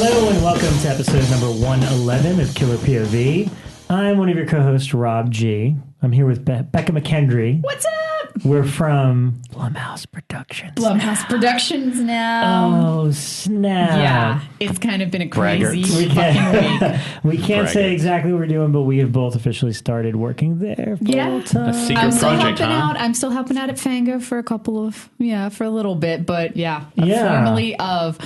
Hello and welcome to episode number 111 of Killer POV. I'm one of your co-hosts, Rob G. I'm here with Becca McKendry. What's up? We're from Blumhouse Productions. Blumhouse Productions now. Oh, snap. Yeah, it's kind of been a crazy fucking week. We can't say exactly what we're doing, but we have both officially started working there full time. A secret I'm still project, helping huh? out. I'm still helping out at Fango for for a little bit, but formerly of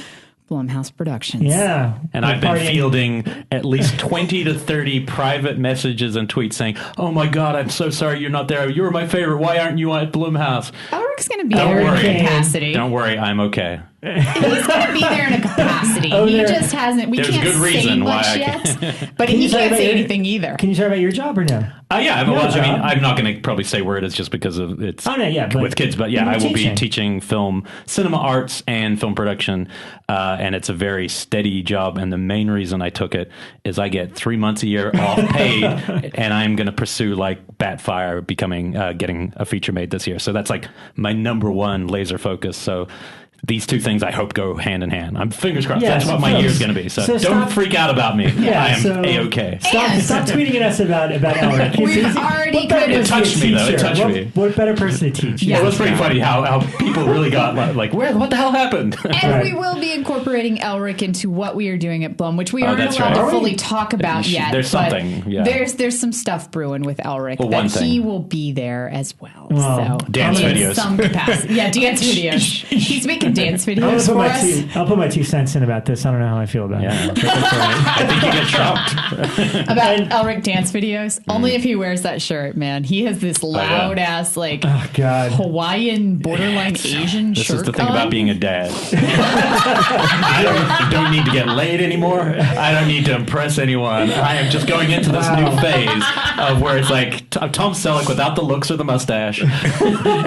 Blumhouse Productions. Yeah. And I've been fielding at least 20 to 30 private messages and tweets saying, "Oh my God, I'm so sorry you're not there. You were my favorite. Why aren't you at Blumhouse?" Elric's going to be there in a capacity. Don't worry, I'm okay. He's going to be there in a capacity. He just hasn't. We There's can't good say reason much why yet. But he can't say anything either. Can you talk about your job or no? Yeah, I have a lot. I mean, I'm not going to probably say where it is just because of it's with kids. But yeah, I will be teaching film, cinema arts, and film production. And it's a very steady job. And the main reason I took it is I get 3 months a year off paid, and I'm going to pursue like Batfire getting a feature made this year. So that's like my number one laser focus. So these two things I hope go hand in hand. I'm fingers crossed. That's what my year is going to be. So don't freak out about me. I am A-okay. Stop tweeting at us about Elric. We've already kind of... It touched me, though. It touched me. What better person to teach? Yeah, it was pretty funny how people really got like, what the hell happened? And we will be incorporating Elric into what we are doing at Blum, which we aren't allowed to fully talk about yet. There's something. Yeah. There's some stuff brewing with Elric he will be there as well. Oh. So dance videos. Some capacity. Yeah, dance videos. He's making dance videos for us. I'll put my 2 cents in about this. I don't know how I feel about it. I think you get shocked. About Elric dance videos? Only if he wears that shirt, man. He has this loud-ass, Hawaiian, borderline Asian this shirt is the thing on. about being a dad. I don't need to get laid anymore. I don't need to impress anyone. I am just going into this new phase of where it's like Tom Selleck without the looks or the mustache. In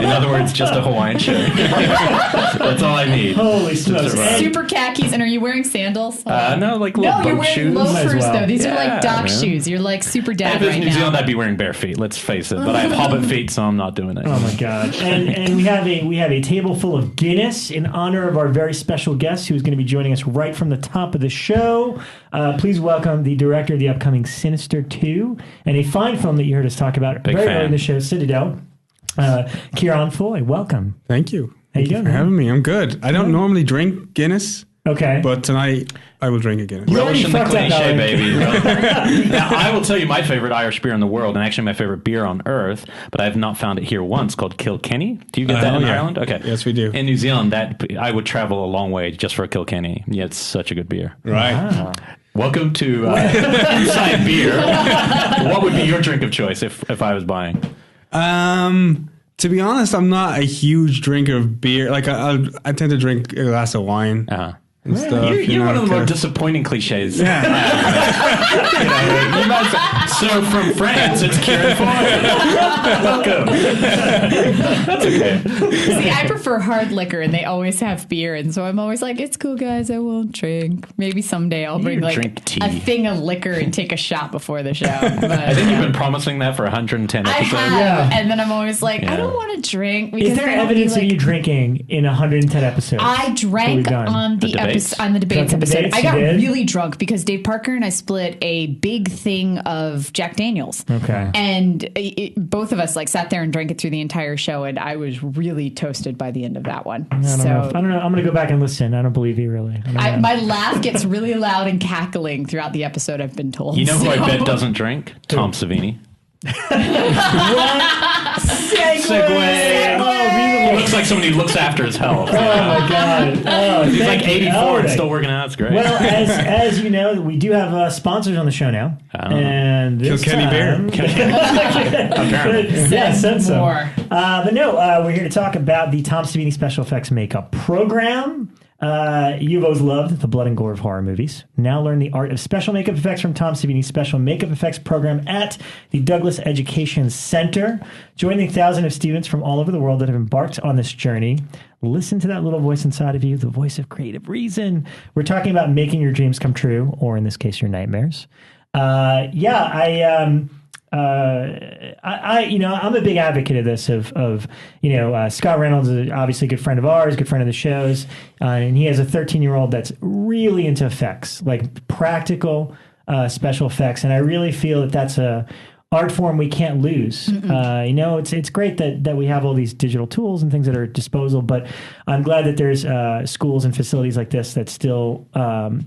other words, just a Hawaiian shirt. That's all I need. Holy smokes. Super khakis, and are you wearing sandals? No, like little boat you're wearing shoes. loafers, though. These are like dock shoes. You're like super dad if it's right New now. Zealand, I'd be wearing bare feet. Let's face it. But I have hobbit feet, so I'm not doing it. Oh my God! And we have a table full of Guinness in honor of our very special guest who's going to be joining us right from the top of the show. Please welcome the director of the upcoming Sinister 2 and a fine film that you heard us talk about very early in the show, Citadel. Kieran Foy, welcome. Thank you. How you doing? Thank you for having me. I'm good. I don't normally drink Guinness. Okay. But tonight, I will drink a Guinness. Relish in the cliche, baby. Now, I will tell you my favorite Irish beer in the world, and actually my favorite beer on earth, but I have not found it here once, called Kilkenny. Do you get that in Ireland? Okay. Yes, we do. In New Zealand, I would travel a long way just for a Kilkenny. Yeah, it's such a good beer. Right. Wow. Welcome to Inside Beer. What would be your drink of choice if I was buying? To be honest, I'm not a huge drinker of beer. Like I tend to drink a glass of wine. And stuff, you're one of the more disappointing cliches. Yeah. So from France, it's Kieran Foy. Welcome. That's okay. See, I prefer hard liquor, and they always have beer, and so I'm always like, it's cool, guys, I won't drink. Maybe someday I'll bring drink tea. a thing of liquor and take a shot before the show. But, I think you've been promising that for 110 episodes. I have, and then I'm always like, I don't want to drink. Is there evidence of you drinking in 110 episodes? I drank on the debates episode. I got really drunk because Dave Parker and I split a big thing of Jack Daniels. Okay. And both of us sat there and drank it through the entire show, and I was really toasted by the end of that one. I don't know. I'm going to go back and listen. I don't believe you, really. My laugh gets really loud and cackling throughout the episode, I've been told. You know who I bet doesn't drink? Tom Savini. Segue. He looks like somebody who looks after his health. Oh my God! Oh, he's like 84 and still working out. It's great. Well, as you know, we do have sponsors on the show now, and this Kilkenny beer. Apparently, yeah, said so. More. But no, we're here to talk about the Tom Savini Special Effects Makeup Program. You've always loved the blood and gore of horror movies. Now learn the art of special makeup effects from Tom Savini's Special Makeup Effects Program at the Douglas Education Center. Join the thousands of students from all over the world that have embarked on this journey. Listen to that little voice inside of you, the voice of creative reason. We're talking about making your dreams come true, or in this case, your nightmares. I'm a big advocate of this. Scott Reynolds is obviously a good friend of ours, good friend of the show's, and he has a 13-year-old that's really into effects, like practical special effects, and I really feel that that's a art form we can't lose. It's great that we have all these digital tools and things that are at disposal, but I'm glad that there's schools and facilities like this that still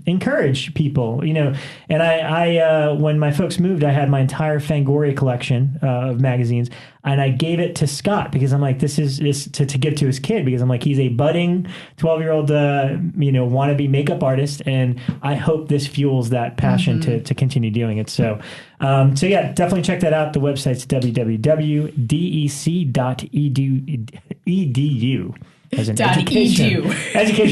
encourage people. And I when my folks moved, I had my entire Fangoria collection of magazines, and I gave it to Scott because I'm like, this is to give to his kid, because I'm like, he's a budding 12-year-old wannabe makeup artist, and I hope this fuels that passion to continue doing it. So yeah, definitely check that out. The website's www.dec.edu. As an education,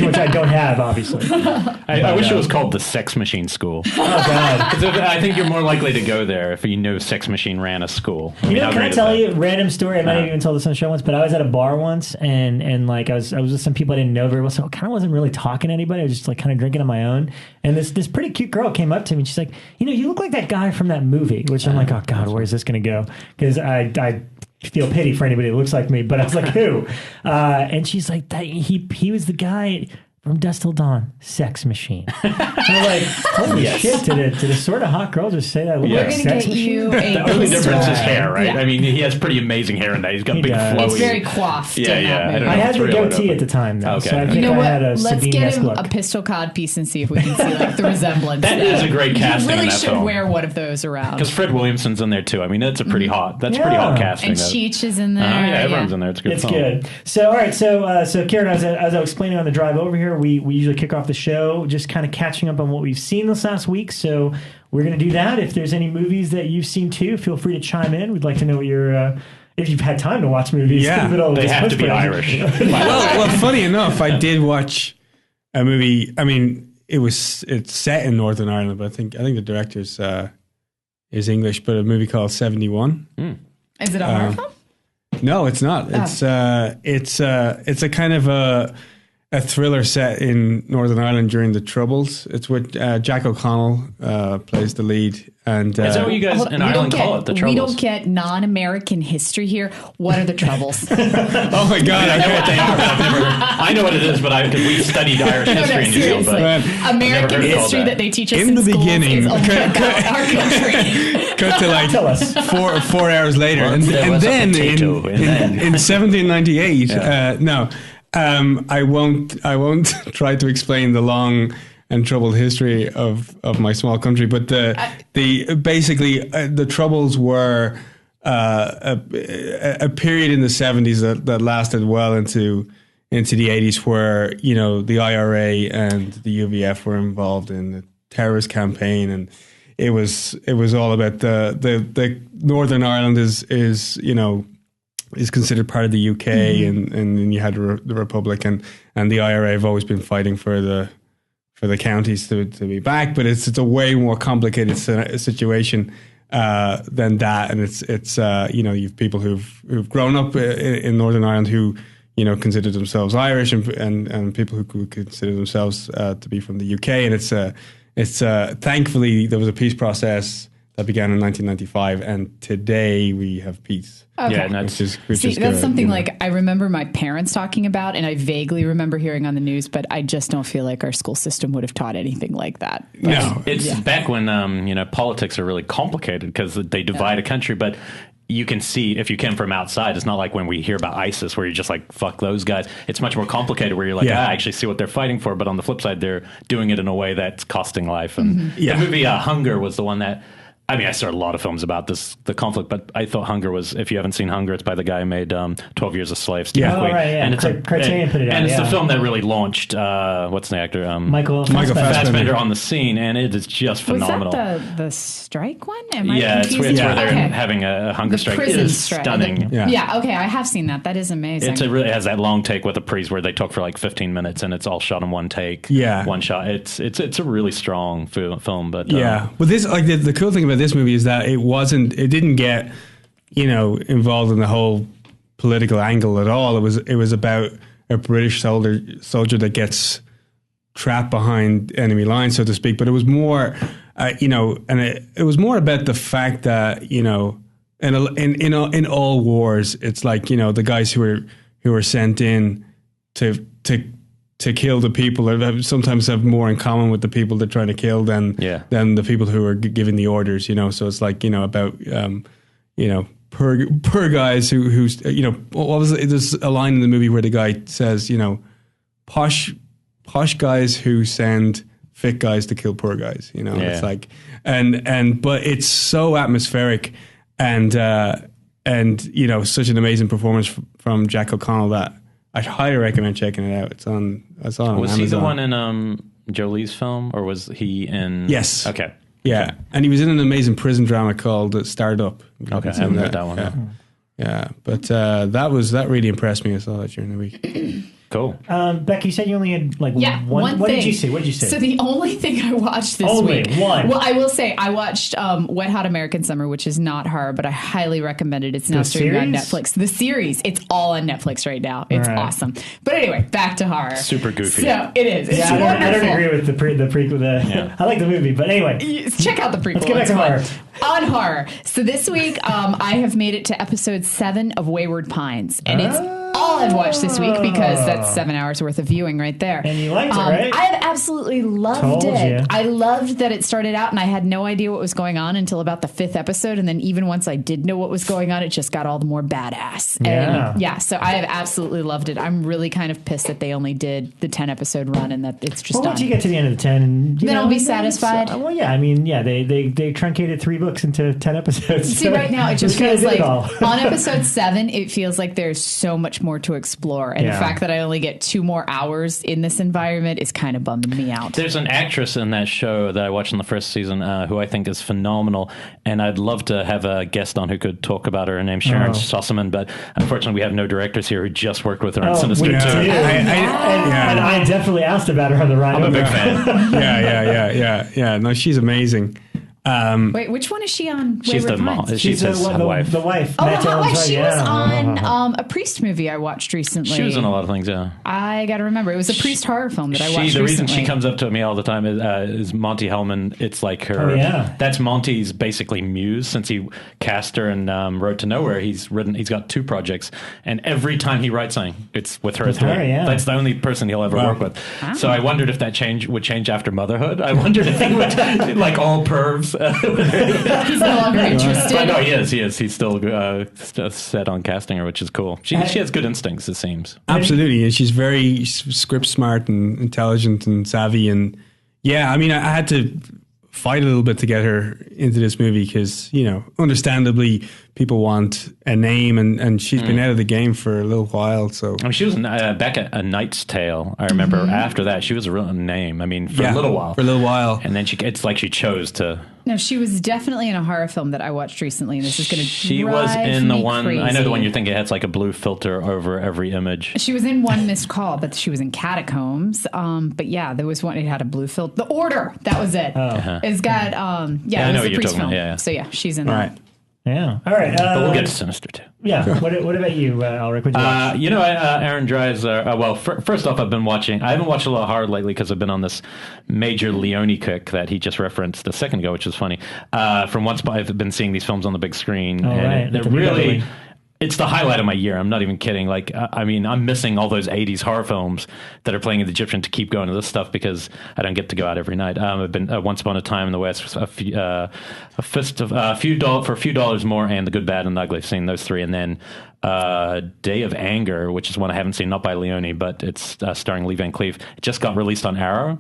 which I don't have, obviously. I wish it was called the Sex Machine School. Oh, God. Because I think you're more likely to go there if you know Sex Machine ran a school. Can I tell you a random story? I might have even told this on the show once, but I was at a bar once, and like I was with some people I didn't know very well, so I kind of wasn't really talking to anybody. I was just like kind of drinking on my own. And this pretty cute girl came up to me, and she's like, you look like that guy from that movie, which I'm like, oh, God, where's this going to go? Because I feel pity for anybody that looks like me, but I was like, who? And she's like, he was the guy from Dusk Till Dawn, Sex Machine. And I'm like, holy shit, did a sort of hot girl just say that? We're going to get you the only difference is hair, right? Yeah. I mean, he has pretty amazing hair in that. He's got big flowy. It's very coiffed. Yeah. I had the goatee at the time, though. Okay. So I think I had a Let's get him look. a pistol cod piece and see if we can see like the resemblance. That is a great casting. You really in that should film. wear one of those around. Because Fred Williamson's in there too. I mean, that's a pretty hot. That's pretty hot casting. And Cheech is in there. Everyone's in there. It's a good. Good. So all right. So Karen, as I was explaining on the drive over here, we usually kick off the show just kind of catching up on what we've seen this last week. So we're going to do that. If there's any movies that you've seen too, feel free to chime in. We'd like to know what your if you've had time to watch movies. Yeah, they have to be Irish. well, funny enough, I did watch a movie. I mean, it's set in Northern Ireland, but I think the director's is English. But a movie called 71. Is it a horror film? No, it's not. It's a kind of a thriller set in Northern Ireland during the Troubles. It's with Jack O'Connell plays the lead. And is that what you guys in Ireland call it, the Troubles? We don't get non-American history here. What are the Troubles? Oh my God, I know what they are. I know what it is, but because we studied Irish history in New Zealand. But American history that they teach us in the schools beginning. Is our country. Cut to like Tell us. 4 hours later, and then in 1798. I won't try to explain the long and troubled history of my small country, but the Troubles were a period in the 70s that lasted well into the 80s, where the IRA and the UVF were involved in the terrorist campaign, and it was all about the Northern Ireland is considered part of the UK, and then you had the Republic, and the IRA have always been fighting for the counties to be back, but it's a way more complicated situation than that, and it's you've people who've grown up in Northern Ireland who consider themselves Irish, and people who consider themselves to be from the UK, and it's thankfully there was a peace process that began in 1995, and today we have peace. Okay. Yeah, which is that's something like I remember my parents talking about, and I vaguely remember hearing on the news, but I just don't feel like our school system would have taught anything like that. But, no, it's back when politics are really complicated because they divide a country, but you can see, if you came from outside, it's not like when we hear about ISIS where you're just like, fuck those guys. It's much more complicated where you're like, I actually see what they're fighting for, but on the flip side, they're doing it in a way that's costing life. And the movie Hunger was the one that, I mean, I saw a lot of films about the conflict, but I thought Hunger was, if you haven't seen Hunger, it's by the guy who made 12 Years a Slave, Steve McQueen. Right, yeah. And it's Criterion put it out. And it's the film that really launched, what's the actor? Michael Fassbender on the scene, and it is just phenomenal. Was that the strike one? Am I it's where they're having a hunger strike. It is strike. stunning. Okay, I have seen that. That is amazing. It really has that long take with the priest where they talk for like 15 minutes, and it's all shot in one take, one shot. It's a really strong film. But well, this the cool thing about this movie is that it didn't get involved in the whole political angle at all. It was about a British soldier that gets trapped behind enemy lines, so to speak. But it was more, and it was more about the fact that in all wars, it's like, you know, the guys who are sent in to kill the people that sometimes have more in common with the people they're trying to kill than the people who are giving the orders, you know. So it's like, you know, about you know, poor guys who's, you know, what was it? There's a line in the movie where the guy says, you know, posh guys who send fit guys to kill poor guys, you know. It's like, but it's so atmospheric and you know, such an amazing performance from Jack O'Connell that I highly recommend checking it out. It's on Was Amazon. he the one in Jolie's film, or was he in? Yes. Okay. Yeah, and he was in an amazing prison drama called Startup. Okay, I haven't heard that one. Yeah, but that really impressed me. I saw that during the week. Cool. Becky, you said you only had like one. What did you see? What did you say? So the only thing I watched this week. One. Well, I will say I watched Wet Hot American Summer, which is not horror, but I highly recommend it. It's now streaming on Netflix. The series, it's all on Netflix right now. It's awesome. But anyway, back to horror. Super goofy. So it is. It's wonderful. I don't agree with the prequel. I like the movie, but anyway, check out the prequel. Let's get back to horror. On horror. So this week, I have made it to episode 7 of Wayward Pines, and it's all I've watched this week because that's 7 hours worth of viewing right there. And you liked it, right? I have absolutely loved it. I loved that it started out, and I had no idea what was going on until about the 5th episode, and then even once I did know what was going on, it just got all the more badass. And so I have absolutely loved it. I'm really kind of pissed that they only did the 10 episode run and that it's just done. Once you get to the end of the 10, and then I'll be satisfied. They truncated 3 books into 10 episodes. See, right now it just feels like on episode 7, it feels like there's so much more to explore, and the fact that I only get 2 more hours in this environment is kind of bumming me out. There's an actress in that show that I watched in the first season who I think is phenomenal, and I'd love to have a guest on who could talk about her. Her name's Sharon Sossaman, but unfortunately we have no directors here who just worked with her on Sinister 2. And I definitely asked about her on the ride. I'm a big fan. Yeah. No, she's amazing. Wait, which one is she on? She's the mom. She's his wife. The wife. Oh, the wife. She was on a Priest movie I watched recently. She was in a lot of things, yeah. I got to remember. It was a Priest horror film that I watched recently. The reason she comes up to me all the time is Monty Hellman. It's like her. That's Monty's basically muse since he cast her in Road to Nowhere. He's got 2 projects, and every time he writes something, it's with her. That's the only person he'll ever work with. Wow. So I wondered if that would change after motherhood. I wondered if he would, like all pervs. He's no longer interested. But no, he is. He's still set on casting her, which is cool. She has good instincts, it seems. Absolutely, and she's very script smart and intelligent and savvy. And I mean, I had to fight a little bit to get her into this movie because, you know, understandably people want a name, and she's been out of the game for a little while. So I mean, she was back at A Knight's Tale. I remember after that she was a real name. I mean, for a little while, and then it's like she chose to. No, she was definitely in a horror film that I watched recently, and this is going to She was in the one. Crazy. I know the one you're thinking. It's like a blue filter over every image. She was in One Missed Call, but she was in Catacombs. But yeah, there was one. It had a blue filter. The Order. That was it. It's got. It was a Priest film. So yeah, she's in that. Yeah. All right. But we'll get to Sinister too. Yeah. What about you, Ulrich? What did you watch? Aaron Dries. First off, I've been watching. I haven't watched a lot of horror lately because I've been on this major Leone kick that he just referenced a second ago, which was funny. From Once I've been seeing these films on the big screen, and they're really. It's the highlight of my year. I'm not even kidding. Like, I mean, I'm missing all those 80s horror films that are playing in the Egyptian to keep going to this stuff because I don't get to go out every night. I've been Once Upon a Time in the West, for a few dollars more, and The Good, Bad, and the Ugly. I've seen those 3, and then Day of Anger, which is one I haven't seen, not by Leone, but it's starring Lee Van Cleef. It just got released on Arrow.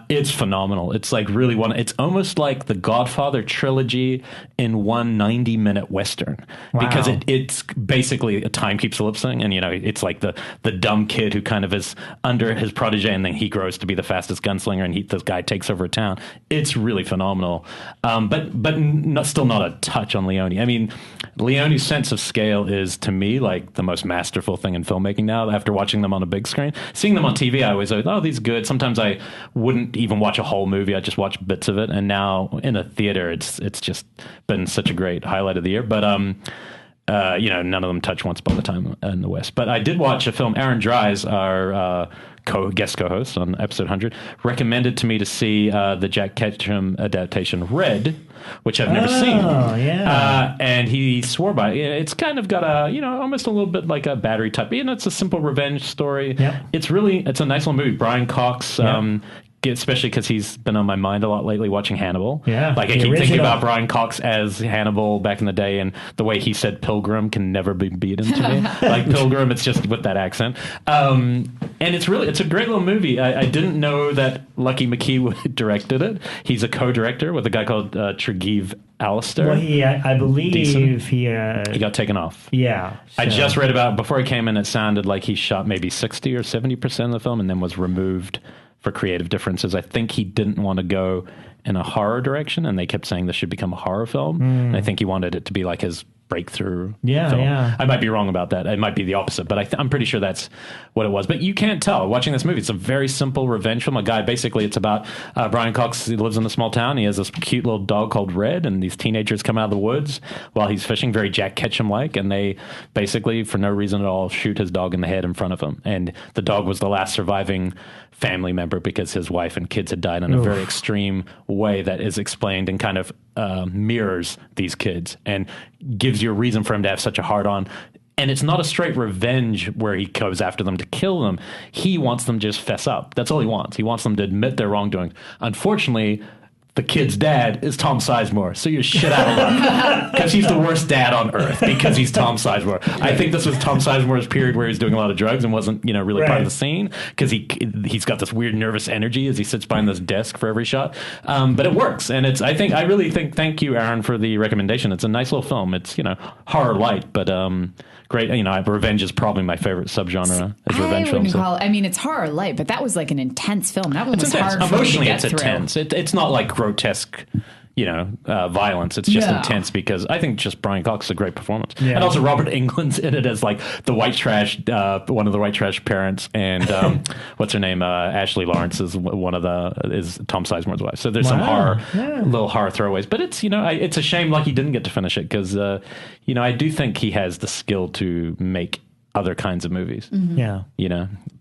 It's phenomenal. It's like really it's almost like the Godfather trilogy in one 90-minute Western because it's basically a time keeps elapsing, and you know it's like the dumb kid who kind of is under his protege, and then he grows to be the fastest gunslinger, and this guy takes over a town. It's really phenomenal, but still not a touch on Leone. I mean, Leone's sense of scale is to me like the most masterful thing in filmmaking now. After watching them on a big screen, seeing them on TV, I always thought, oh, these are good. Sometimes I wouldn't even watch a whole movie; I just watch bits of it. And now in a theater, it's just been such a great highlight of the year. But none of them touch Once Upon a Time in the West. But I did watch a film. Aaron Dries, our guest co-host on episode 100, recommended to me to see the Jack Ketchum adaptation Red, which I've never seen. Oh, yeah. And he swore by it. It's kind of got almost a little bit like a Battery type. It's a simple revenge story. Yep. It's a nice little movie. Brian Cox, especially because he's been on my mind a lot lately watching Hannibal. Yeah, like I keep thinking about Brian Cox as Hannibal back in the day, and the way he said Pilgrim can never be beaten to me. Like Pilgrim, it's just with that accent. And it's a great little movie. I didn't know that Lucky McKee directed it. He's a co-director with a guy called Tregev Alistair. Well, I believe he got taken off. Yeah. So. I just read about before he came in. It sounded like he shot maybe 60 or 70% of the film and then was removed for creative differences. I think he didn't want to go in a horror direction, and they kept saying this should become a horror film. And I think he wanted it to be like his breakthrough film. Yeah. I might be wrong about that. It might be the opposite, but I'm pretty sure that's what it was. But you can't tell watching this movie. It's a very simple revenge film. It's about Brian Cox. He lives in a small town. He has this cute little dog called Red, and these teenagers come out of the woods while he's fishing, very Jack Ketchum-like, and they basically, for no reason at all, shoot his dog in the head in front of him. And the dog was the last surviving family member because his wife and kids had died in a very extreme way that is explained and kind of mirrors these kids and gives you a reason for him to have such a hard-on. And it's not a straight revenge where he goes after them to kill them. He wants them to just fess up. That's all he wants. He wants them to admit their wrongdoing. Unfortunately, the kid's dad is Tom Sizemore, so you're shit out of luck because he's the worst dad on earth because he's Tom Sizemore. I think this was Tom Sizemore's period where he was doing a lot of drugs and wasn't, really part of the scene because he's got this weird nervous energy as he sits behind this desk for every shot. But it works, and I really think. Thank you, Aaron, for the recommendation. It's a nice little film. It's horror light, but great. Revenge is probably my favorite subgenre as revenge films. It's horror light, but that was like an intense film. That one was hard emotionally. For me to get it's intense. It's not like grotesque, violence. It's just intense because I think just Brian Cox is a great performance, and also Robert Englund's in it as like the white trash, one of the white trash parents, and what's her name? Ashley Lawrence is is Tom Sizemore's wife. So there's some little horror throwaways, but it's it's a shame Lucky didn't get to finish it because I do think he has the skill to make other kinds of movies.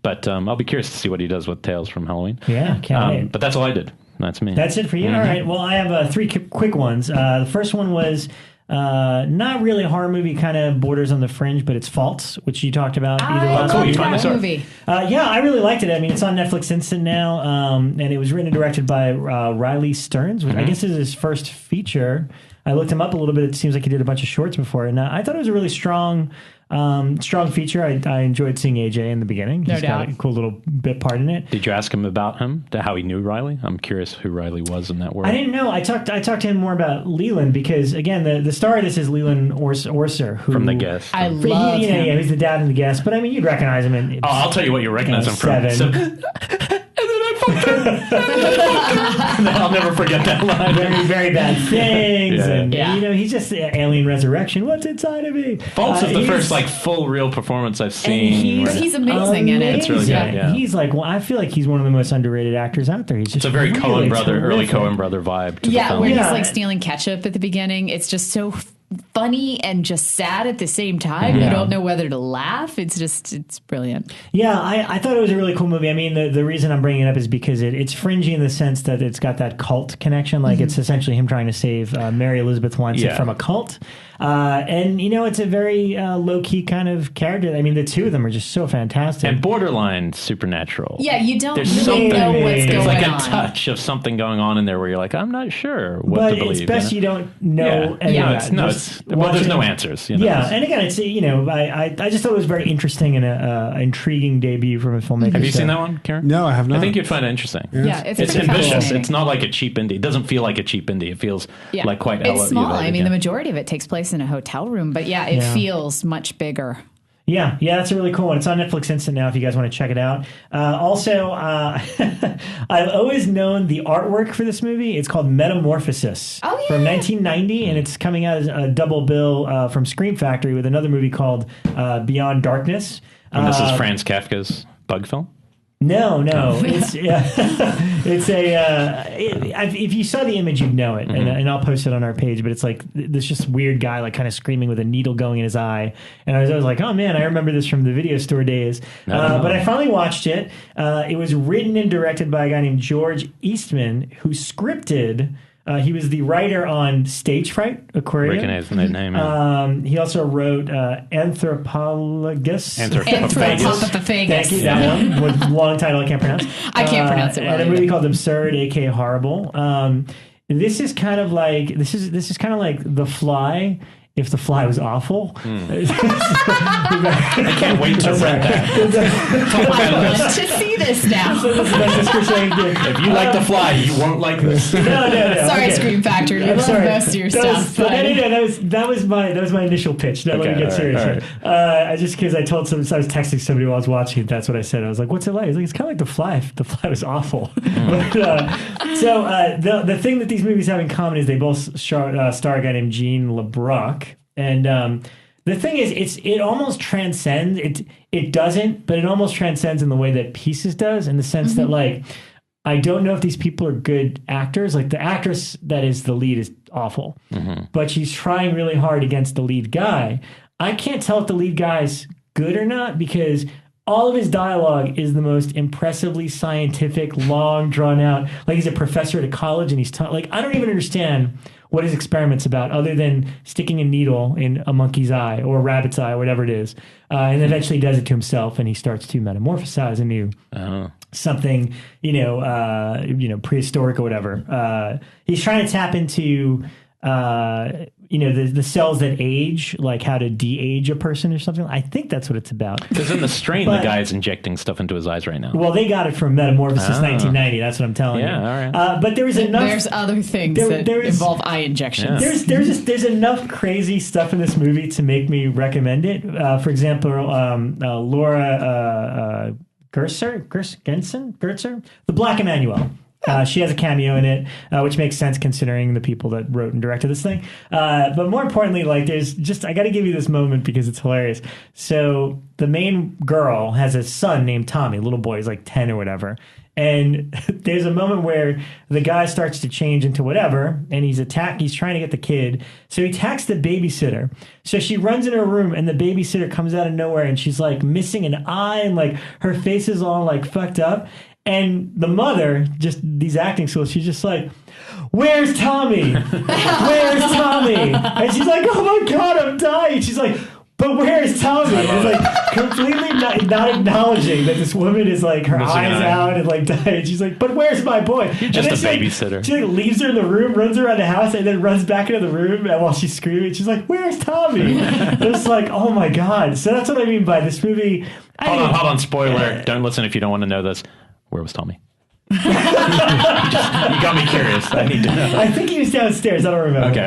But I'll be curious to see what he does with Tales from Halloween. Can't wait. But that's all I did. That's me. That's it for you? All right. Well, I have 3 quick ones. The first one was not really a horror movie, kind of borders on the fringe, but it's Faults, which you talked about. Cool. You finally saw it. I really liked it. It's on Netflix Instant now, and it was written and directed by Riley Stearns, which I guess is his first feature. I looked him up a little bit. It seems like he did a bunch of shorts before, and I thought it was a really strong feature. I enjoyed seeing AJ in the beginning. He's got a cool little bit part in it. Did you ask him about him, how he knew Riley? I'm curious who Riley was in that world. I didn't know. I talked to him more about Leland because, again, the star of this is Leland Orser. Who, from The Guest. I love him. Yeah, he's the dad in The Guest. But, you'd recognize him. I'll tell you what you recognize him from. Seven. I'll never forget that line. Very, very bad things. He's just Alien Resurrection. What's inside of me? Faults is the first full real performance I've seen. He's amazing in it. It's really good. Yeah. He's I feel like he's one of the most underrated actors out there. He's just it's a very really early Coen brother vibe to the film. Where he's stealing ketchup at the beginning. It's just so funny and just sad at the same time. You don't know whether to laugh. It's brilliant. Yeah, I thought it was a really cool movie. The reason I'm bringing it up is because it's fringy in the sense that it's got that cult connection. It's essentially him trying to save Mary Elizabeth Winstead from a cult. And it's a very low-key kind of character. The two of them are just so fantastic. And borderline supernatural. Yeah, you don't really know what's going on. There's a touch of something going on in there where you're like, I'm not sure what to believe. But it's best you don't know any of that. There's no answers. And again, it's I just thought it was very interesting and an intriguing debut from a filmmaker. Have you seen that one, Karen? No, I have not. I think you'd find it interesting. Yeah, it's ambitious. It's not like a cheap indie. It doesn't feel like a cheap indie. It feels like quite elevated. It's small. The majority of it takes place in a hotel room, but it feels much bigger. Yeah, that's a really cool one. It's on Netflix Instant now if you guys want to check it out. Also, I've always known the artwork for this movie. It's called Metamorphosis from 1990, and it's coming out as a double bill from Scream Factory with another movie called Beyond Darkness. And this is Franz Kafka's Bug film? No, it's it's if you saw the image, you'd know it, and I'll post it on our page. But it's like this just weird guy, like kind of screaming with a needle going in his eye, and I was like, oh man, I remember this from the video store days. But I finally watched it. It was written and directed by a guy named George Eastman, who scripted. He was the writer on Stage Fright Aquarium. Recognize that name. Yeah. He also wrote Anthropophagus. Anthropophagus. Thank you. That one with a long title I can't pronounce. I can't pronounce it well. And a movie called Absurd, aka Horrible. This is kind of like The Fly. If The Fly was awful. I can't wait to rent that. I want to see this now. If you like The Fly, you won't like this. No. Sorry, Scream Factory. We love most of your stuff. That was my initial pitch. Now let me get serious. Right. Just because I was texting somebody while I was watching it, that's what I said. I was like, what's it like? He's like, it's kind of like The Fly. The Fly was awful. The thing that these movies have in common is they both star a guy named Gene LeBrock. And the thing is, it almost transcends. It doesn't, but it almost transcends in the way that Pieces does, in the sense that, like, I don't know if these people are good actors. Like, the actress that is the lead is awful, but she's trying really hard against the lead guy. I can't tell if the lead guy's good or not, because all of his dialogue is the most impressively scientific, long, drawn out. Like, he's a professor at a college, and he's like, I don't even understand what his experiment's about, other than sticking a needle in a monkey's eye or a rabbit's eye or whatever it is. And eventually he does it to himself, and he starts to metamorphosize into something, prehistoric or whatever. He's trying to tap into, the cells that age, like how to de-age a person or something. I think that's what it's about. Because in The Strain, the guy is injecting stuff into his eyes right now. Well, they got it from Metamorphosis 1990. That's what I'm telling you. Yeah, all right. But there was enough. There's other things that involve eye injections. Yeah. There's enough crazy stuff in this movie to make me recommend it. For example, Laura Gertzer, the Black Emmanuel. She has a cameo in it, which makes sense considering the people that wrote and directed this thing. But more importantly, like, I got to give you this moment because it's hilarious. So the main girl has a son named Tommy, little boy, he's like 10 or whatever. And there's a moment where the guy starts to change into whatever, and he's trying to get the kid. So he attacks the babysitter. So she runs in her room, and the babysitter comes out of nowhere, and she's like missing an eye, and like her face is all like fucked up. And the mother, just these acting skills, she's just like, where's Tommy? Where's Tommy? And she's like, oh my God, I'm dying. She's like, but where's Tommy? And it's like completely not acknowledging that this woman is like, her eyes out and like dying. She's like, but where's my boy? You're just a babysitter. She like leaves her in the room, runs around the house, and then runs back into the room. And while she's screaming, she's like, where's Tommy? It's like, oh my God. So that's what I mean by this movie. Hold on. Spoiler. Don't listen if you don't want to know this. Where was Tommy? You got me curious. I need to know. I think he was downstairs. I don't remember. Okay, all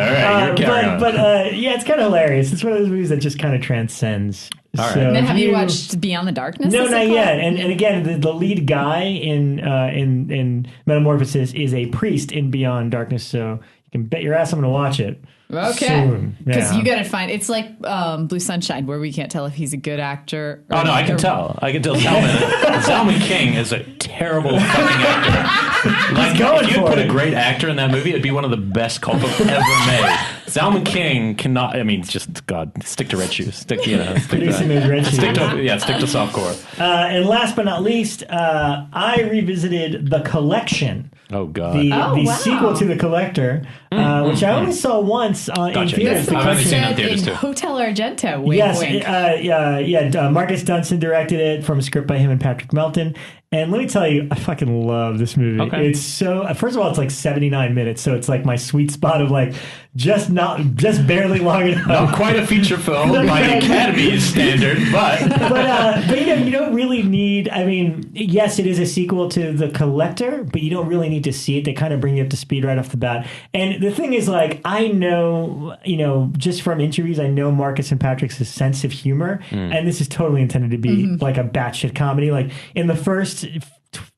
right. But it's kind of hilarious. It's one of those movies that just kind of transcends. All right. So have you watched Beyond the Darkness? No, not yet. And again, the lead guy in Metamorphosis is a priest in Beyond Darkness. So you can bet your ass I'm going to watch it. Okay, because you gotta find it's like Blue Sunshine, where we can't tell if he's a good actor. Oh no, I can tell. Zalman King is a terrible fucking actor. Like, if you put a great actor in that movie, it'd be one of the best culpas ever made. Zalman King cannot. I mean, just God, stick to Red Shoes. Stick to softcore. And last but not least, I revisited The Collection. Oh God! The sequel to The Collector, which I only saw once in theaters. I've only seen it in theaters too. Hotel Argento. Wink, wink. Marcus Dunstan directed it from a script by him and Patrick Melton. And let me tell you, I fucking love this movie. Okay. It's so, first of all, it's like 79 minutes, so it's like my sweet spot of like just barely long enough. Not quite a feature film by the Academy standard, but you don't really need. I mean, yes, it is a sequel to The Collector, but you don't really need to see it. They kind of bring you up to speed right off the bat. And the thing is, like, I know, just from interviews, I know Marcus and Patrick's sense of humor, and this is totally intended to be like a batshit comedy. Like in the first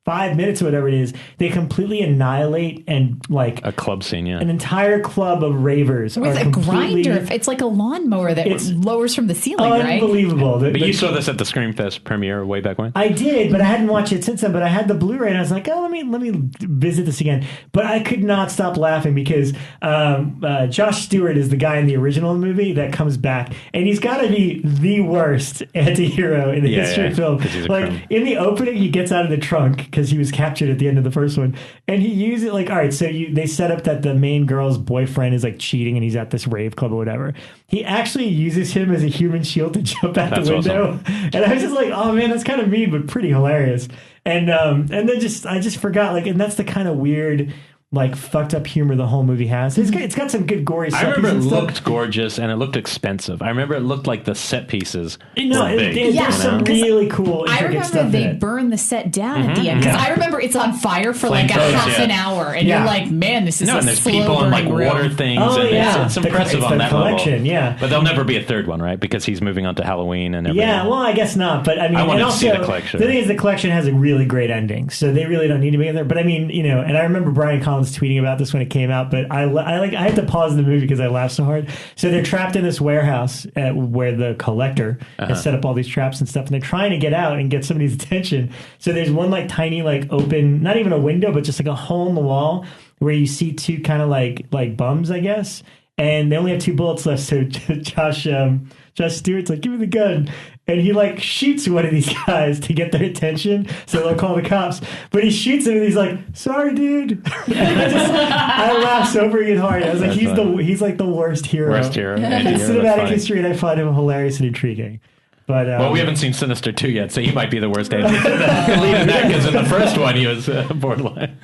5 minutes or whatever it is, they completely annihilate and like a club scene, an entire club of ravers with a grinder. It's like a lawnmower that lowers from the ceiling, right? Unbelievable. But you saw this at the Screamfest premiere way back when? I did, but I hadn't watched it since then. But I had the Blu-ray, and I was like, oh, let me visit this again. But I could not stop laughing because Josh Stewart is the guy in the original movie that comes back, and he's got to be the worst anti-hero in the history of film. Like in the opening, he gets out of the trunk because he was captured at the end of the first one, and he uses it like, all right, so they set up that the main girl's boyfriend is like cheating, and he's at this rave club or whatever. He actually uses him as a human shield to jump out the window, awesome. And I was just like, oh man, that's kind of mean, but pretty hilarious. And then I just forgot, like, and that's the kind of weird, like, fucked up humor the whole movie has. It's got some good gory stuff. I remember it looked gorgeous and it looked expensive. I remember it looked like the set pieces were big. There's some really cool, intricate stuff. I remember they burned the set down at the end. Because I remember it's on fire for like a half an hour. And you're like, man, this is a slow burning. And there's people in like water things. Oh, and it's impressive on that collection, level. But there'll never be a third one, right? Because he's moving on to Halloween and everything. Yeah, well, I guess not. But I mean, I wanted to see the collection. The thing is, the collection has a really great ending. So they really don't need to be in there. But I mean, and I remember Brian Collins tweeting about this when it came out, but I had to pause the movie because I laughed so hard. So they're trapped in this warehouse where the collector has set up all these traps and stuff, and they're trying to get out and get somebody's attention. So there's one like tiny like open, not even a window, but just like a hole in the wall where you see two kind of like bums, I guess, and they only have 2 bullets left. So Josh Stewart's like, give me the gun. And he like shoots one of these guys to get their attention, so they'll call the cops. But he shoots him, and he's like, "Sorry, dude." I laughed so freaking hard. I was like, he's like the worst hero. Worst hero in cinematic history, and I find him hilarious and intriguing. But well, we haven't seen Sinister 2 yet, so he might be the worst lead in that, because in the first one he was borderline.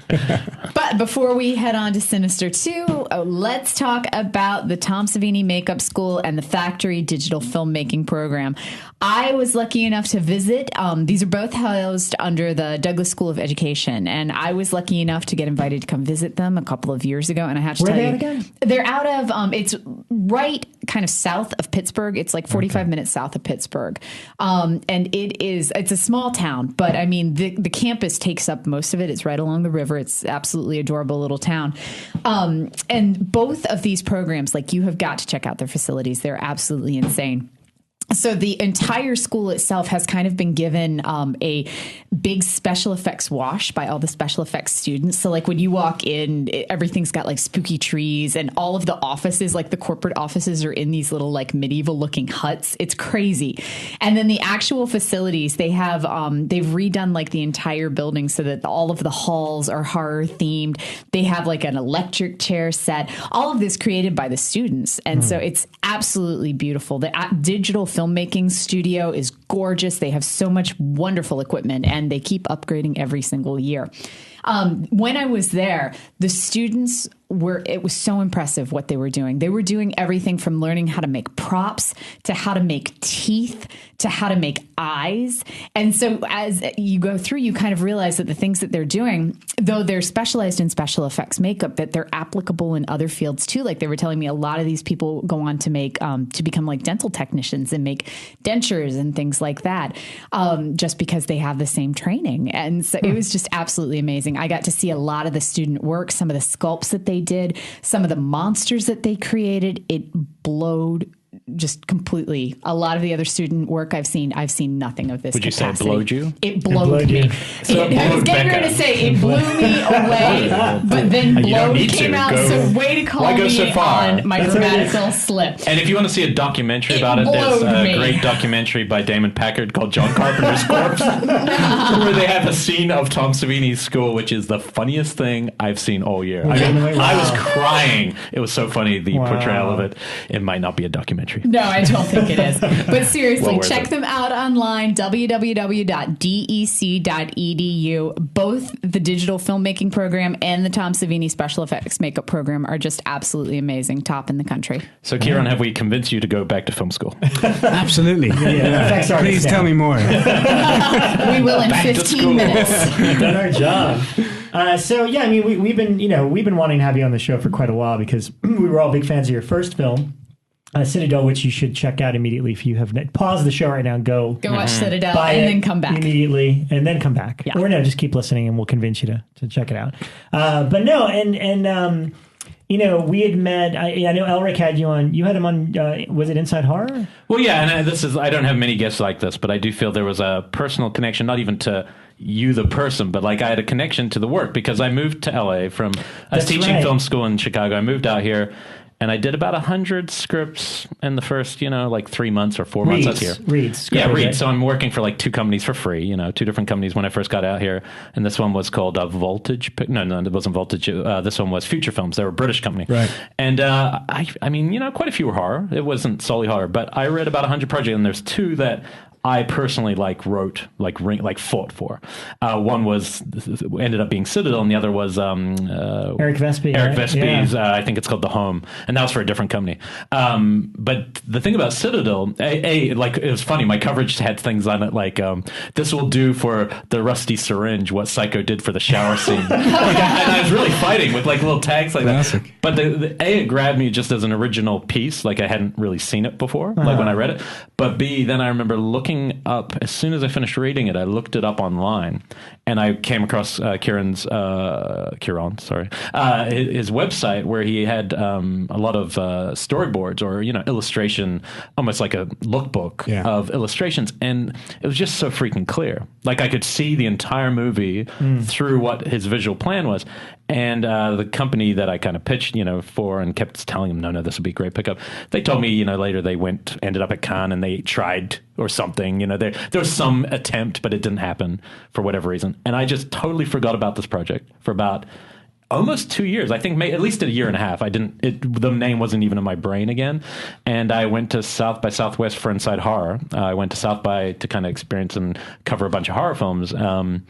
But before we head on to Sinister 2, let's talk about the Tom Savini Makeup School and the Factory Digital Filmmaking Program. I was lucky enough to visit. These are both housed under the Douglas School of Education, and I was lucky enough to get invited to come visit them a couple of years ago. And I have to tell you, again? They're out of it's right kind of south of Pittsburgh. It's like 45 minutes south of Pittsburgh. And it's a small town, but I mean, the campus takes up most of it. It's right along the river. It's absolutely adorable little town. And both of these programs, like, you have got to check out their facilities. They're absolutely insane. So the entire school itself has kind of been given a big special effects wash by all the special effects students. So like when you walk in, everything's got like spooky trees, and all of the offices, like the corporate offices, are in these little like medieval looking huts. It's crazy. And then the actual facilities, they have they've redone like the entire building so that all of the halls are horror themed. They have like an electric chair set. All of this created by the students. And so it's absolutely beautiful. The digital filmmaking studio is gorgeous. They have so much wonderful equipment, and they keep upgrading every single year. When I was there, the students it was so impressive what they were doing. They were doing everything from learning how to make props to how to make teeth to how to make eyes. And so as you go through, you kind of realize that the things that they're doing, though they're specialized in special effects makeup, that they're applicable in other fields too. Like they were telling me, a lot of these people go on to make to become like dental technicians and make dentures and things like that, just because they have the same training. And so it was just absolutely amazing. I got to see a lot of the student work, some of the sculpts that they did, some of the monsters that they created. It blowed just completely. A lot of the other student work I've seen nothing of this. Would you capacity. say it blowed you? It blowed me. I was getting ready to say it blew me away, but then blowed came out. So way to call me on my grammatical slip. And if you want to see a documentary about it, there's a great documentary by Damon Packard called John Carpenter's Corpse, where they have a scene of Tom Savini's school, which is the funniest thing I've seen all year. I was crying. It was so funny, the portrayal of it. It might not be a documentary. No, I don't think it is. But seriously, check them out online, www.dec.edu. Both the digital filmmaking program and the Tom Savini special effects makeup program are just absolutely amazing, top in the country. So, Kieran, have we convinced you to go back to film school? Absolutely. Please tell me more. We will in 15 minutes. We've done our job. So, yeah, I mean, we've been wanting to have you on the show for quite a while because we were all big fans of your first film. Citadel, which you should check out immediately if you have pause the show right now and go watch Citadel and then come back immediately and then come back. Yeah. Or no, just keep listening and we'll convince you to check it out. But no, and we had met. I know Elric had you on. You had him on. Was it Inside Horror? Well, yeah, and I don't have many guests like this, but I do feel there was a personal connection, not even to you the person, but like I had a connection to the work because I moved to LA from I was teaching film school in Chicago. I moved out here. And I did about 100 scripts in the first, 3 months or 4 months out here. Reads. Reads. So I'm working for like 2 companies for free, 2 different companies when I first got out here. And this one was called Voltage. No, it wasn't Voltage. This one was Future Films. They were a British company. Right. And I mean, quite a few were horror. It wasn't solely horror. But I read about 100 projects, and there's 2 that I personally wrote, fought for. One ended up being Citadel, and the other was Eric Vespe. Eric Vespe's, I think it's called The Home, and that was for a different company. But the thing about Citadel, it was funny. My coverage had things on it like, "This will do for the rusty syringe what Psycho did for the shower scene." And I was really fighting with little tags like Classic. that. But it grabbed me just as an original piece, like I hadn't really seen it before, when I read it. But B, then I remember looking up as soon as I finished reading it. I looked it up online, and I came across Kieran's his website where he had a lot of storyboards or illustration, almost like a lookbook of illustrations, and it was just so freaking clear. Like I could see the entire movie through what his visual plan was. And the company that I kind of pitched, for and kept telling them, no, this would be a great pickup. They told me, later they ended up at Cannes and they tried or something. There was some attempt, but it didn't happen for whatever reason. And I just totally forgot about this project for about almost 2 years. I think at least a year and a half. The name wasn't even in my brain again. And I went to South by Southwest for Inside Horror. I went to South by to kind of experience and cover a bunch of horror films. And,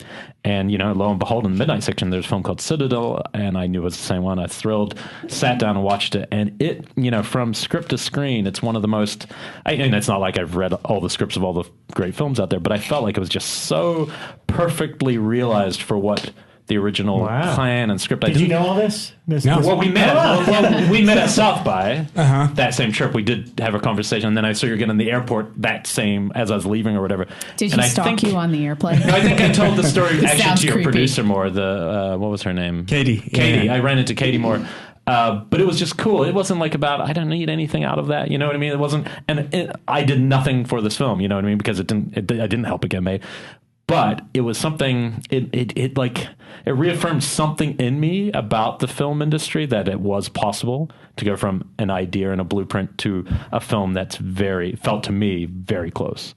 lo and behold, in the midnight section, there's a film called Citadel, and I knew it was the same one. I was thrilled, sat down and watched it. And it, from script to screen, it's one of the most, and it's not like I've read all the scripts of all the great films out there, but I felt like it was just so perfectly realized for what the original plan and script. Did you know all this? No. Well, we met. We met at South by that same trip. We did have a conversation, and then I saw you again in the airport that same as I was leaving or whatever. Did he stalk you on the airplane? No, I think I told the story actually to your producer more. What was her name? Katie. Katie. I ran into Katie more. But it was just cool. It wasn't like about, I don't need anything out of that. You know what I mean? It wasn't, and I did nothing for this film. You know what I mean? Because I didn't help it get made. But it was something, it reaffirmed something in me about the film industry, that it was possible to go from an idea and a blueprint to a film that's felt to me very close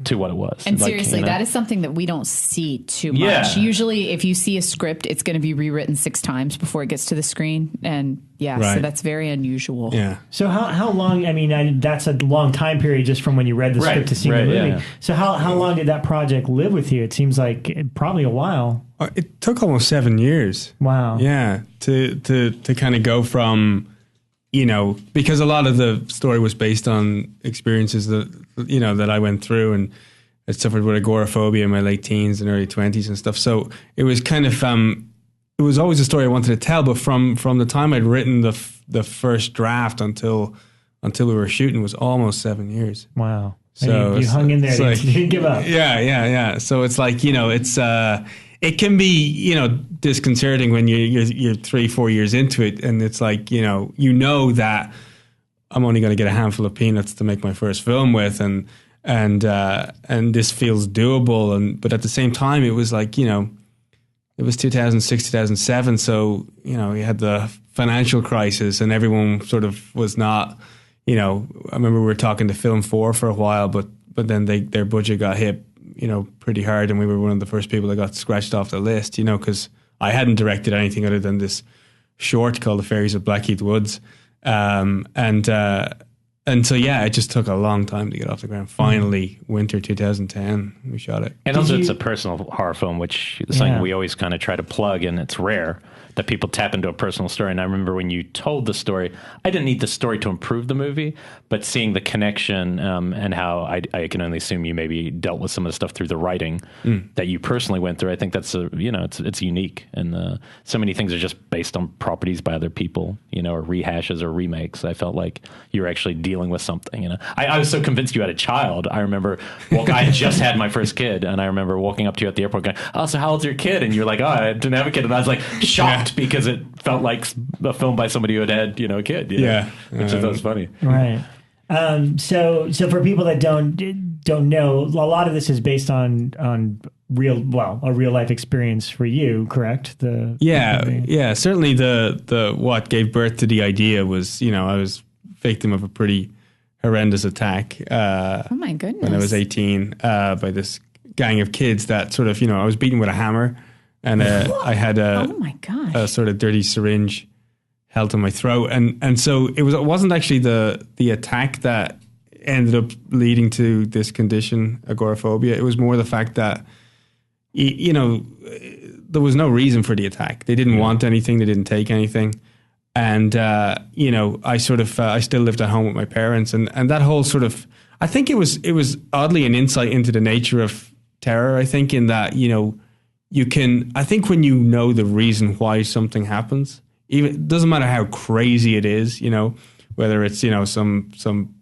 to what it was. And seriously, that is something that we don't see too much. Yeah. Usually if you see a script, it's going to be rewritten 6 times before it gets to the screen. And so that's very unusual. Yeah. So how long, that's a long time period just from when you read the script to seeing the movie. Yeah. So how long did that project live with you? It seems like probably a while. It took almost 7 years. Wow. Yeah. To kind of go from, because a lot of the story was based on experiences that I went through, and I suffered with agoraphobia in my late teens and early 20s and stuff. So it was kind of, it was always a story I wanted to tell, but from the time I'd written the first draft until we were shooting was almost 7 years. Wow. So you hung in there. You didn't give up. Yeah. So it's like, it can be, disconcerting when you're 3-4 years into it, and it's like, that I'm only going to get a handful of peanuts to make my first film with, and this feels doable, but at the same time, it was like, it was 2006, 2007, so you had the financial crisis, and everyone sort of was not, I remember we were talking to Film 4 for a while, but then their budget got hit, pretty hard, and we were one of the first people that got scratched off the list, because I hadn't directed anything other than this short called The Fairies of Blackheath Woods. And so, it just took a long time to get off the ground. Finally, winter 2010, we shot it. And also it's a personal horror film, which is something we always kind of try to plug, and it's rare that people tap into a personal story. And I remember when you told the story, I didn't need the story to improve the movie, but seeing the connection and how I can only assume you maybe dealt with some of the stuff through the writing that you personally went through. I think that's it's unique, and so many things are just based on properties by other people, or rehashes or remakes. I felt like you were actually dealing with something. I was so convinced you had a child. I remember I had just had my first kid, and I remember walking up to you at the airport going, "Oh, so how old's your kid?" And you're like, "Oh, I didn't have a kid," and I was like shocked because it felt like a film by somebody who had a kid. Which I thought was funny. Right. So for people that don't know, a lot of this is based on a real life experience for you, correct? Certainly the what gave birth to the idea was, I was victim of a pretty horrendous attack. Oh my goodness! When I was 18, by this gang of kids that sort of, I was beaten with a hammer, and I had a sort of dirty syringe held to my throat, and so it wasn't actually the attack that ended up leading to this condition, agoraphobia. It was more the fact that there was no reason for the attack. They didn't want anything. They didn't take anything. And, I sort of, I still lived at home with my parents, and that whole sort of, I think it was oddly an insight into the nature of terror. I think in that, I think when you know the reason why something happens, even it doesn't matter how crazy it is, whether it's, some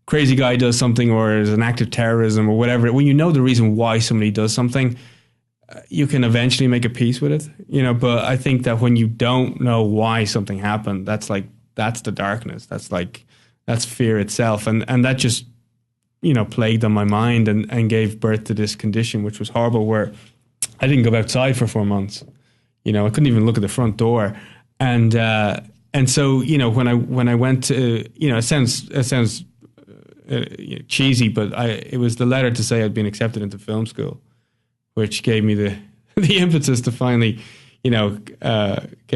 crazy guy does something or there's an act of terrorism or whatever, when you know the reason why somebody does something, you can eventually make a peace with it, but I think that when you don't know why something happened, that's the darkness. That's fear itself. And that just, plagued on my mind and gave birth to this condition, which was horrible, where I didn't go outside for 4 months. I couldn't even look at the front door. And so, when I went to, it sounds cheesy, but it was the letter to say I'd been accepted into film school, which gave me the impetus to finally, get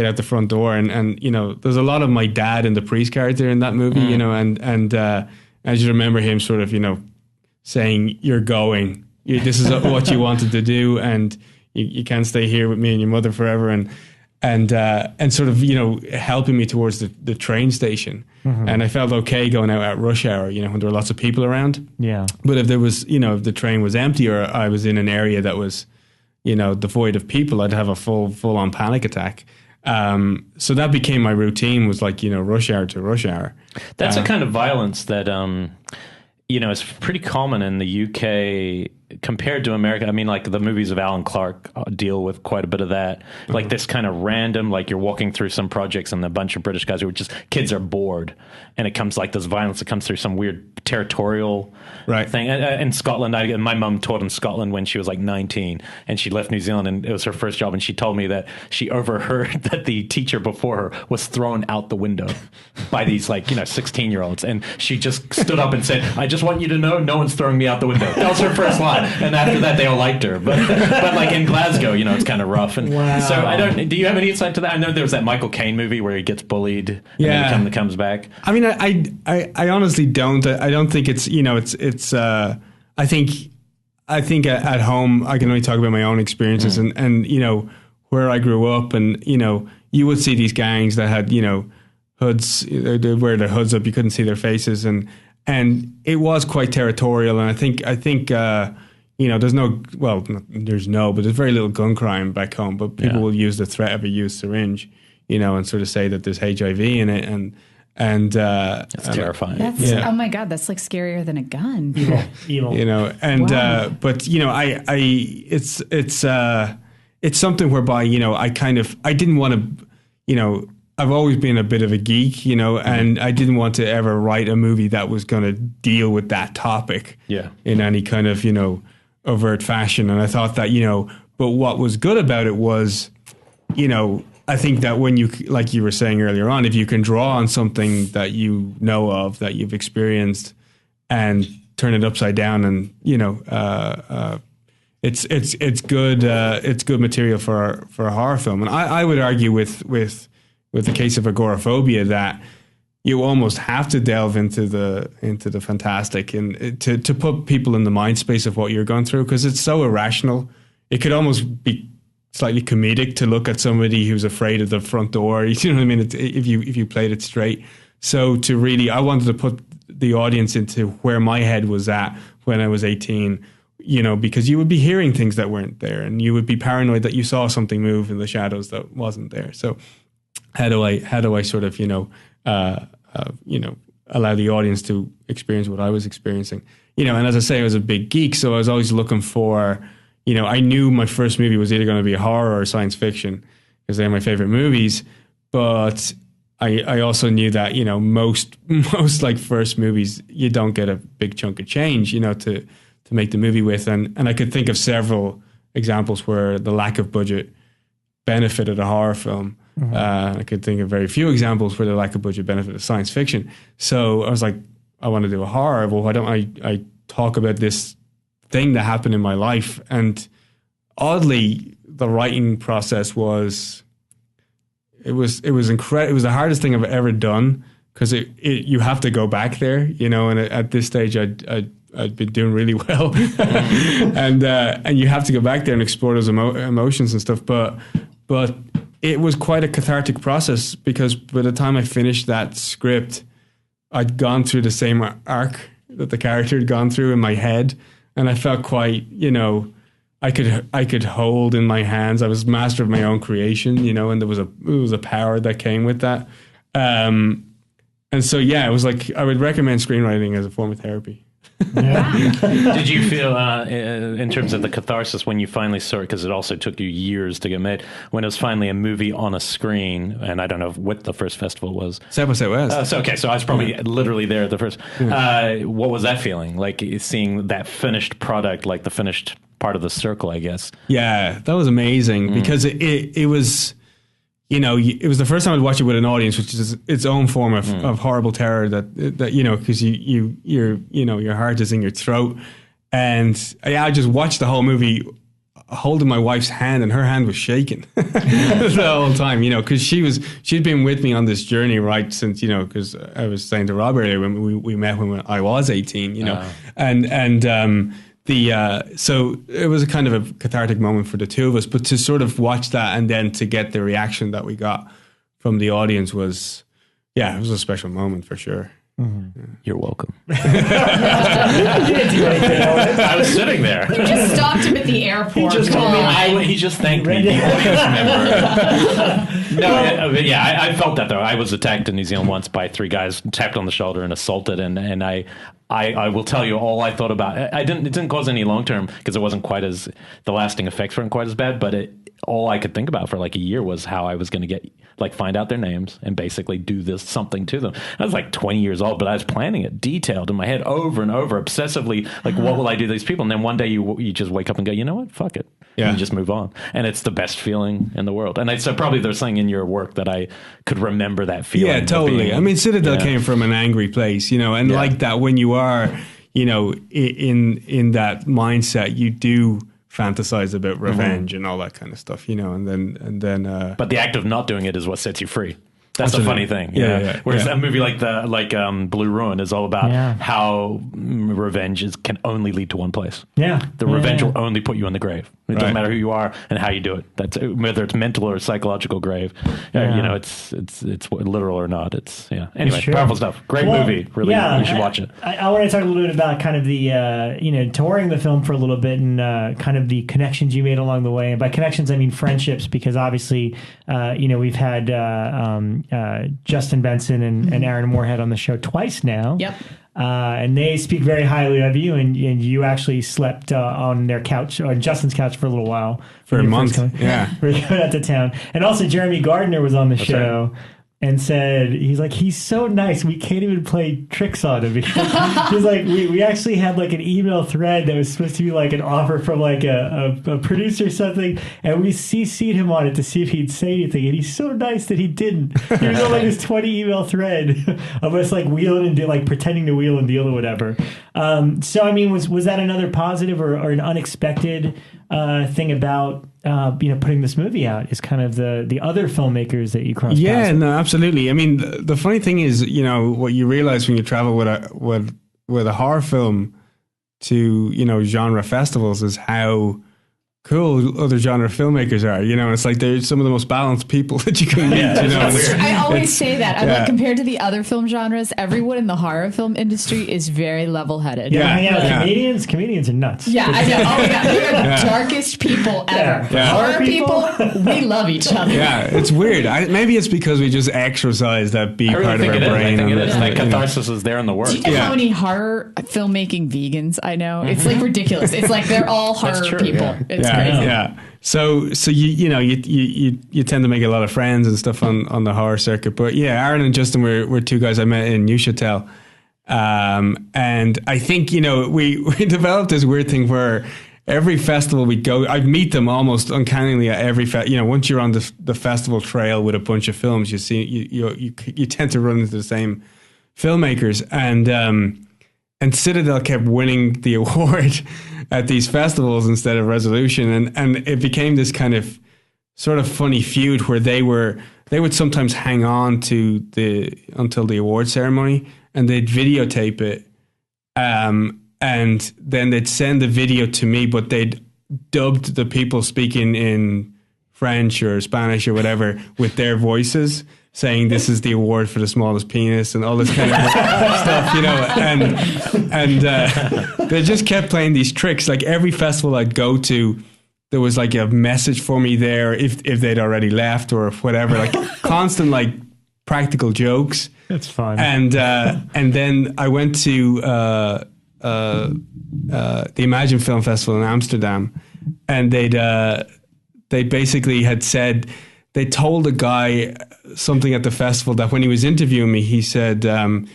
out the front door. And there's a lot of my dad in the priest character in that movie, and I just remember him sort of, saying, "You're going. This is what you wanted to do, and you can't stay here with me and your mother forever." And sort of, helping me towards the train station. Mm-hmm. And I felt okay going out at rush hour, when there were lots of people around. Yeah. But if there was, if the train was empty or I was in an area that was, devoid of people, I'd have a full on panic attack. So that became my routine, was like, rush hour to rush hour. That's a kind of violence that, is pretty common in the UK compared to America. I mean, like the movies of Alan Clark deal with quite a bit of that. Mm-hmm. Like this kind of random, like you're walking through some projects and a bunch of British guys who are just, kids are bored. And it comes like this violence that comes through some weird territorial thing. In Scotland, my mum taught in Scotland when she was like 19, and she left New Zealand, and it was her first job. And she told me that she overheard that the teacher before her was thrown out the window by these 16-year-olds. And she just stood up and said, "I just want you to know, no one's throwing me out the window." That was her first line. And after that, they all liked her. But like in Glasgow, it's kind of rough. And so do you have any insight to that? I know there was that Michael Caine movie where he gets bullied and then he comes back. I mean, I honestly don't. I don't think it's, I think at home, I can only talk about my own experiences and where I grew up, and, you would see these gangs that had, hoods, they wear their hoods up, you couldn't see their faces, and it was quite territorial. And I think there's there's very little gun crime back home, but people will use the threat of a used syringe, and sort of say that there's HIV in it, and it's terrifying. Oh my God, that's like scarier than a gun. Evil. But it's something whereby I didn't want to, I've always been a bit of a geek, and I didn't want to ever write a movie that was going to deal with that topic in any kind of, overt fashion. And I thought that, but what was good about it was, I think that when you, like you were saying earlier on, if you can draw on something that you know of, that you've experienced, and turn it upside down, and it's good material for a horror film. And I would argue with the case of agoraphobia that you almost have to delve into the fantastic and to put people in the mind space of what you're going through, because it's so irrational. It could almost be slightly comedic to look at somebody who's afraid of the front door. You know what I mean? If you played it straight. So I wanted to put the audience into where my head was at when I was 18, because you would be hearing things that weren't there, and you would be paranoid that you saw something move in the shadows that wasn't there. So how do I sort of, allow the audience to experience what I was experiencing? And as I say, I was a big geek, so I was always looking for, I knew my first movie was either going to be a horror or science fiction because they're my favorite movies. But I also knew that, most like first movies, you don't get a big chunk of change, to make the movie with. And I could think of several examples where the lack of budget benefited a horror film. Mm-hmm. I could think of very few examples where the lack of budget benefited science fiction. So I was like, I want to do a horror. Well, why don't I talk about this thing that happened in my life? And oddly, the writing process was incredible. It was the hardest thing I've ever done because you have to go back there, and at this stage I'd been doing really well. and you have to go back there and explore those emotions and stuff. But it was quite a cathartic process because by the time I finished that script, I'd gone through the same arc that the character had gone through in my head. And I felt quite, I could hold in my hands. I was master of my own creation, and there was a power that came with that. And so, it was like, I would recommend screenwriting as a form of therapy. Yeah. Did you feel, in terms of the catharsis, when you finally saw it, because it also took you years to get made, when it was finally a movie on a screen, and I don't know what the first festival was. South by Southwest. So I was probably literally there at the first. Yeah. What was that feeling? Like seeing that finished product, like the finished part of the circle, I guess. Yeah, that was amazing because it was... it was the first time I'd watch it with an audience, which is its own form of horrible terror that because your heart is in your throat. And I just watched the whole movie holding my wife's hand, and her hand was shaking the whole time, because she'd been with me on this journey right since, because I was saying to Rob earlier when we met when I was 18, so it was a kind of a cathartic moment for the two of us, but to sort of watch that and then to get the reaction that we got from the audience was, it was a special moment for sure. Mm-hmm. Yeah. You're welcome. You didn't do anything. I was sitting there. You just stopped him at the airport. He just told me. He just thanked me. The audience member. I felt that though. I was attacked in New Zealand once by 3 guys, tapped on the shoulder and assaulted, and I will tell you all I thought about. It didn't cause any long term because it wasn't quite as, the lasting effects weren't quite as bad. But all I could think about for like a year was how I was going to find out their names and basically do something to them. I was like 20 years old, but I was planning it detailed in my head over and over, obsessively. Like, what will I do to these people? And then one day you just wake up and go, you know what? Fuck it. Yeah. And you just move on. And it's the best feeling in the world. And so probably there's something in your work that I could remember that feeling. Yeah, totally. I mean, Citadel came from an angry place, and like that, when you are, in that mindset, you do fantasize about revenge and all that kind of stuff, and then. But the act of not doing it is what sets you free. That's the funny thing. Whereas a movie like Blue Ruin is all about how revenge can only lead to one place. Yeah. The revenge will only put you in the grave. It doesn't matter who you are and how you do it. That's whether it's mental or psychological grave. It's literal or not. Anyway, powerful stuff. Great movie. Really, you should watch it. I want to talk a little bit about kind of the touring the film for a little bit and kind of the connections you made along the way. And by connections, I mean friendships, because obviously, we've had Justin Benson and Aaron Moorhead on the show twice now. Yep. And they speak very highly of you, and you actually slept on their couch, or Justin's couch, for a little while. For a month, yeah. We're going out to town. And also Jeremy Gardner was on the show. Right. And said, he's so nice, we can't even play tricks on him. He's like, we actually had like an email thread that was supposed to be like an offer from like a producer or something, and we CC'd him on it to see if he'd say anything, and he's so nice that he didn't. He was on like this 20 email thread of us like wheeling and like pretending to wheel and deal or whatever. So I mean, was that another positive or an unexpected thing about putting this movie out, is kind of the other filmmakers that you cross paths with? Yeah, no, absolutely. I mean, the funny thing is, what you realize when you travel with a horror film to genre festivals is how cool other genre filmmakers are, and it's like they're some of the most balanced people that you can meet. I always say that. I'm like, compared to the other film genres, everyone in the horror film industry is very level-headed. Comedians are nuts. Yeah, I know. Oh my God, they're the darkest people ever. Horror people, we love each other. Yeah, it's weird. Maybe it's because we just exercise that B part of our brain. I think it is. Like catharsis is there in the work. Do you know how many horror filmmaking vegans I know? It's like ridiculous. It's like they're all horror people. It's crazy. Yeah. So you tend to make a lot of friends and stuff on the horror circuit. But yeah, Aaron and Justin were two guys I met in Neuchâtel. And I think, we developed this weird thing where every festival we go, I'd meet them almost uncannily at every once you're on the festival trail with a bunch of films, you tend to run into the same filmmakers. And Citadel kept winning the award at these festivals instead of Resolution. And it became this kind of sort of funny feud where they would sometimes hang on to until the award ceremony, and they'd videotape it. And then they'd send the video to me, but they'd dubbed the people speaking in French or Spanish or whatever with their voices, saying this is the award for the smallest penis and all this kind of stuff, and they just kept playing these tricks. Like every festival I'd go to, there was like a message for me there if they'd already left or whatever, like constant like practical jokes. It's fun. And then I went to the Imagine Film Festival in Amsterdam, and they basically had said, they told a guy something at the festival that when he was interviewing me, he said, they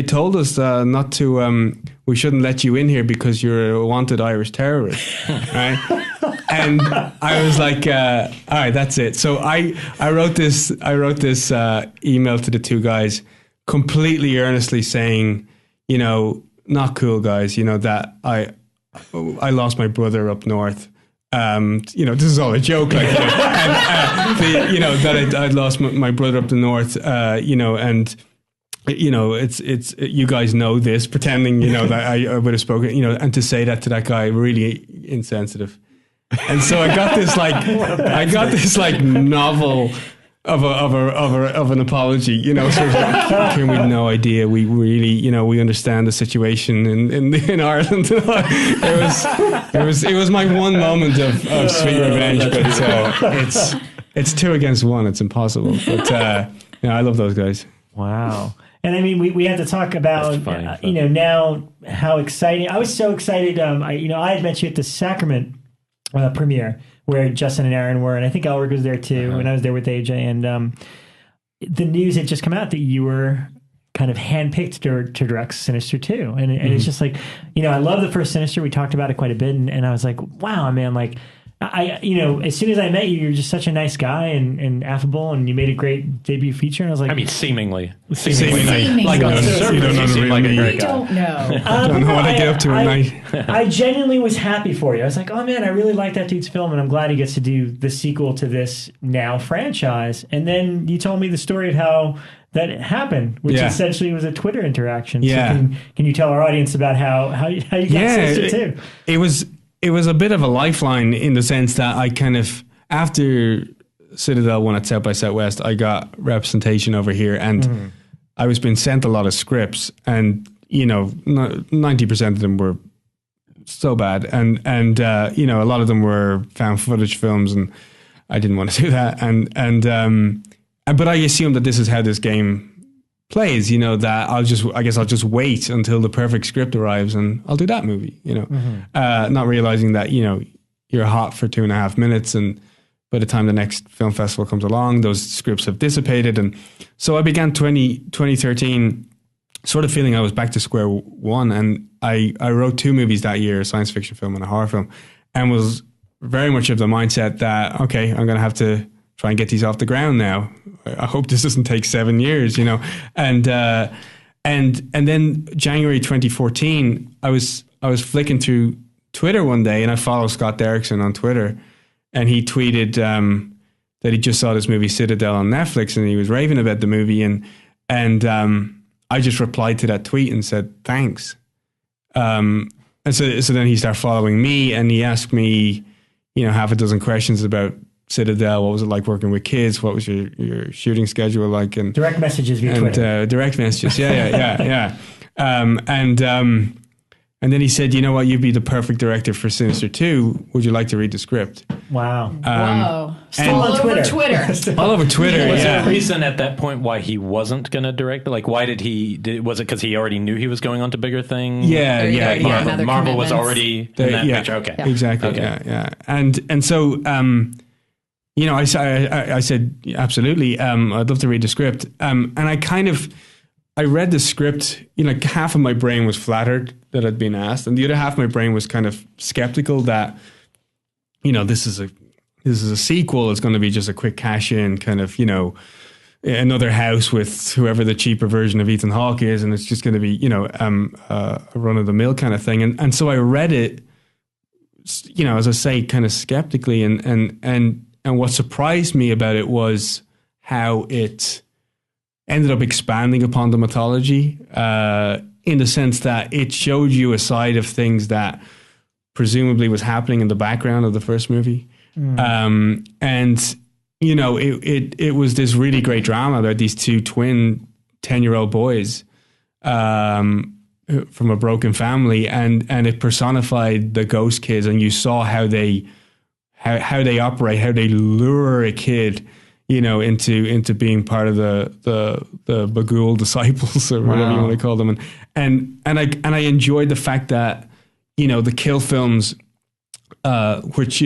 told us not to, we shouldn't let you in here because you're a wanted Irish terrorist, right? And I was like, all right, that's it. So I wrote this email to the two guys, completely earnestly saying, not cool, guys, that I lost my brother up north. This is all a joke, like, that I'd lost my brother up the north, and it's you guys know this, pretending that I would have spoken, and to say that to that guy, really insensitive. And so I got this novel of an apology, sort of came with no idea. We really, we understand the situation in Ireland. It was my one moment of sweet revenge, but it's 2 against 1. It's impossible. But I love those guys. Wow. And I mean, we had to talk about, now how exciting. I was so excited. I had met you at the Sacrament premiere where Justin and Aaron were, and I think Elric was there too, when I was there with AJ. And the news had just come out that you were kind of handpicked to direct Sinister 2. And it's just like, I love the first Sinister. We talked about it quite a bit. And I was like, wow, man, like, as soon as I met you, you're just such a nice guy and affable, and you made a great debut feature. And I was like, seemingly. Like on the surface, you seem like a great guy. Don't know. I don't know what I get up to at night. I genuinely was happy for you. I was like, oh man, I really like that dude's film, and I'm glad he gets to do the sequel to this now franchise. And then you told me the story of how that happened, which essentially was a Twitter interaction. Yeah. So can you tell our audience about how you got Sister 2? It was a bit of a lifeline in the sense that I kind of, after Citadel won at South by Southwest, I got representation over here, and I was being sent a lot of scripts, and 90% of them were so bad, and a lot of them were found footage films, and I didn't want to do that, but I assumed that this is how this game plays, that I'll just wait until the perfect script arrives and I'll do that movie, not realizing that, you're hot for 2.5 minutes, and by the time the next film festival comes along, those scripts have dissipated. And so I began 2013 sort of feeling I was back to square one. And I wrote 2 movies that year, a science fiction film and a horror film, and was very much of the mindset that, okay, I'm going to have to try and get these off the ground now. I hope this doesn't take 7 years, And then January 2014, I was flicking through Twitter one day, and I follow Scott Derrickson on Twitter, and he tweeted that he just saw this movie Citadel on Netflix, and he was raving about the movie, and I just replied to that tweet and said thanks. And so then he started following me, and he asked me, half a dozen questions about Citadel. What was it like working with kids? What was your shooting schedule like? And direct messages via Twitter. Direct messages. Yeah. And then he said, you know what, you'd be the perfect director for Sinister 2. Would you like to read the script? Wow. Whoa. All over Twitter. All over Twitter, Was there a reason at that point why he wasn't going to direct? Like, why was it because he already knew he was going on to bigger things? Yeah. Marvel was already in that picture. Okay. Yeah. Exactly, okay. Yeah. And so, I said, absolutely, I'd love to read the script. And I read the script, half of my brain was flattered that I'd been asked, and the other half of my brain was kind of skeptical that, this is a sequel. It's going to be just a quick cash in, kind of, another house with whoever the cheaper version of Ethan Hawke is, and it's just going to be, a run of the mill kind of thing. And so I read it, as I say, kind of skeptically, and what surprised me about it was how it ended up expanding upon the mythology, in the sense that it showed you a side of things that presumably was happening in the background of the first movie. And, it was this really great drama about these two twin 10-year-old boys from a broken family, and it personified the ghost kids, and you saw how they operate, how they lure a kid into being part of the Bagul disciples, or whatever you want to call them, and I enjoyed the fact that the kill films, which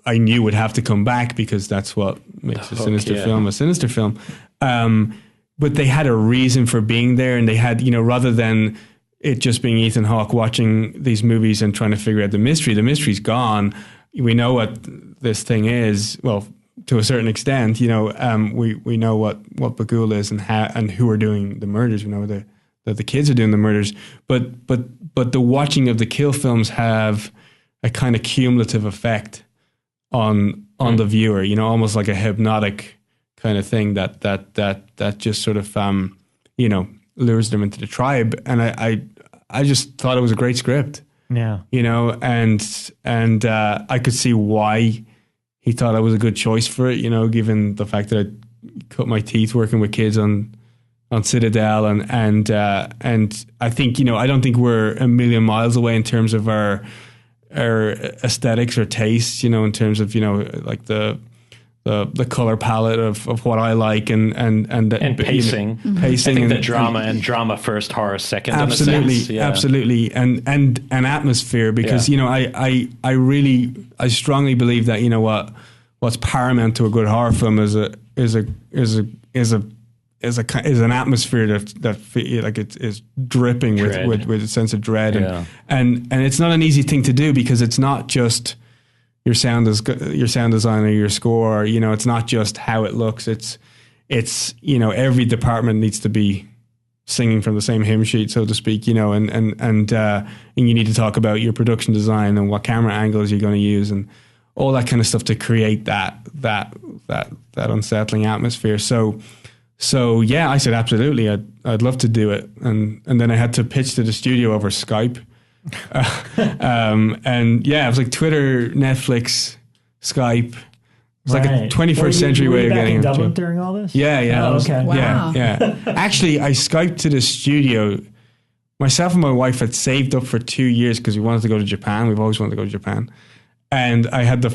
I knew would have to come back because that's what makes a sinister film a sinister film, but they had a reason for being there, and they had rather than it just being Ethan Hawke watching these movies and trying to figure out the mystery's gone. We know what this thing is. Well, to a certain extent, we know what Bagul is and who are doing the murders. We know that the kids are doing the murders, but the watching of the kill films have a kind of cumulative effect on the viewer. Almost like a hypnotic kind of thing that just sort of lures them into the tribe. And I just thought it was a great script. Yeah, and I could see why he thought I was a good choice for it, given the fact that I cut my teeth working with kids on Citadel, and I think I don't think we're a million miles away in terms of our aesthetics or tastes, in terms of like the color palette of what I like and pacing. Pacing. I think that drama first, horror second. Absolutely, in a sense. Yeah. Absolutely, and atmosphere, because I strongly believe that what's paramount to a good horror film is an atmosphere that like it is dripping with a sense of dread, and it's not an easy thing to do, because it's not just your sound design or your score, it's not just how it looks. It's every department needs to be singing from the same hymn sheet, so to speak, and you need to talk about your production design and what camera angles you're going to use and all that kind of stuff to create that unsettling atmosphere. So yeah, I said absolutely, I'd love to do it, and then I had to pitch to the studio over Skype. And yeah, it was like Twitter, Netflix, Skype. It's like a 21st century way of getting in Dublin during all this. Yeah. Okay. Wow. Yeah. Actually, I Skyped to the studio. Myself and my wife had saved up for 2 years because we wanted to go to Japan. We've always wanted to go to Japan, and I had the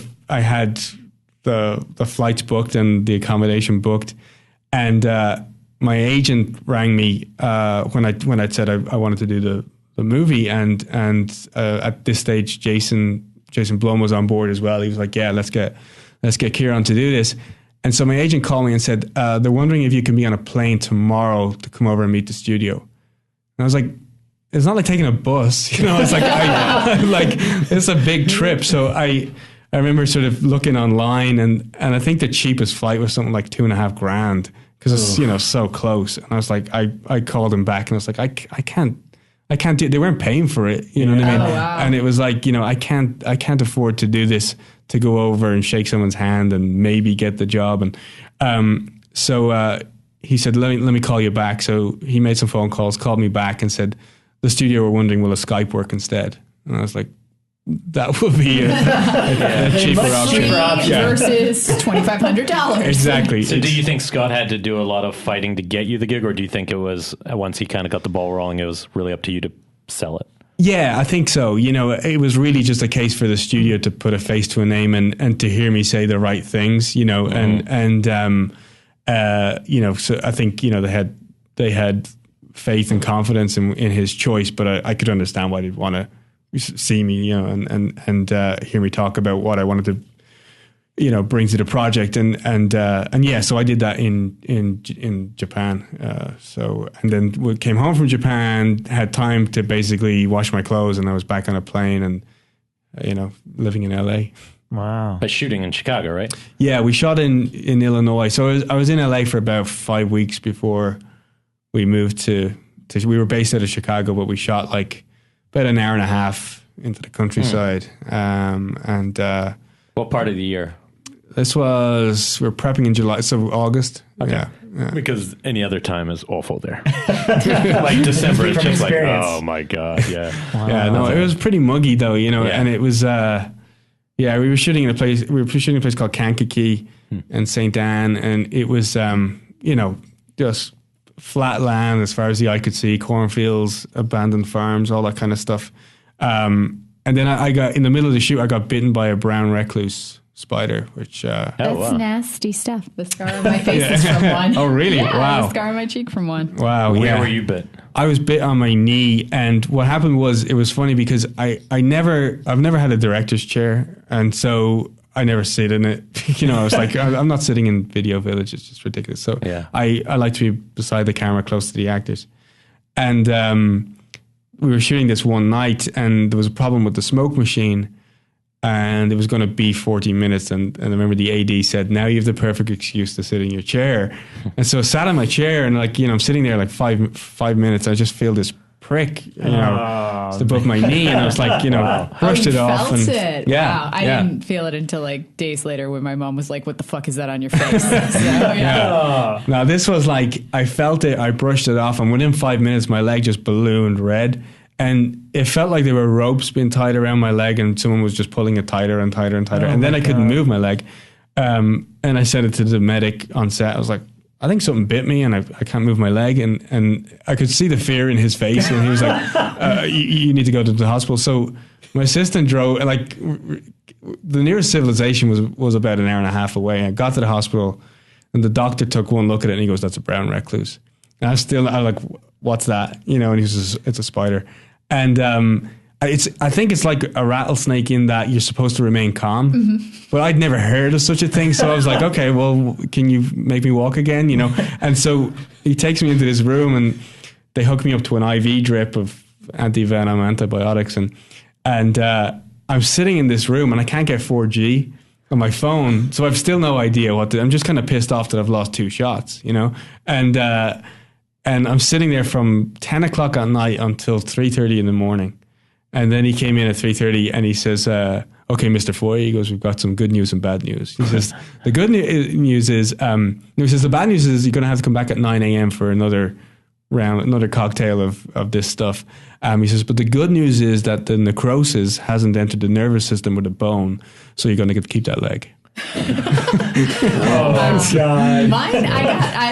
flights booked and the accommodation booked, and my agent rang me when I'd said I wanted to do the movie, and at this stage Jason Blum was on board as well. He was like, yeah, let's get Kieran to do this. And so my agent called me and said, they're wondering if you can be on a plane tomorrow to come over and meet the studio. And I was like, it's not like taking a bus, it's like it's a big trip. So I remember sort of looking online, and I think the cheapest flight was something like $2,500 because it's so close. And I was like, I called him back and I was like, I can't do it. They weren't paying for it, what I mean? Wow. And it was like, I can't afford to do this, to go over and shake someone's hand and maybe get the job. And so he said, let me call you back. So he made some phone calls, called me back and said, the studio were wondering, will a Skype work instead? And I was like, that would be a cheaper option. Versus $2,500. Exactly. So do you think Scott had to do a lot of fighting to get you the gig, or do you think it was, once he kind of got the ball rolling, it was really up to you to sell it? Yeah, I think so. It was really just a case for the studio to put a face to a name and to hear me say the right things, and so I think, they had faith and confidence in his choice, but I could understand why they'd want to see me, and hear me talk about what I wanted to, bring to the project, and so I did that in Japan. And then we came home from Japan, had time to basically wash my clothes, and I was back on a plane and, living in LA. Wow. But shooting in Chicago, right? Yeah, we shot in Illinois. So I was in LA for about 5 weeks before we moved to we were based out of Chicago, but we shot like about an hour and a half into the countryside. What part of the year? We're prepping in July, so August. Okay. Yeah. Because any other time is awful there. Like December, it's just experience. Like, oh my God, yeah. Wow. Yeah, no, it was pretty muggy though, and it was, we were shooting in a place called Kankakee in St. Anne, and it was, just flat land as far as the eye could see, cornfields, abandoned farms, all that kind of stuff. And then I got, in the middle of the shoot, I got bitten by a brown recluse spider, which... That's nasty stuff. The scar on my face is from one. Oh, really? Yeah, wow. The scar on my cheek from one. Wow. Where were you bit? I was bit on my knee, and what happened was, it was funny because I've never had a director's chair, and so I never sit in it. I was like, I'm not sitting in Video Village. It's just ridiculous. So I like to be beside the camera, close to the actors. And we were shooting this one night, and there was a problem with the smoke machine, and it was going to be 40 minutes. And I remember the AD said, now you have the perfect excuse to sit in your chair. And so I sat in my chair, and I'm sitting there like five minutes. I just feel this prick, it's above my knee, and I was like, brushed it off. Felt it. Yeah, wow. I didn't feel it until like days later when my mom was like, "What the fuck is that on your face?" Now this was like, I felt it, I brushed it off, and within 5 minutes, my leg just ballooned red, and it felt like there were ropes being tied around my leg, and someone was just pulling it tighter and tighter and tighter, and then I couldn't move my leg, and I said it to the medic on set. I was like, I think something bit me, and I can't move my leg, and I could see the fear in his face, and he was like, you need to go to the hospital. So my assistant drove, like, the nearest civilization was about an hour and a half away. I got to the hospital, and the doctor took one look at it, and he goes, that's a brown recluse. And I'm like, what's that? And he was it's a spider. And I think it's like a rattlesnake in that you're supposed to remain calm, but I'd never heard of such a thing. So I was like, okay, well, can you make me walk again? And so he takes me into this room, and they hook me up to an IV drip of anti-venom antibiotics. And I'm sitting in this room, and I can't get 4G on my phone. So I've still no idea I'm just kind of pissed off that I've lost 2 shots, and I'm sitting there from 10 o'clock at night until 3:30 in the morning. And then he came in at 3:30, and he says, okay, Mr. Foy, he goes, we've got some good news and bad news. He says, the good news is, the bad news is you're going to have to come back at 9 a.m. for another round, another cocktail of this stuff. He says, but the good news is that the necrosis hasn't entered the nervous system with a bone, so you're going to get to keep that leg. Oh, God. Mine,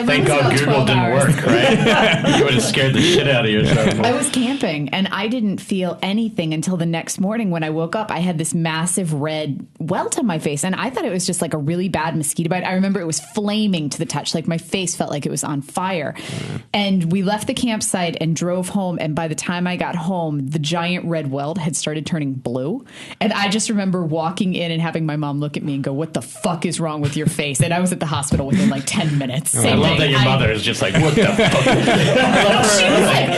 thank God Google didn't work, right? You would have scared the shit out of yourself. I was camping, and I didn't feel anything until the next morning when I woke up. I had this massive red welt on my face, and I thought it was just like a really bad mosquito bite. I remember it was flaming to the touch. Like my face felt like it was on fire. And we left the campsite and drove home, and by the time I got home, the giant red welt had started turning blue. And I just remember walking in and having my mom look at me and go, what the fuck is wrong with your face? And I was at the hospital within like 10 minutes. I love that your mother is just like, what the fuck?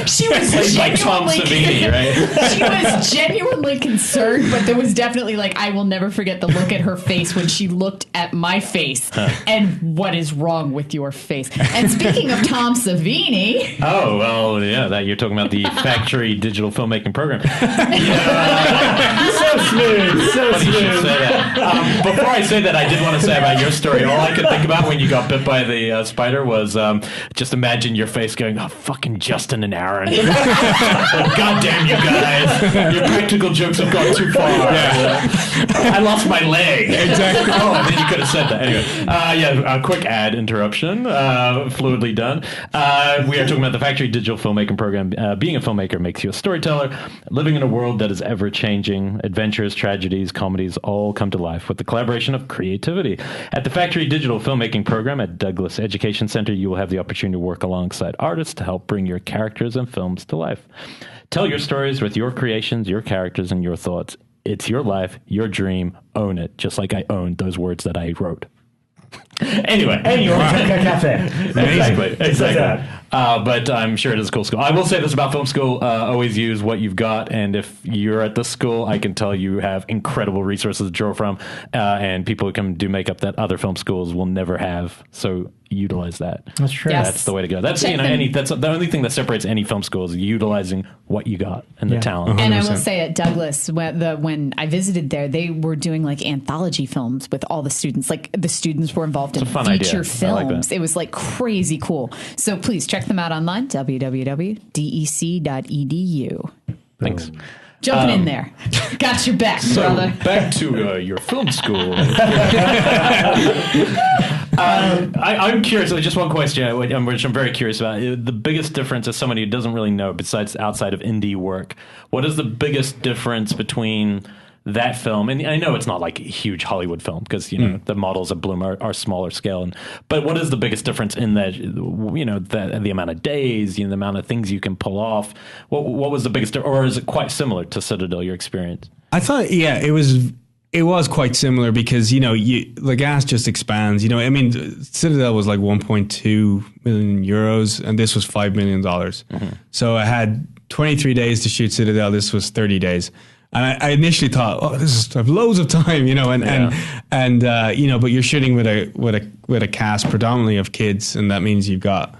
She was like Tom Savini, right? She was genuinely concerned, but there was definitely like, I will never forget the look at her face when she looked at my face and what is wrong with your face? And speaking of Tom Savini. Oh, well, yeah, that you're talking about the factory digital filmmaking program. So smooth. So smooth. Before I say that, I did want to say about your story. All I could think about when you got bit by the spider was just imagine your face going, "Oh, fucking Justin and Aaron! God damn you guys! Your practical jokes have gone too far. Yeah. I lost my leg." Exactly. Oh, and then you could have said that anyway. A quick ad interruption. Fluidly done. We are talking about the Factory Digital Filmmaking Program. Being a filmmaker makes you a storyteller. Living in a world that is ever changing, adventures, tragedies, comedies all come to life with the collaboration of creativity. At the Factory Digital Filmmaking Program at Douglas Education Center, you will have the opportunity to work alongside artists to help bring your characters and films to life. Tell your stories with your creations, your characters, and your thoughts. It's your life, your dream. Own it, just like I owned those words that I wrote. Anyway, cafe. Exactly. But I'm sure it is a cool school. I will say this about film school: always use what you've got. And if you're at this school, I can tell you have incredible resources to draw from, and people who can do makeup that other film schools will never have. So utilize that. That's true. Yes. That's the way to go. That's that's the only thing that separates any film school is utilizing what you got and the talent. 100%. And I will say at Douglas, when I visited there, they were doing like anthology films with all the students. Like the students were involved in feature films. Like it was like crazy cool. So please check them out online, www.dec.edu. Thanks. Jumping in there. Got your back, brother. Back to your film school. I'm curious. Just one question, which I'm very curious about. The biggest difference, as somebody who doesn't really know, besides outside of indie work, what is the biggest difference between that film? And I know it's not like a huge Hollywood film because the models at Bloom are smaller scale. But what is the biggest difference in that? The amount of days, the amount of things you can pull off. What was the biggest, or is it quite similar to Citadel? Your experience? I thought, it was quite similar because, the gas just expands. Citadel was like 1.2 million euros and this was $5 million. Mm-hmm. So I had 23 days to shoot Citadel. This was 30 days. And I initially thought, I have loads of time, but you're shooting with a cast predominantly of kids. And that means you've got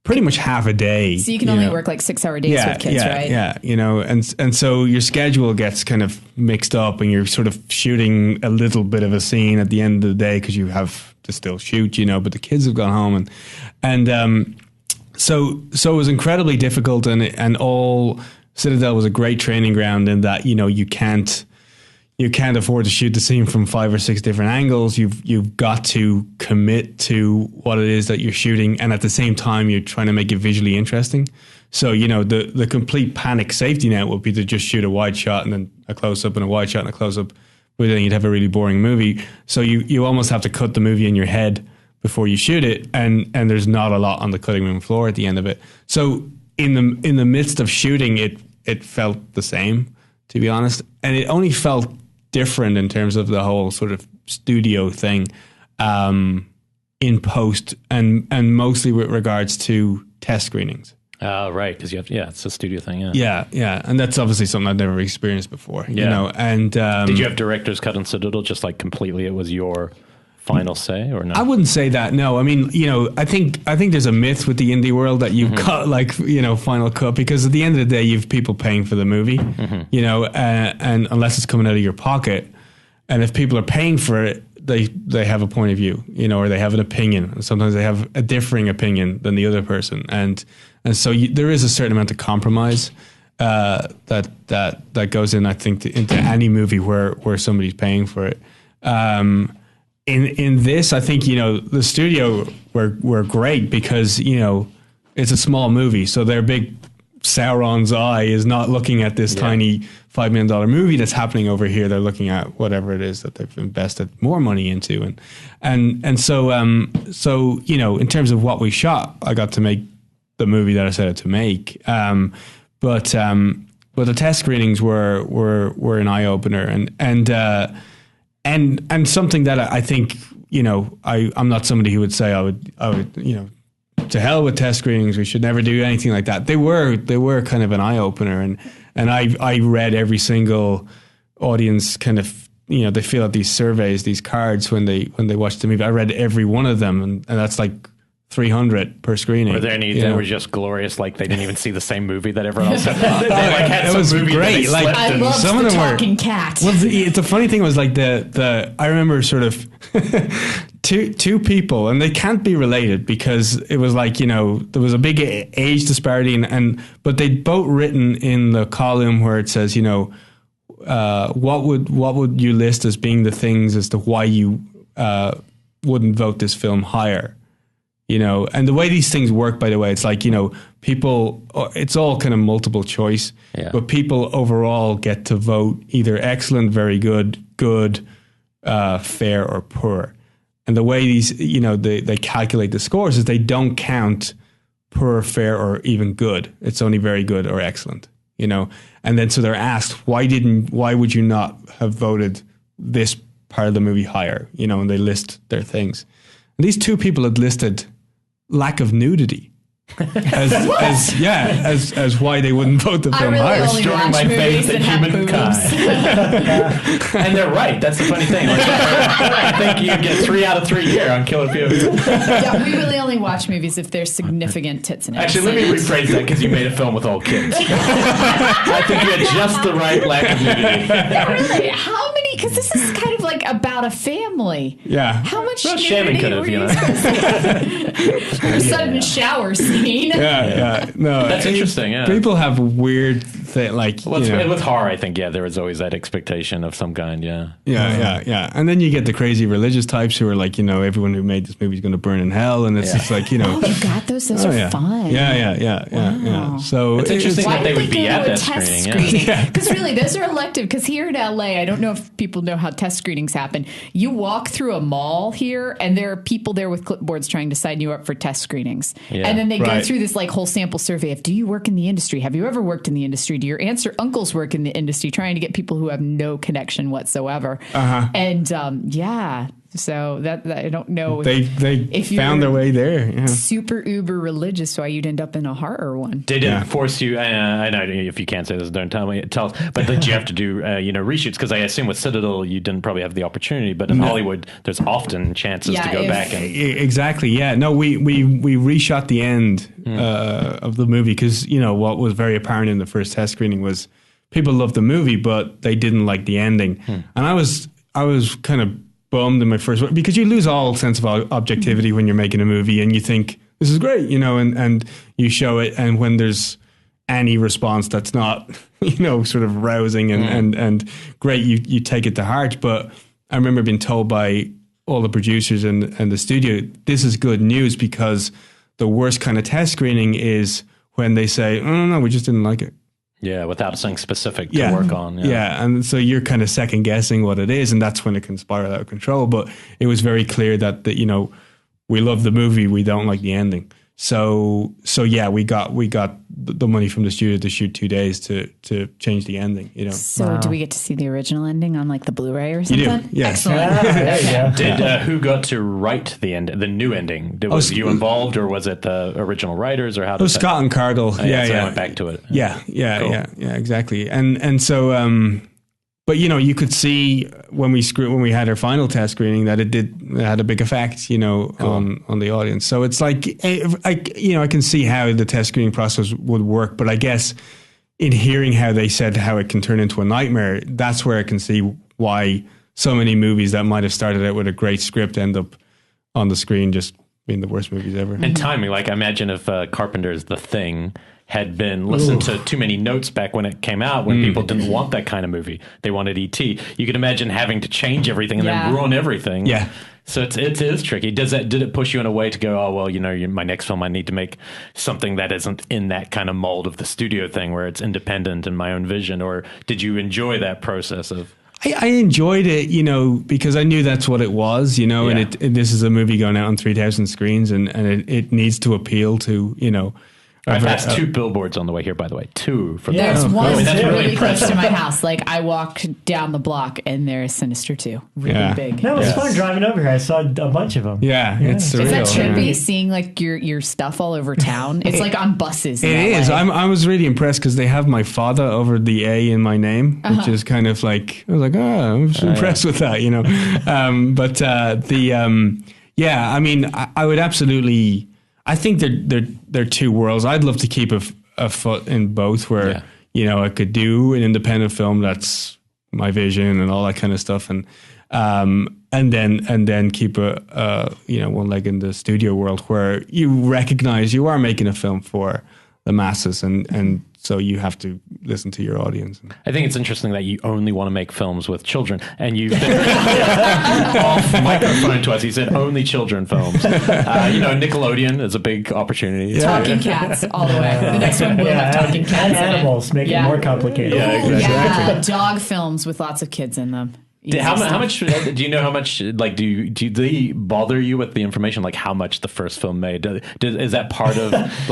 pretty much half a day. So you can only work like 6-hour days with kids, right? Yeah, and so your schedule gets kind of mixed up and you're sort of shooting a little bit of a scene at the end of the day because you have to still shoot, but the kids have gone home and so it was incredibly difficult and all Citadel was a great training ground in that, you can't afford to shoot the scene from 5 or 6 different angles. You've got to commit to what it is that you're shooting. And at the same time, you're trying to make it visually interesting. So, the complete panic safety net would be to just shoot a wide shot and then a close up and a wide shot and a close up. But then you'd have a really boring movie. So you almost have to cut the movie in your head before you shoot it. And there's not a lot on the cutting room floor at the end of it. So in the midst of shooting, it felt the same, to be honest. And it only felt different in terms of the whole sort of studio thing in post and mostly with regards to test screenings. Right, because it's a studio thing. Yeah, and that's obviously something I've never experienced before. And did you have director's cut on Citadel? Just like completely, it was your final say, or no? I wouldn't say that. No, I mean, I think there's a myth with the indie world that you've got like final cut, because at the end of the day, you've people paying for the movie, and unless it's coming out of your pocket, and if people are paying for it, they have a point of view, or they have an opinion. Sometimes they have a differing opinion than the other person, and so there is a certain amount of compromise that goes in, I think, into any movie where somebody's paying for it. In this, I think, the studio were great because, it's a small movie. So their big Sauron's eye is not looking at this tiny $5 million movie that's happening over here. They're looking at whatever it is that they've invested more money into. And so in terms of what we shot, I got to make the movie that I set out to make. But the test screenings were an eye opener and something that I think, I'm not somebody who would say I would, to hell with test screenings. We should never do anything like that. They were kind of an eye opener, and I read every single audience kind of, they fill out these surveys, these cards when they watch the movie. I read every one of them, and that's like 300 per screening. Were there any that were just glorious, like they didn't even see the same movie that everyone else had? They like had it some was movie great. That like I loved some of them talking were, cat. Well, it's a funny thing was like the I remember sort of two people, and they can't be related because it was like, there was a big age disparity, but they'd both written in the column where it says, what would you list as being the things as to why you wouldn't vote this film higher? And the way these things work, by the way, it's like, people, it's all kind of multiple choice, but people overall get to vote either excellent, very good, fair, or poor. And the way these, they calculate the scores is they don't count poor, fair, or even good. It's only very good or excellent, And then so they're asked, why would you not have voted this part of the movie higher? And they list their things. And these two people had listed lack of nudity as why they wouldn't vote the film higher. Destroying my faith in humankind. And they're right. That's the funny thing. I think you get 3 out of 3 here on Killer POV. Yeah, we really only watch movies if there's significant tits in it. Actually, let me rephrase that because you made a film with all kids. I think you had just the right lack of nudity. Yeah, really? How many? Because this is kind of like about a family. Yeah. How much nudity Shannon could have, Her sudden shower scene. Yeah. No, that's interesting. Yeah, people have weird thing like. With horror, I think there was always that expectation of some kind. Yeah. And then you get the crazy religious types who are like, everyone who made this movie is going to burn in hell, and it's just like, Oh, you got those? Those are fun. Yeah. So it's interesting that they would be at that screening. Because really, those are elective. Because here in LA, I don't know if people know how test screenings happen. You walk through a mall here, and there are people there with clipboards trying to sign you up for test screenings, and then they go through this like whole sample survey of, do you work in the industry? Have you ever worked in the industry? Do your aunts or uncles work in the industry? Trying to get people who have no connection whatsoever. And so that I don't know if found their way there. Super uber religious, why you'd end up in a horror one. They didn't force you. I know if you can't say this, don't tell us. But did you have to do reshoots? Because I assume with Citadel you didn't probably have the opportunity, but in Hollywood there's often chances to go back and exactly. Yeah, no, we reshot the end of the movie because what was very apparent in the first test screening was people loved the movie, but they didn't like the ending, and I was kind of bummed in my first one because you lose all sense of objectivity when you're making a movie and you think this is great, and you show it, and when there's any response that's not sort of rousing and great, you take it to heart. But I remember being told by all the producers and the studio, this is good news, because the worst kind of test screening is when they say, oh no, we just didn't like it. Yeah, without something specific to work on. Yeah, and so you're kind of second guessing what it is, and that's when it can spiral out of control. But it was very clear that we love the movie, we don't like the ending. So yeah, we got the money from the studio to shoot 2 days to change the ending. So do we get to see the original ending on like the Blu-ray or something? You do, yes. Excellent. Did who got to write the new ending? Was you involved, or was it the original writers, or how? It was Scott and Cardle. So I went back to it. Yeah, exactly. And so. But you could see when we had our final test screening that it had a big effect, on the audience. So it's like I can see how the test screening process would work, but I guess in hearing how they said how it can turn into a nightmare, that's where I can see why so many movies that might have started out with a great script end up on the screen just being the worst movies ever. And timing, like I imagine if Carpenter's The Thing had been listened to too many notes back when it came out, when people didn't want that kind of movie. They wanted E.T. You could imagine having to change everything and then ruin everything. Yeah. So it is tricky. Did it push you in a way to go, oh, well, my next film, I need to make something that isn't in that kind of mold of the studio thing where it's independent and my own vision? Or did you enjoy that process of... I enjoyed it, because I knew that's what it was, and this is a movie going out on 3,000 screens and it needs to appeal to, I've passed 2 billboards on the way here, by the way. 2 from There's one that's really close to my house. Like I walk down the block and there's Sinister 2. Really big. No, it was fun driving over here. I saw a bunch of them. Yeah. It's surreal. Is that trippy seeing like your stuff all over town? It's like on buses. It is. I was really impressed because they have my father over the A in my name, which is kind of like, I was like, I'm just impressed with that, I mean, I would absolutely I think they're two worlds. I'd love to keep a foot in both, where I could do an independent film that's my vision and all that kind of stuff, and then keep a one leg in the studio world where you recognize you are making a film for the masses, and so you have to listen to your audience. I think it's interesting that you only want to make films with children, and you've been off microphone to us. He said only children films. Nickelodeon is a big opportunity. Talking cats all the way. The next one will have talking cats. And animals make it more complicated. Yeah, dog films with lots of kids in them. How much do you know? How much do they bother you with the information? Like how much the first film made? Is that part of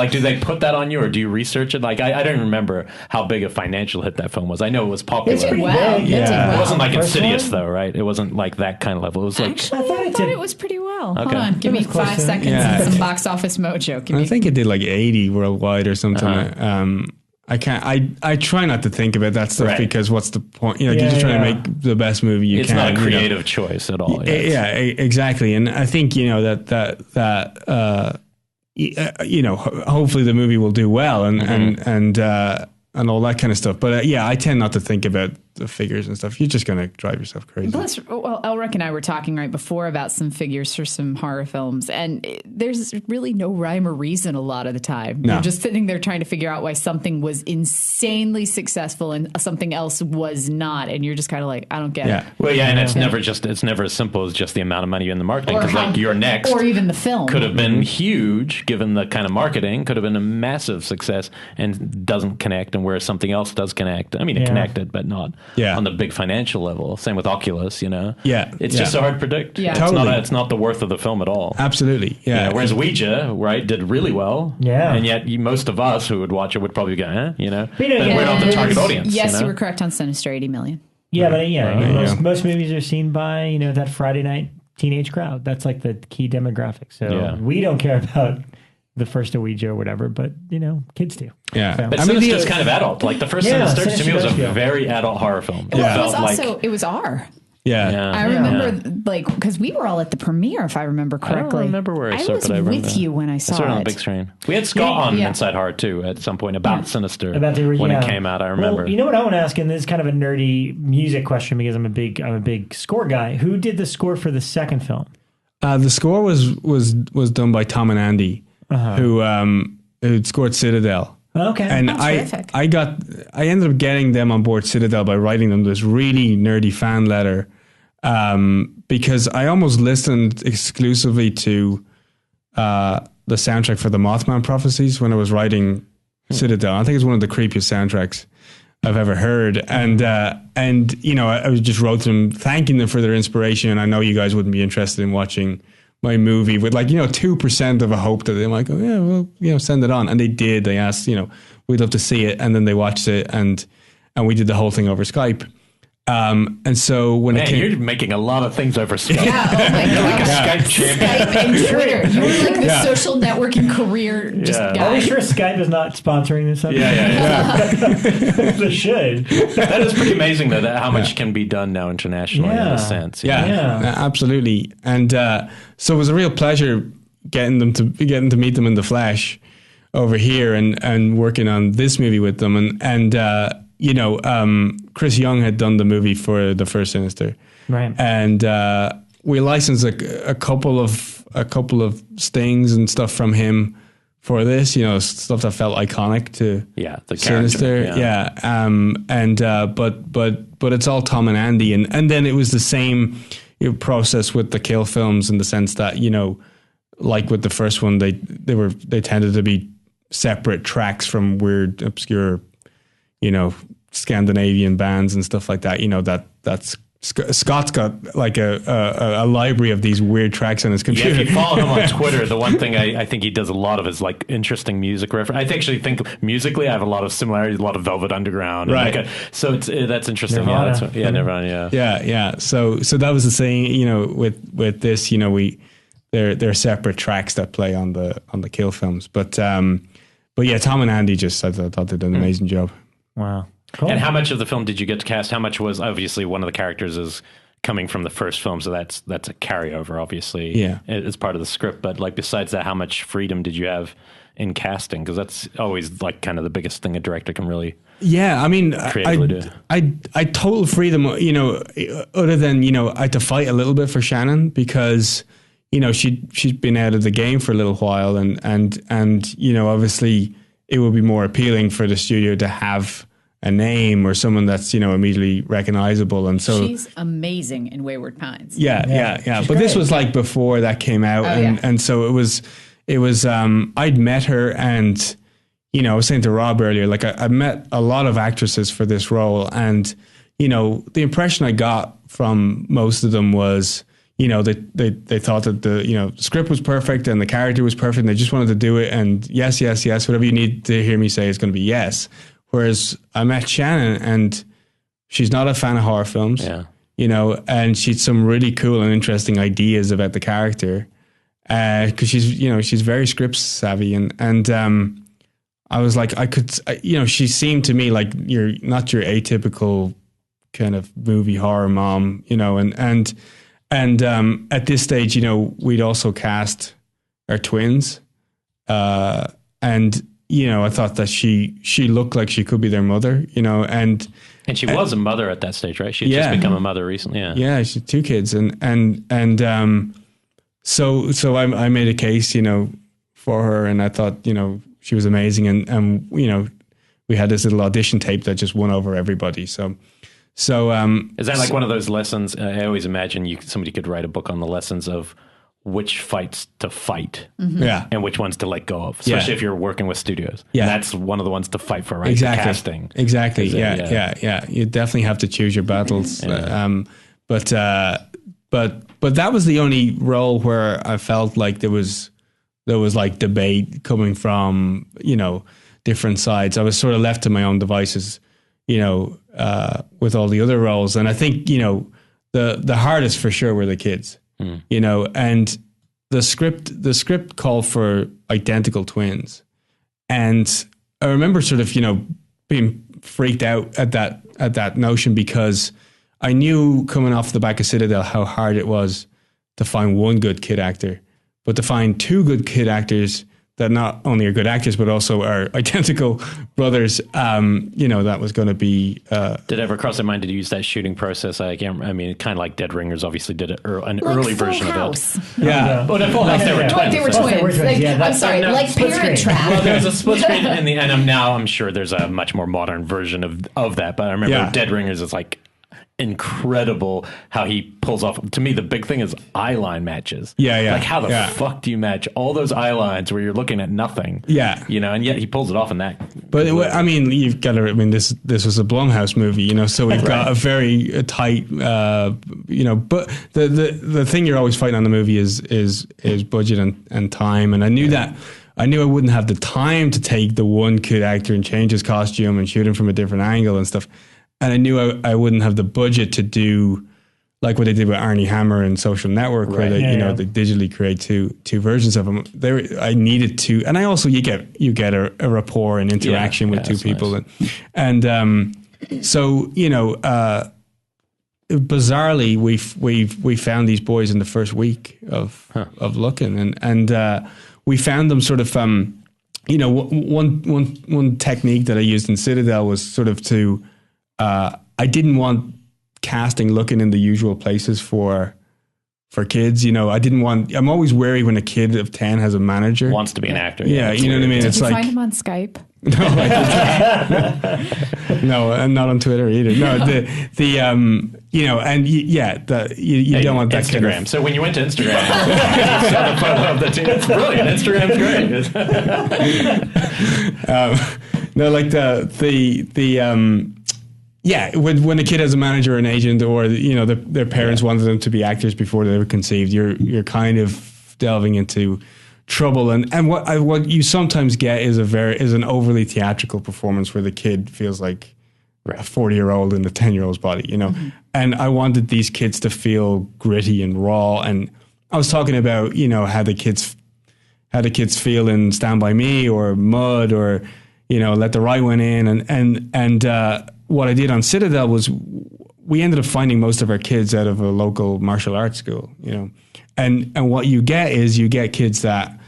do they put that on you, or do you research it? I don't remember how big a financial hit that film was. I know it was popular. It did well. It wasn't like Insidious though, right? It wasn't like that kind of level. It was like actually, I thought it was pretty well. Okay. Hold on, give me 5 seconds and some box office mojo. I think it did like 80 worldwide or something. I can't. I try not to think about that stuff because what's the point? You're just trying to make the best movie you can. It's not a creative choice at all. Exactly. And I think hopefully the movie will do well and all that kind of stuff. But I tend not to think about the figures and stuff. You're just going to drive yourself crazy. Plus, Elric and I were talking right before about some figures for some horror films, and there's really no rhyme or reason a lot of the time. No. You're just sitting there trying to figure out why something was insanely successful and something else was not, and you're just kind of like, I don't get it. Well, and it's never as simple as just the amount of money in the marketing, because your next or even the film could have been huge given the kind of marketing, could have been a massive success and doesn't connect, and where something else does connect. I mean, it connected, but not on the big financial level. Same with Oculus, It's just so hard to predict. Yeah. Totally. It's not the worth of the film at all. Absolutely. Yeah. Whereas Ouija, right, did really well. Yeah. And yet most of us who would watch it would probably go, But we're not the target audience. Yes, you were correct on Sinister, 80 million. Yeah, but most movies are seen by, that Friday night teenage crowd. That's like the key demographic. So we don't care about the first Ouija or whatever, but kids do. Yeah, so. But Sinister's kind of adult. Like the first Sinister to me was a very adult horror film. It was R. Yeah. I remember, because we were all at the premiere, if I remember correctly. I don't remember where I saw it, but I was with you when I saw it. on the big screen. We had Scott on Inside Horror too at some point about Sinister when it came out. I remember. Well, you know what I want to ask, and this is kind of a nerdy music question because I'm a big score guy. Who did the score for the second film? The score was done by Tom and Andy. Who scored Citadel. Okay, and I ended up getting them on board Citadel by writing them this really nerdy fan letter, because I almost listened exclusively to the soundtrack for the Mothman Prophecies when I was writing Citadel. I think it's one of the creepiest soundtracks I've ever heard, and I just wrote them thanking them for their inspiration. And I know you guys wouldn't be interested in watching my movie with 2% of a hope that they might go, send it on. And they did. They asked, we'd love to see it. And then they watched it and we did the whole thing over Skype. And so when you're making a lot of things over Skype. Yeah, oh my you're like a Skype champion. Skype and Twitter. You're like the social networking career guy. Are we sure Skype is not sponsoring this episode? Yeah. They should. That is pretty amazing, though, how much can be done now internationally in a sense. Yeah, absolutely. And so it was a real pleasure getting to meet them in the flesh over here and working on this movie with them. Chris Young had done the movie for the first Sinister, right? And we licensed a couple of stings and stuff from him for this, stuff that felt iconic to the Sinister, but it's all Tom and Andy, and then it was the same process with the Kill films in the sense that like with the first one, they tended to be separate tracks from weird, obscure, Scandinavian bands and stuff like that. That's Scott's got like a library of these weird tracks on his computer. Yeah, if you follow him on Twitter, the one thing I think he does a lot of is like interesting music reference. I actually think musically I have a lot of similarities, a lot Velvet Underground. Right. So that's interesting. Nirvana. Nirvana. Yeah. So that was the same, with this, they're separate tracks that play on the Kill films. But yeah, Tom and Andy I thought they did an amazing job. Wow. Cool. And how much of the film did you get to cast? How much was, obviously one of the characters is coming from the first film, so that's a carryover, obviously. Yeah, it's part of the script. But like, besides that, how much freedom did you have in casting? Because that's always like kind of the biggest thing a director can really. Yeah, I mean, I total freedom. You know, other than I had to fight a little bit for Shannon because she's been out of the game for a little while, and obviously it would be more appealing for the studio to have a name or someone that's immediately recognizable, and so she's amazing in Wayward Pines. Yeah. But this was like before that came out, and so it was. I'd met her, and I was saying to Rob earlier, like I met a lot of actresses for this role, and the impression I got from most of them was they thought that the script was perfect and the character was perfect, and they just wanted to do it, and yes, whatever you need to hear me say is going to be yes. Whereas I met Shannon, and she's not a fan of horror films, and she's some really cool and interesting ideas about the character, because she's very script savvy, and I was like, she seemed to me like you're not your atypical kind of movie horror mom, and at this stage, we'd also cast our twins, and I thought that she looked like she could be their mother, and she was a mother at that stage, right? She had just become a mother recently. Yeah, she had 2 kids, so I made a case, for her, and I thought, she was amazing, and we had this little audition tape that just won over everybody. So is that like one of those lessons? I always imagine somebody could write a book on the lessons of which fights to fight, and which ones to let go of, especially if you're working with studios. Yeah, and that's one of the ones to fight for, right? Exactly. The casting. Exactly. Yeah. You definitely have to choose your battles. But that was the only role where I felt like there was like debate coming from different sides. I was sort of left to my own devices, with all the other roles, and I think the hardest for sure were the kids. And the script called for identical twins. And I remember sort of, being freaked out at that notion, because I knew coming off the back of Citadel how hard it was to find one good kid actor, but to find 2 good kid actors that not only are good actors, but also are identical brothers, that was going to be... Did it ever cross their mind to use that shooting process? I mean, kind of like Dead Ringers obviously did an early version House. of it. Yeah. But at Full House, they were twins. They were twins. I'm sorry, like Parent Trap. Well, there's a split screen in the end. I'm sure there's a much more modern version of that, but I remember Dead Ringers is like incredible how he pulls off. To me, the big thing is eye line matches. Like, how the fuck do you match all those eye lines where you're looking at nothing? And yet he pulls it off in that. But you've got to. I mean, this was a Blumhouse movie, so we've got a very tight, But the thing you're always fighting on the movie is budget and time, and I knew that. I knew I wouldn't have the time to take the one kid actor and change his costume and shoot him from a different angle and stuff. And I knew I wouldn't have the budget to do like what they did with Arnie Hammer and Social Network, where they they digitally create two versions of them. I needed to, and I also you get a rapport and interaction with 2 people, nice. and so bizarrely we found these boys in the first week of looking, and we found them sort of one technique that I used in Citadel was sort of to. I didn't want casting looking in the usual places for kids. I didn't want. I'm always wary when a kid of 10 has a manager, wants to be an actor. Yeah, you know what I mean. Did you find him on Skype? No, no, and not on Twitter either. No, you don't want that Instagram. Kind of, so when you went to Instagram, you saw the photo of the team. It's brilliant. Instagram's great. No, like when a kid has a manager or an agent, or their parents wanted them to be actors before they were conceived, you're kind of delving into trouble. And what you sometimes get is an overly theatrical performance where the kid feels like a 40-year-old in a 10-year-old's body, Mm-hmm. And I wanted these kids to feel gritty and raw. And I was talking about how the kids feel in Stand By Me or Mud or Let the Right One In, and what I did on Citadel was we ended up finding most of our kids out of a local martial arts school, you know, and what you get kids that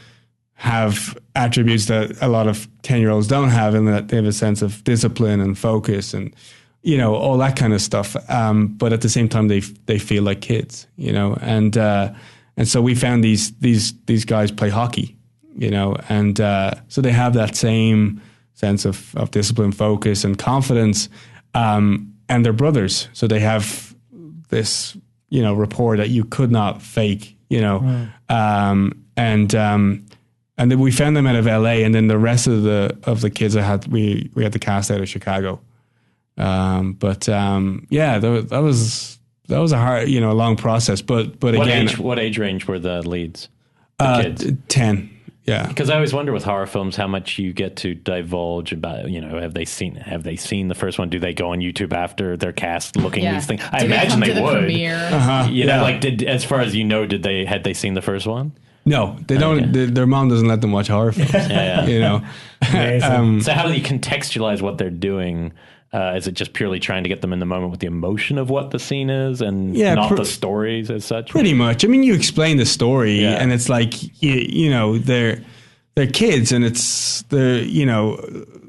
have attributes that a lot of 10-year-olds don't have, and that they have a sense of discipline and focus and, you know, all that kind of stuff. But at the same time, they feel like kids, you know, and so we found these guys play hockey, you know, and so they have that same sense of discipline, focus, and confidence, and they're brothers, so they have this, you know, rapport that you could not fake, you know, and then we found them out of LA, and then the rest of the kids we had to cast out of Chicago. Yeah, that was a hard, you know, a long process. But what age range were the leads? The kids? 10. Yeah, because I always wonder with horror films how much you get to divulge about. You know, have they seen the first one? Do they go on YouTube after their cast looking these things? I imagine they would. You know, like as far as you know, had they seen the first one? No, they don't. Okay. Their mom doesn't let them watch horror films. You know. So how do you contextualize what they're doing? Is it just purely trying to get them in the moment with the emotion of what the scene is, and not the stories as such? Pretty much. I mean, you explain the story, and it's like you know they're kids, and they're you know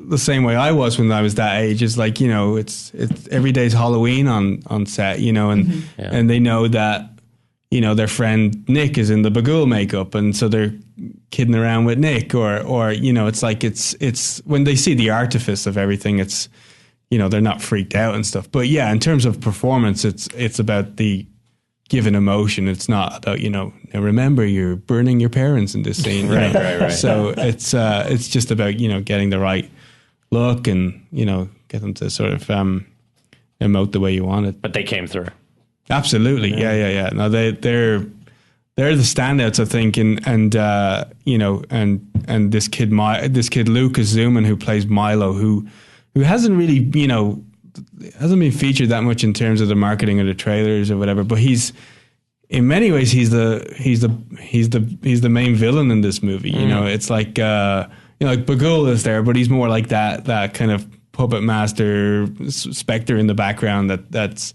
the same way I was when I was that age. Is like, you know, it's every day's Halloween on set, you know, and and they know that, you know, their friend Nick is in the Bagul makeup, and so they're kidding around with Nick, or you know, it's like it's when they see the artifice of everything, it's, you know, they're not freaked out and stuff. But yeah, in terms of performance, it's about the given emotion. It's not about, you know, remember you're burning your parents in this scene, right? Right. So it's just about, you know, getting the right look and, you know, get them to sort of emote the way you want it. But they came through. Absolutely, yeah. No, they're the standouts, I think, and you know, and this kid Lucas Zuman, who plays Milo, who hasn't really, you know, hasn't been featured that much in terms of the marketing or the trailers or whatever, but he's in many ways he's the main villain in this movie. You know, it's like you know, like Bagul is there, but he's more like that kind of puppet master specter in the background that's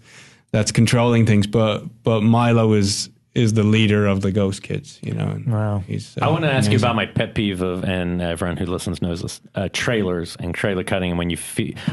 controlling things, but Milo is the leader of the Ghost Kids, you know. And wow. I want to ask you about my pet peeve of, and everyone who listens knows this, trailers and trailer cutting. And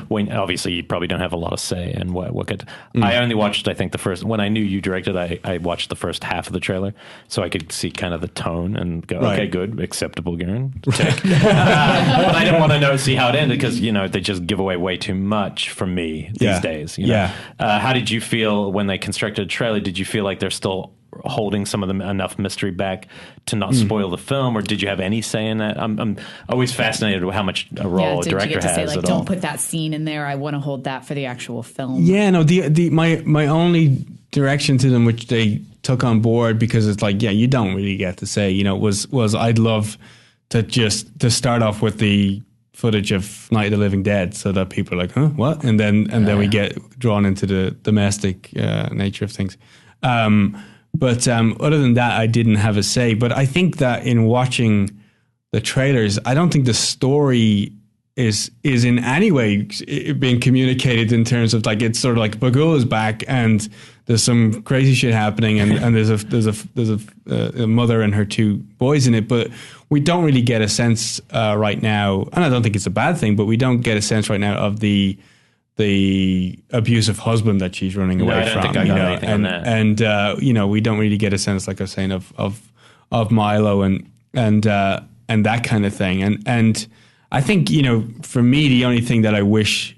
when obviously you probably don't have a lot of say in what could. I only watched, I think, the first, when I knew you directed, I watched the first half of the trailer, so I could see kind of the tone and go, okay, good, acceptable, Garen. But I didn't want to see how it ended, because, you know, they just give away way too much for me these days. You know? How did you feel when they constructed a trailer? Did you feel like they're still holding some of them enough mystery back to not spoil the film, or did you have any say in that? I'm always fascinated with how much a role a director has. Say, like, don't put that scene in there. I want to hold that for the actual film. Yeah, no. My only direction to them, which they took on board, because it's like, you don't really get to say. You know, was I'd love to start off with the footage of Night of the Living Dead, so that people are like, huh, what? And then we get drawn into the domestic nature of things. But other than that, I didn't have a say. But I think that in watching the trailers, I don't think the story is in any way being communicated in terms of, like, it's sort of like Bagul is back and there's some crazy shit happening, and there's a mother and her two boys in it, but we don't really get a sense right now, and I don't think it's a bad thing, but we don't get a sense right now of the abusive husband that she's running away from. I don't think I got anything on that. And you know, we don't really get a sense, like I was saying, of Milo and that kind of thing. And I think, you know, for me, the only thing that I wish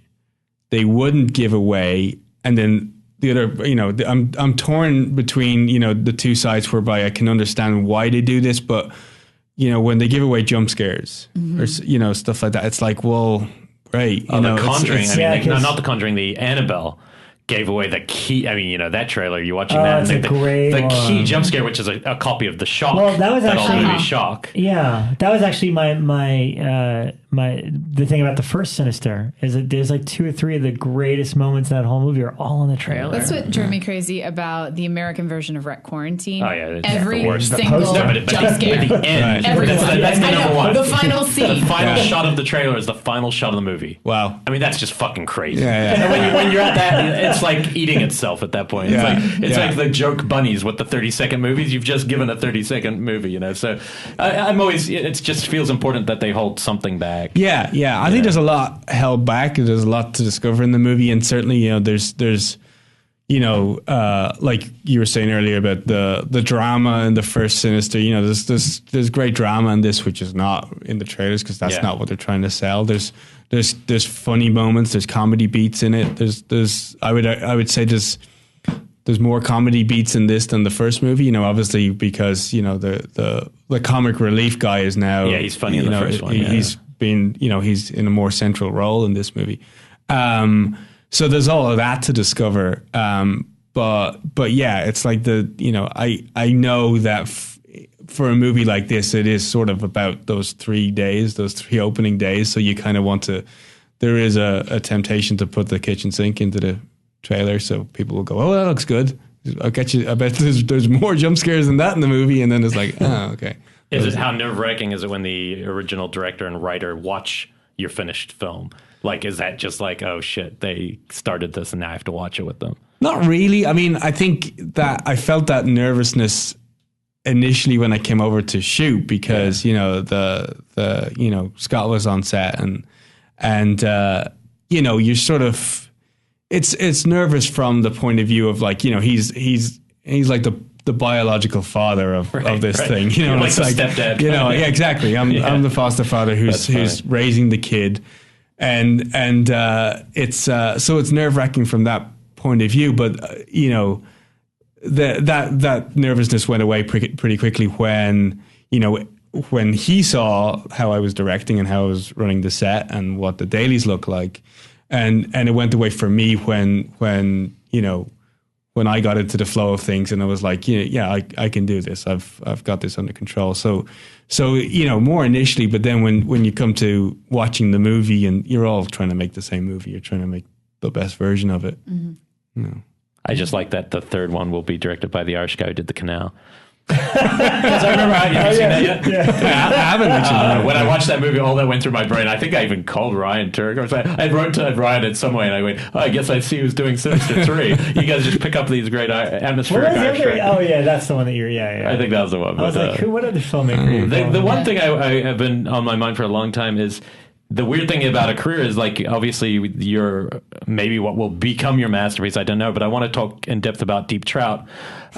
they wouldn't give away, and then the other, you know, I'm torn between, you know, the two sides, whereby I can understand why they do this, but, you know, when they give away jump scares or, you know, stuff like that, it's like, well, right. You know, The Conjuring. Not The Conjuring, the Annabelle gave away the key. I mean, you know, that trailer, you're watching that. The key jump scare, which is a copy of The Shock. Well, that was actually movie Shock. Yeah, that was actually my the thing about the first Sinister is that there's like 2 or 3 of the greatest moments in that whole movie are all in the trailer. That's what drove me crazy about the American version of Wreck Quarantine. Oh yeah, every single jump scare. At the end, that's the number one. The final scene. The final shot of the trailer is the final shot of the movie. Wow. I mean, that's just fucking crazy. Yeah. And when you're at that, it's like eating itself at that point. It's like the joke bunnies with the 30-second movies. You've just given a 30-second movie, you know. So I'm always, it just feels important that they hold something back. Yeah. I think there's a lot held back. There's a lot to discover in the movie, and certainly, you know, there's like you were saying earlier about the drama in the first Sinister. You know, there's great drama in this, which is not in the trailers because that's not what they're trying to sell. There's funny moments. There's comedy beats in it. I would say there's more comedy beats in this than the first movie. You know, obviously because you know the comic relief guy is now he's funny in the first one. He's been he's in a more central role in this movie. So there's all of that to discover. But yeah, it's like I know that for a movie like this, it is sort of about those 3 days, those 3 opening days. So you kind of want to. There is a temptation to put the kitchen sink into the trailer, so people will go, "Oh, that looks good. I'll get you." I bet there's more jump scares than that in the movie, and then it's like, "Oh, okay." How nerve-wracking is it when the original director and writer watch your finished film? Like, is that just like, oh shit, they started this and now I have to watch it with them? Not really. I mean, I think that I felt that nervousness initially when I came over to shoot because the Scott was on set and you're sort of. It's nervous from the point of view of like, you know, he's like the biological father of this thing, you know, like it's the like stepdad. You know, yeah, exactly. I'm the foster father who's raising the kid, and it's so it's nerve wracking from that point of view. But you know, that nervousness went away pretty quickly when he saw how I was directing and how I was running the set and what the dailies look like. And it went away for me when I got into the flow of things and I was like, I can do this. I've got this under control. So more initially, but then when you come to watching the movie and you're all trying to make the same movie, you're trying to make the best version of it. Mm-hmm. I just like that the third one will be directed by the Irish guy who did The Canal. Because I remember, have you seen that yet? Yeah. I haven't actually. When I watched that movie, all that went through my brain. I think I even called Ryan Turk. I wrote to Ryan in some way, and I went, I guess I see who's doing Sinister 3. You guys just pick up these great atmospheric Irish. Oh, yeah, that's the one that you're, I think that was the one. I was like, what other filmmaker? The one thing I have been on my mind for a long time is the weird thing about a career is, like, obviously you're maybe what will become your masterpiece. I don't know, but I want to talk in depth about Deep Trout.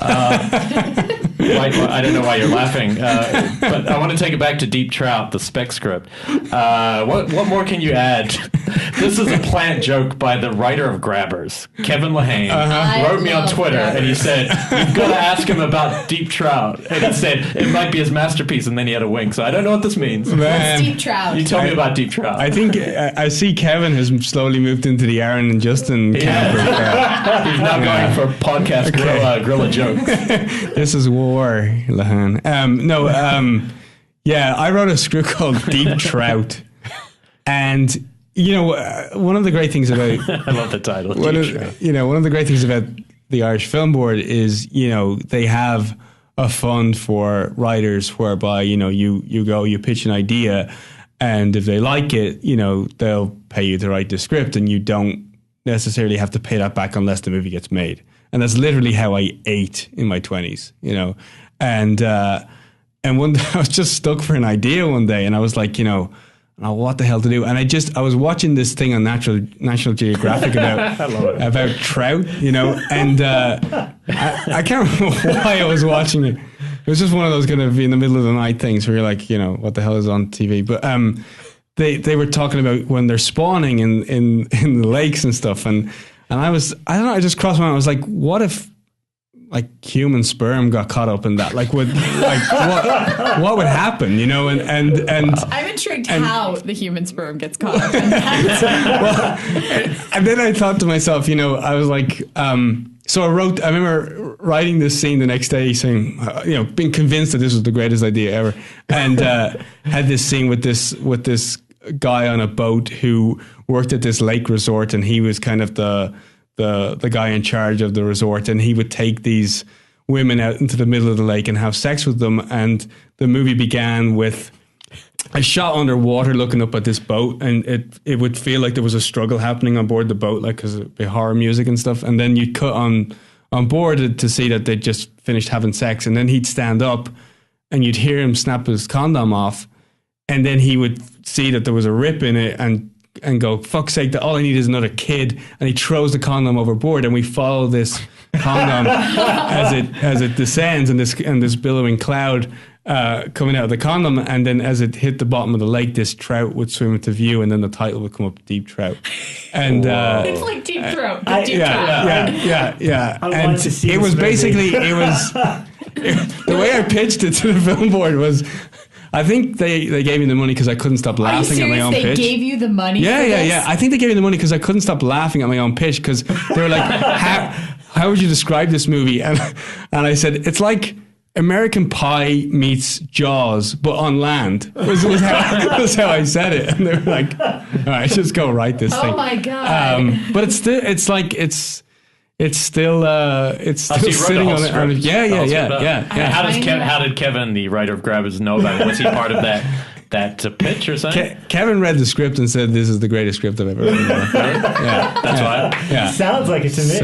I don't know why you're laughing, but I want to take it back to Deep Trout, the spec script. What more can you add? This is a plant joke by the writer of Grabbers, Kevin Lehane, wrote me on Twitter, and he said, you've got to ask him about Deep Trout. And he said, it might be his masterpiece, and then he had a wink. So I don't know what this means. What's Deep Trout? You tell me about Deep Trout. I think I see Kevin has slowly moved into the Aaron and Justin camp. He's now going for podcast gorilla jokes. This is war, Lehane. I wrote a script called Deep Trout. And, one of the great things about... I love the title, one of the great things about the Irish Film Board is, they have a fund for writers whereby, you go, you pitch an idea, and if they like it, they'll pay you to write the script, and you don't necessarily have to pay that back unless the movie gets made. And that's literally how I ate in my 20s, And one day I was just stuck for an idea one day, and I was like, what the hell to do? And I was watching this thing on National Geographic about trout, and I can't remember why I was watching it. It was just one of those kind of in the middle of the night things where you're like, what the hell is on TV? But they were talking about when they're spawning in the lakes and stuff, and I just crossed my mind. I was like, what if like human sperm got caught up in that? Like what would happen, And I'm intrigued how the human sperm gets caught up in that. And then I thought to myself, I was like, so I remember writing this scene the next day saying, being convinced that this was the greatest idea ever, and had this scene with this guy on a boat who worked at this lake resort, and he was kind of the guy in charge of the resort, and he would take these women out into the middle of the lake and have sex with them. And the movie began with a shot underwater looking up at this boat, and it would feel like there was a struggle happening on board the boat, like because it'd be horror music and stuff. And then you'd cut on board to see that they'd just finished having sex, and then he'd stand up and you'd hear him snap his condom off, and then he would see that there was a rip in it and go, fuck's sake, that all I need is another kid, and he throws the condom overboard, and we follow this condom as it descends, and this billowing cloud coming out of the condom, and then as it hit the bottom of the lake, this trout would swim into view, and then the title would come up, Deep Trout. And it's like Deep Throat. Yeah. And it was basically the way I pitched it to the film board was, I think they gave me the money because I couldn't stop laughing at my own pitch. They gave you the money? Yeah. I think they gave me the money because I couldn't stop laughing at my own pitch, because they were like, how would you describe this movie? And I said, it's like American Pie meets Jaws, but on land. Was how I said it. And they were like, all right, just go write this thing. Oh my God. But it's still sitting on it. Yeah. How did Kevin, the writer of Grabbers, know about it? Was he part of that pitch or something? Kevin read the script and said, "This is the greatest script I've ever read." Yeah, that's why. Yeah, sounds like it to me.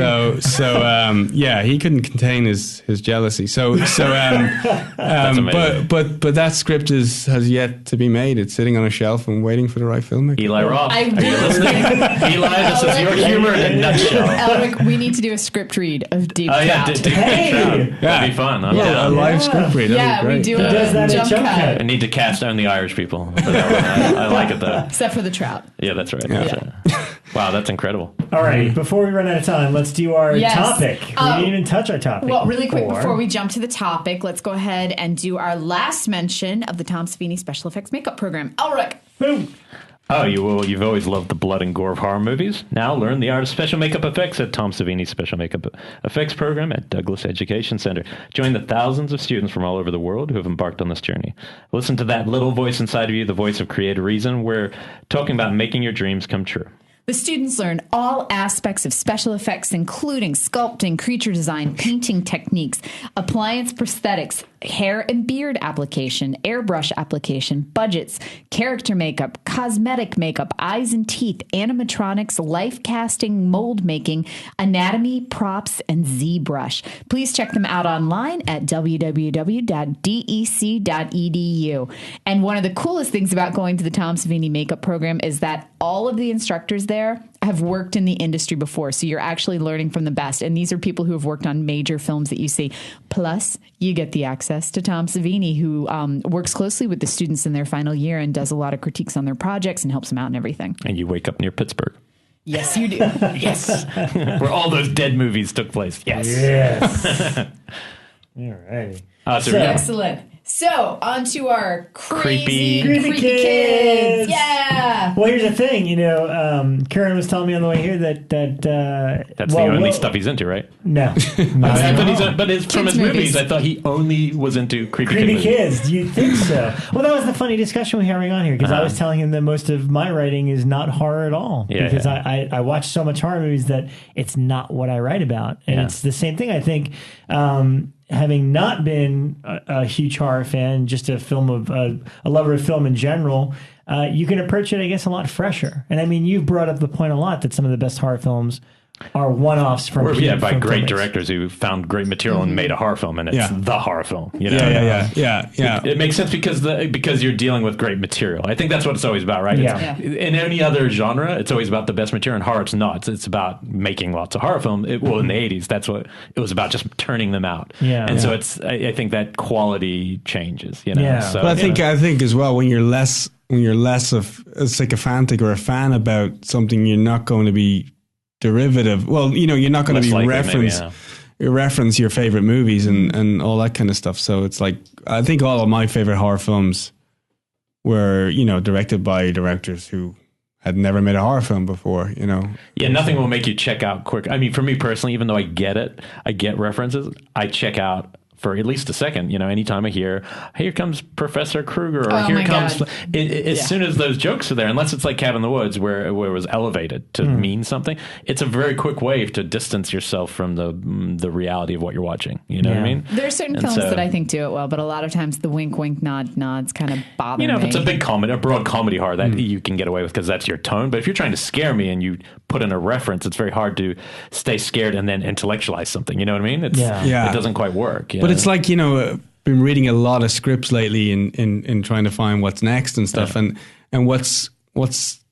So he couldn't contain his jealousy. But that script has yet to be made. It's sitting on a shelf and waiting for the right filmmaker. Eli Roth, are you listening? Eli, this is your humor in a nutshell. Elric, we need to do a script read of Deep Trout. Deep Trout. That'd be fun. A live script read. Yeah, we do a jump cut. I need to cast only Irish people. I like it though. Except for the trout. Yeah, that's right. Wow, that's incredible. All right, before we run out of time, let's do our topic. We didn't even touch our topic. Well, really quick before we jump to the topic, let's go ahead and do our last mention of the Tom Savini Special Effects Makeup Program. Elric. Boom. Oh, you've always loved the blood and gore of horror movies. Now learn the art of special makeup effects at Tom Savini's Special Makeup Effects Program at Douglas Education Center. Join the thousands of students from all over the world who have embarked on this journey. Listen to that little voice inside of you, the voice of creative reason. We're talking about making your dreams come true. The students learn all aspects of special effects, including sculpting, creature design, painting techniques, appliance prosthetics, hair and beard application, airbrush application, budgets, character makeup, cosmetic makeup, eyes and teeth, animatronics, life casting, mold making, anatomy, props, and ZBrush. Please check them out online at www.dec.edu. And one of the coolest things about going to the Tom Savini makeup program is that all of the instructors there have worked in the industry before. So you're actually learning from the best. And these are people who have worked on major films that you see. Plus, you get the access to Tom Savini, who works closely with the students in their final year and does a lot of critiques on their projects and helps them out and everything. And you wake up near Pittsburgh. Yes, you do. Yes. Where all those dead movies took place. Yes. All righty. Excellent. So, on to our creepy kids. Yeah. Well, here's the thing. Karen was telling me on the way here that that's the only stuff he's into, right? No. But from his movies, I thought he only was into creepy kids. Do you think so? Well, that was the funny discussion we were having on here, because I was telling him that most of my writing is not horror at all. Because I watch so much horror movies that it's not what I write about. And it's the same thing, I think. Having not been a huge horror fan, just a lover of film in general, you can approach it, I guess, a lot fresher. And I mean, you've brought up the point a lot that some of the best horror films are one-offs from by great directors who found great material and made a horror film, and it's the horror film. Yeah. It makes sense because you're dealing with great material. I think that's what it's always about, right? Yeah. In any other genre, it's always about the best material. In horror, it's not. It's about making lots of horror film. In the 80s, that's what it was about, just turning them out. So it's. I think that quality changes. Yeah. So, but I think as well, when you're less of a sycophantic or a fan about something, you're not going to be derivative. Well, you're not going to be reference your favorite movies and all that kind of stuff. So it's like, I think all of my favorite horror films were, directed by directors who had never made a horror film before, Yeah, nothing will make you check out quick. I mean, for me personally, even though I get references, I check out for at least a second. Anytime I hear, here comes Professor Kruger, or here comes, as soon as those jokes are there, unless it's like Cabin in the Woods where it was elevated to mean something, it's a very quick way to distance yourself from the reality of what you're watching. You know what I mean? There are certain films that I think do it well, but a lot of times the wink, wink, nods kind of bother me. If it's a big comedy, a broad comedy horror, that you can get away with because that's your tone. But if you're trying to scare me and you put in a reference, it's very hard to stay scared and then intellectualize something. You know what I mean? It doesn't quite work. But it's like, been reading a lot of scripts lately in trying to find what's next and stuff. And what's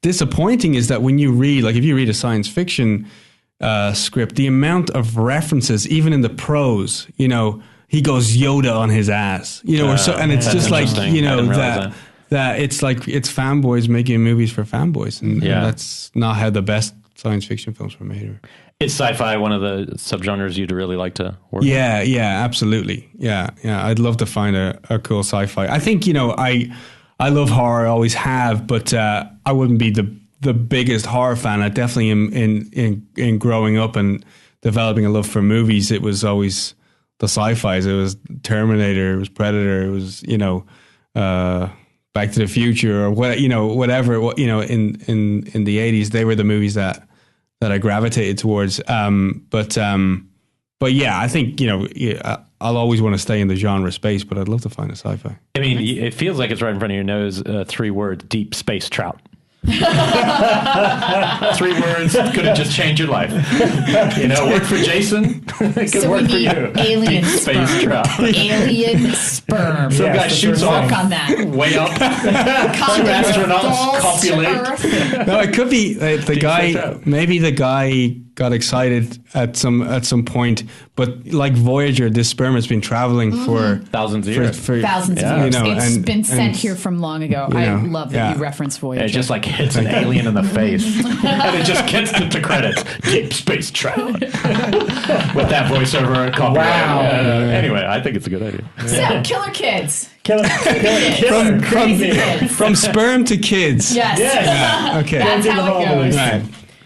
disappointing is that when you read, like if you read a science fiction script, the amount of references, even in the prose, he goes Yoda on his ass, and it's just like, that it's like it's fanboys making movies for fanboys, and that's not how the best science fiction films were made. Is sci-fi one of the subgenres you'd really like to work? Yeah, absolutely. Yeah. I'd love to find a cool sci-fi. I think I love horror, I always have, but I wouldn't be the biggest horror fan. I definitely am in growing up and developing a love for movies. It was always the sci-fis. It was Terminator, it was Predator, it was Back to the Future, or whatever. In the 80s, they were the movies that I gravitated towards. But yeah, I think I'll always want to stay in the genre space, but I'd love to find a sci-fi. I mean, it feels like it's right in front of your nose. 3 words: deep space trout. 3 words could have just changed your life. Work for Jason. It could work for you. Alien sperm. Space trout. Alien sperm. Some guy shoots off on that. Way up. 2 astronauts copulate. No, it could be the guy. Maybe the guy got excited at some point, but like Voyager, this sperm has been traveling for thousands of years. Thousands of years. It's been sent here from long ago. I love that you reference Voyager. It just like hits an alien in the face, and it just gets to credits. Deep space trout. With that voiceover copyright. Wow. Anyway, I think it's a good idea. So, Killer Kids. Killer kids. From sperm to kids. Yes. Yeah, okay. That's how it goes. Right.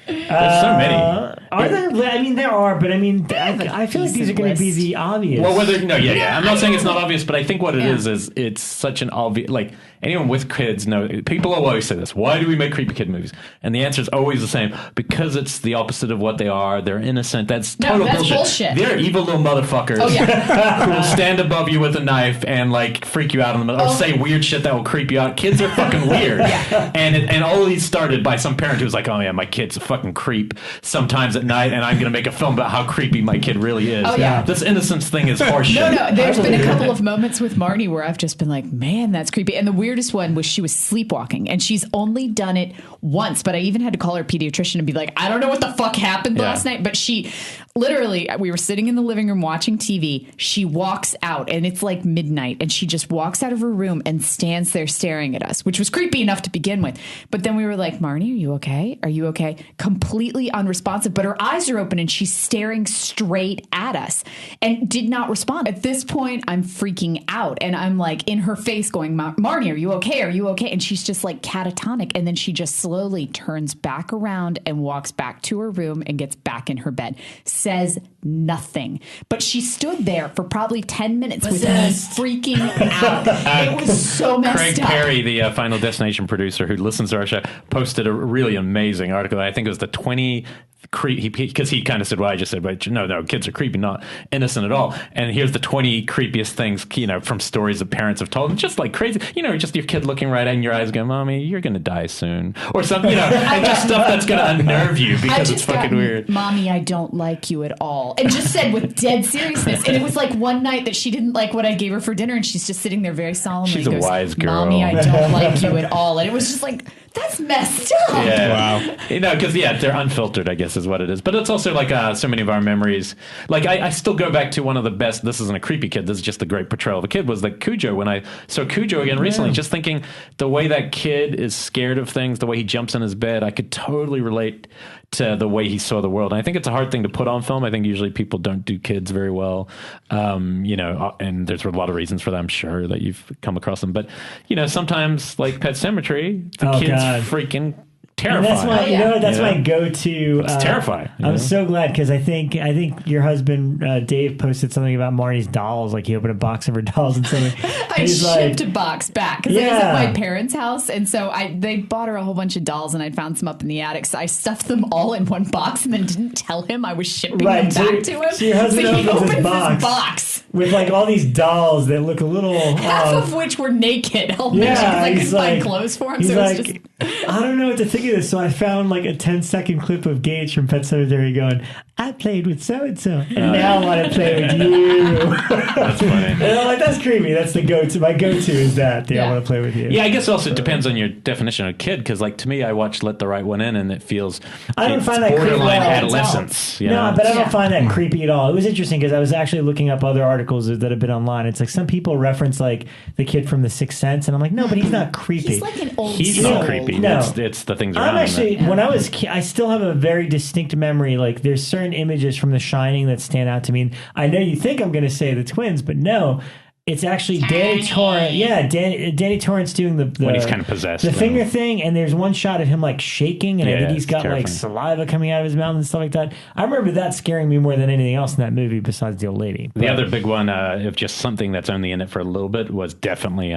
There's so many. Are there? I mean, there are, but I mean, I feel like these are going to be the obvious. Well, I'm not saying it's not obvious, but I think what it is it's such an obvious, like, anyone with kids know, people will always say this, why do we make creepy kid movies? And the answer is always the same, because it's the opposite of what they are. They're innocent. That's total bullshit. They're evil little motherfuckers who will stand above you with a knife and like freak you out in the middle, or say weird shit that will creep you out. Kids are fucking weird. And all these started by some parent who was like, oh yeah, my kid's a fucking creep sometimes at night, and I'm going to make a film about how creepy my kid really is. This innocence thing is horseshit. No, there's been a couple of moments with Marnie where I've just been like, man, that's creepy. And the weirdest one was she was sleepwalking, and she's only done it once, but I even had to call her pediatrician and be like, I don't know what the fuck happened last night, but she literally, we were sitting in the living room watching TV. She walks out, and it's like midnight, and she just walks out of her room and stands there staring at us, which was creepy enough to begin with. But then we were like, Marnie, are you okay? Are you okay? Completely unresponsive, but her eyes are open and she's staring straight at us and did not respond. At this point, I'm freaking out, and I'm like in her face going, Marnie, are you okay? Are you okay? And she's just like catatonic. And then she just slowly turns back around and walks back to her room and gets back in her bed. Says nothing. But she stood there for probably 10 minutes with me freaking out. It was so messed Craig up. Perry, the Final Destination producer who listens to our show, posted a really amazing article. I think it was the 20... because he kind of said, well, I just said, but no, kids are creepy, not innocent at all. And here's the 20 creepiest things, from stories that parents have told them, just like crazy, just your kid looking right in your eyes going, Mommy, you're going to die soon. Or something, and just stuff that's going to unnerve you because it's fucking weird. Mommy, I don't like you at all. And just said with dead seriousness. And it was like one night that she didn't like what I gave her for dinner, and she's just sitting there very solemnly. She's a wise girl. Mommy, I don't like you at all. And it was just like, that's messed up. Yeah. Wow. Because they're unfiltered, I guess is what it is. But it's also like so many of our memories. Like I still go back to one of the best. This isn't a creepy kid. This is just a great portrayal of a kid. Was like Cujo. When I saw Cujo again recently, just thinking the way that kid is scared of things, the way he jumps in his bed, I could totally relate to the way he saw the world. And I think it's a hard thing to put on film. I think usually people don't do kids very well, and there's a lot of reasons for that. I'm sure that you've come across them. But, sometimes like Pet Sematary, the kids freaking terrifying. And that's my, that's my go-to. It's terrifying. I'm so glad because I think your husband Dave posted something about Marnie's dolls. Like he opened a box of her dolls and something. I shipped a box back because I was at my parents' house, and so they bought her a whole bunch of dolls, and I found some up in the attic. So I stuffed them all in one box, and then didn't tell him I was shipping them back to him. So your husband opens this box with like all these dolls that look a little half of which were naked. Because I couldn't find clothes for him. He's I don't know what to think of this. So I found like a 10-second clip of Gage from Pet Sematary going, I played with so-and-so, and now I want to play with you. That's funny. And I'm like, that's creepy. That's the go-to. My go-to is that. I want to play with you. Yeah, I guess also it depends on your definition of kid, because like to me, I watched Let the Right One In, and it feels I don't find that borderline adolescence. No, but I don't find that creepy at all. It was interesting because I was actually looking up other articles that have been online. It's like some people reference like the kid from The Sixth Sense, and I'm like, no, but he's not creepy. He's like an old. He's not creepy. No, it's the things around him. Actually, when I was, I still have a very distinct memory. Like there's certain images from The Shining that stand out to me. And I know you think I'm going to say the twins, but no. It's actually Danny Torrance. Yeah, Danny Torrance doing the when he's kind of possessed, the finger thing, and there's one shot of him like shaking, and I think he's got terrifying. like saliva coming out of his mouth and stuff like that. I remember that scaring me more than anything else in that movie, besides the old lady. The other big one, of just something that's only in it for a little bit, was definitely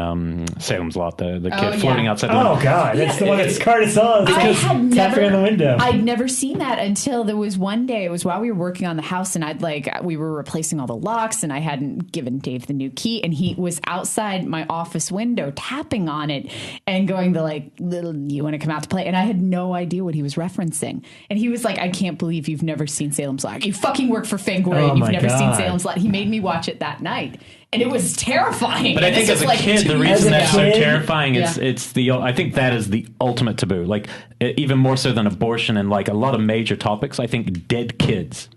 Salem's Lot, the kid floating outside the window. Oh God, that's the one that scarred us all. Tapping on the window. I'd never seen that until there was one day. It was while we were working on the house, and we were replacing all the locks, and I hadn't given Dave the new key, and he was outside my office window tapping on it and going little, you want to come out to play? And I had no idea what he was referencing. And he was like, I can't believe you've never seen Salem's Lot. You fucking work for Fangoria and you've never seen Salem's Lot. He made me watch it that night. And it was terrifying. But I think as a kid, the reason that's so terrifying is I think that is the ultimate taboo. Like even more so than abortion and like a lot of major topics, I think dead kids.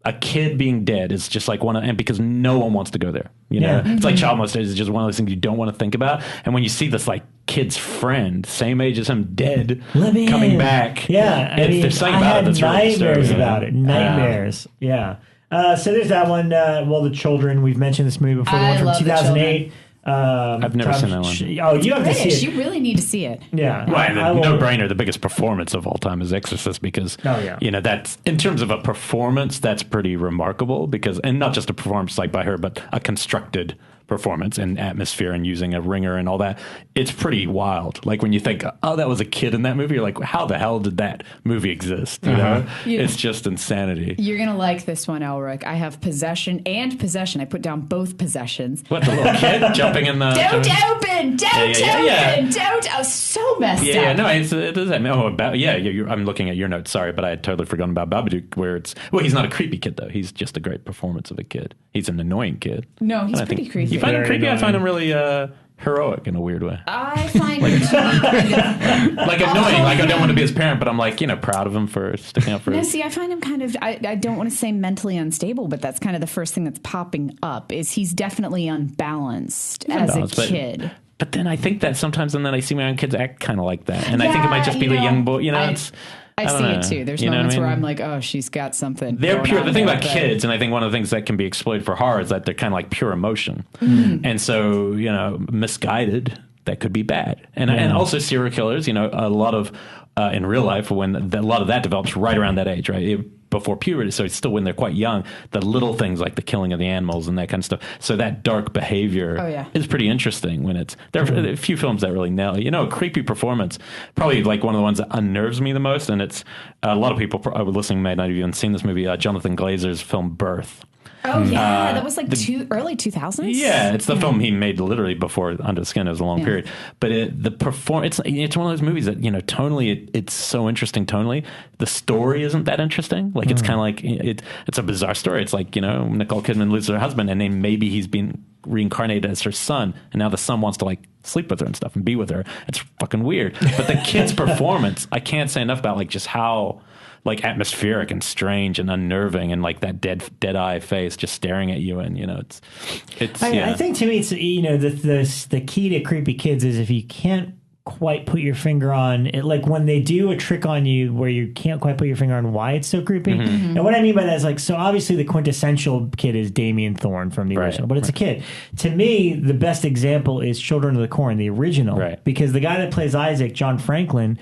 A kid being dead is just like and because no one wants to go there. You know, it's like child molestation is just one of those things you don't want to think about. And when you see this like kid's friend, same age as him, dead, coming back, there's something about it that's really nightmares about it. Nightmares, so there's that one. The children. We've mentioned this movie before. The one from 2008. I've never seen that one. You have to see it. You really need to see it. Yeah. Right. No-brainer. The biggest performance of all time is Exorcist because, that's in terms of a performance, that's pretty remarkable and not just a performance like by her, but a constructed performance and atmosphere and using a ringer and all that. It's pretty wild. Like when you think, oh, that was a kid in that movie, you're like, how the hell did that movie exist? You know? It's just insanity. You're going to like this one, Elric. I have Possession and Possession. I put down both possessions. What, the little kid jumping in the... Don't open! Don't! I was so messed up. Yeah, no, it is. I'm looking at your notes, sorry, but I had totally forgotten about Babadook where he's not a creepy kid, though. He's just a great performance of a kid. He's an annoying kid. No, he's pretty creepy. You find him creepy? Annoying. I find him really heroic in a weird way. I find him kind of... like annoying. Like I don't want to be his parent, but I'm like, proud of him for sticking up for No, see, I find him kind of... I don't want to say mentally unstable, but that's kind of the first thing that's popping up, is he's definitely unbalanced as a kid. But then I think that sometimes, and then I see my own kids act kind of like that. And I think it might just be the young boy, I see it too. There's moments where I'm like, oh, she's got something. They're pure. The thing about kids, and I think one of the things that can be exploited for horror is that they're kind of like pure emotion. And so, misguided, that could be bad. And also serial killers, a lot of, in real life, a lot of that develops right around that age, right? Before puberty, so it's still when they're quite young, the little things like the killing of the animals and that kind of stuff. So that dark behavior is pretty interesting when there are a few films that really nail it. A creepy performance, probably like one of the ones that unnerves me the most, and it's a lot of people listening may not have even seen this movie, Jonathan Glazer's film Birth. Oh, yeah. That was like early 2000s? Yeah, it's the film he made literally before Under the Skin. It was a long period. But it's one of those movies that, tonally, it's so interesting tonally. The story isn't that interesting. Like, it's kind of like, it's a bizarre story. It's like, Nicole Kidman loses her husband, and then maybe he's been reincarnated as her son, and now the son wants to, like, sleep with her and stuff and be with her. It's fucking weird. But the kid's performance, I can't say enough about, like, just how... like atmospheric and strange and unnerving, and like that dead eye face just staring at you, and I think to me it's the key to creepy kids is if you can't quite put your finger on it, like when they do a trick on you where you can't quite put your finger on why it's so creepy. And what I mean by that is like, so obviously the quintessential kid is Damien Thorne from the original, but it's a kid. To me, the best example is Children of the Corn, the original, because the guy that plays Isaac, John Franklin,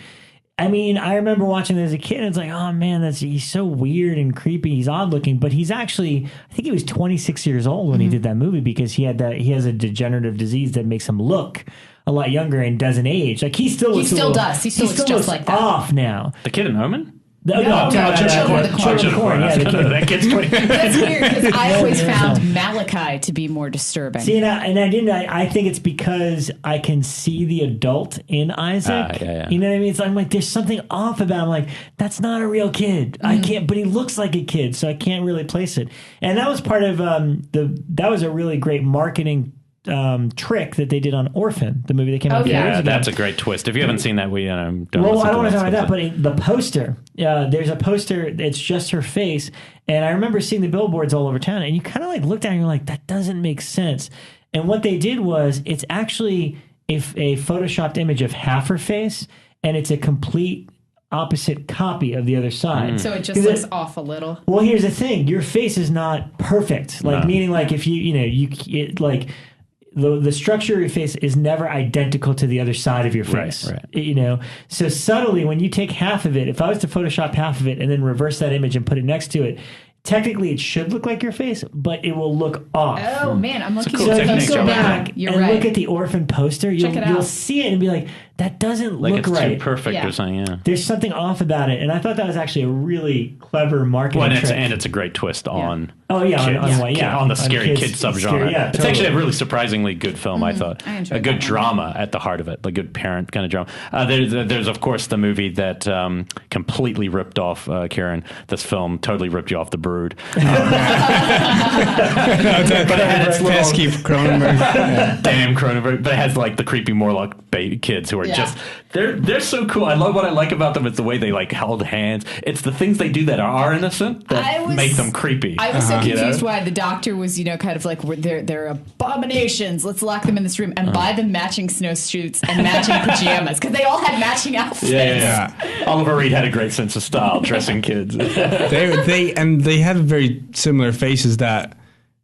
I mean, I remember watching it as a kid, and it's like, oh man, he's so weird and creepy. He's odd looking, but he's actually, I think he was 26 years old when he did that movie, because he has a degenerative disease that makes him look a lot younger and doesn't age. Like he still looks just like that. Off now. The kid in Omen? Children of the Corn. That kid's 20. That's weird, because I always found Malachi to be more disturbing. See, I think it's because I can see the adult in Isaac. You know what I mean? I'm like, there's something off about him. Like, that's not a real kid. I can't, but he looks like a kid, so I can't really place it. And that was part of that was a really great marketing trick that they did on Orphan, the movie that came out. That's a great twist. If you haven't seen that, I don't want to talk about that, but the poster, there's a poster, it's just her face, and I remember seeing the billboards all over town, and you kind of like looked at it and you're like, that doesn't make sense. And what they did was, it's actually a photoshopped image of half her face, and it's a complete opposite copy of the other side. So it just looks off a little. Well, here's the thing: your face is not perfect. Like, meaning, like, if the structure of your face is never identical to the other side of your face. Right. So subtly, when you take half of it, if I was to Photoshop half of it and then reverse that image and put it next to it, technically it should look like your face, but it will look off. Oh man, I'm looking. Cool so technique. If you go back and look at the Orphan poster, you'll see it and be like, that doesn't like look it's right. Too perfect or something. Yeah. There's something off about it, and I thought that was actually a really clever marketing trick. And it's a great twist on. Oh yeah, on the scary kid subgenre. It's totally. Actually a really surprisingly good film. I thought I enjoyed a good drama at the heart of it, a good parent kind of drama. There's of course the movie that completely ripped off Karen. This film totally ripped you off The Brood. But it had its pesky Cronenberg. Damn Cronenberg. But it has like the creepy Morlock kids who are just they're so cool. I love what I like about them. It's the way they like held hands. It's the things they do that are innocent that make them creepy. I was so confused why the doctor was, kind of like, they're abominations. Let's lock them in this room and buy them matching snowsuits and matching pajamas, because they all had matching outfits. Yeah. Oliver Reed had a great sense of style dressing kids. they had very similar faces that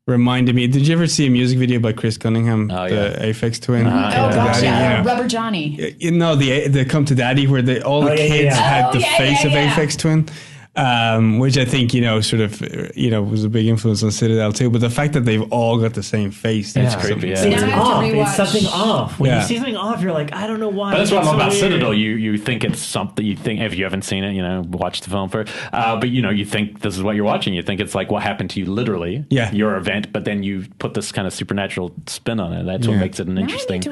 reminded me. Did you ever see a music video by Chris Cunningham, the Aphex Twin? Rubber Johnny. The Come to Daddy, where all the kids had the face of Aphex Twin. Which I think, was a big influence on Citadel too. But the fact that they've all got the same face, that's creepy. It's off. It's something off. When you see something off, you're like, I don't know why. But that's what I love about Citadel. You think it's something. You think, if you haven't seen it, watch the film first. But you think this is what you're watching. You think it's like what happened to you literally. Your event. But then you put this kind of supernatural spin on it. That's what makes it an interesting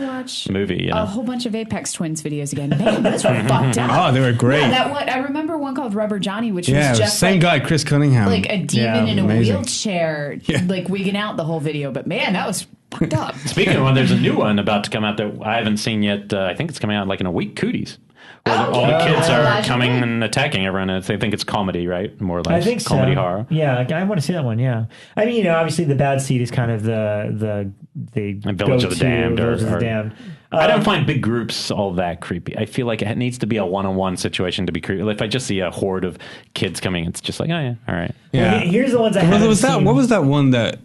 movie. A whole bunch of Aphex Twins videos again. Man, those were fucked up. Oh, they were great. I remember one called Rubber Johnny, which was just same guy, Chris Cunningham, like a demon in a wheelchair, like wigging out the whole video. But man, that was fucked up. Speaking of one, there's a new one about to come out that I haven't seen yet. I think it's coming out like in a week. Cooties. Where all the kids are coming and attacking everyone. And they think it's comedy, right? More or less. I think comedy horror. Yeah, I want to see that one. Yeah, I mean, obviously the Bad Seed is kind of the Village of the Damned. I don't find big groups all that creepy. I feel like it needs to be a one-on-one situation to be creepy. If I just see a horde of kids coming, it's just like, oh yeah, all right. Yeah. Well, here's the ones I haven't seen. What was that one that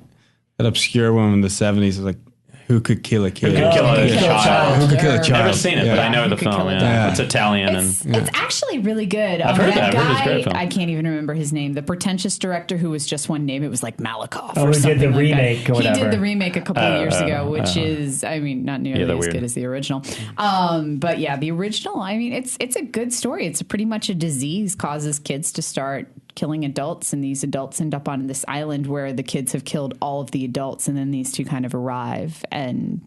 obscure one in the 70s? Like, who could kill a kid? Who could kill a child? Who could kill a child? I've never seen it, but I know the film. It's Italian. It's actually really good. I've heard that. I've heard it's a great film. I can't even remember his name. The pretentious director who was just one name. It was like Malikoff or something. He did the remake or whatever. He did the remake a couple of years ago, which is, I mean, not nearly as good as the original. But yeah, the original, I mean, it's a good story. It's pretty much a disease causes kids to start killing adults, and these adults end up on this island where the kids have killed all of the adults, and then these two kind of arrive and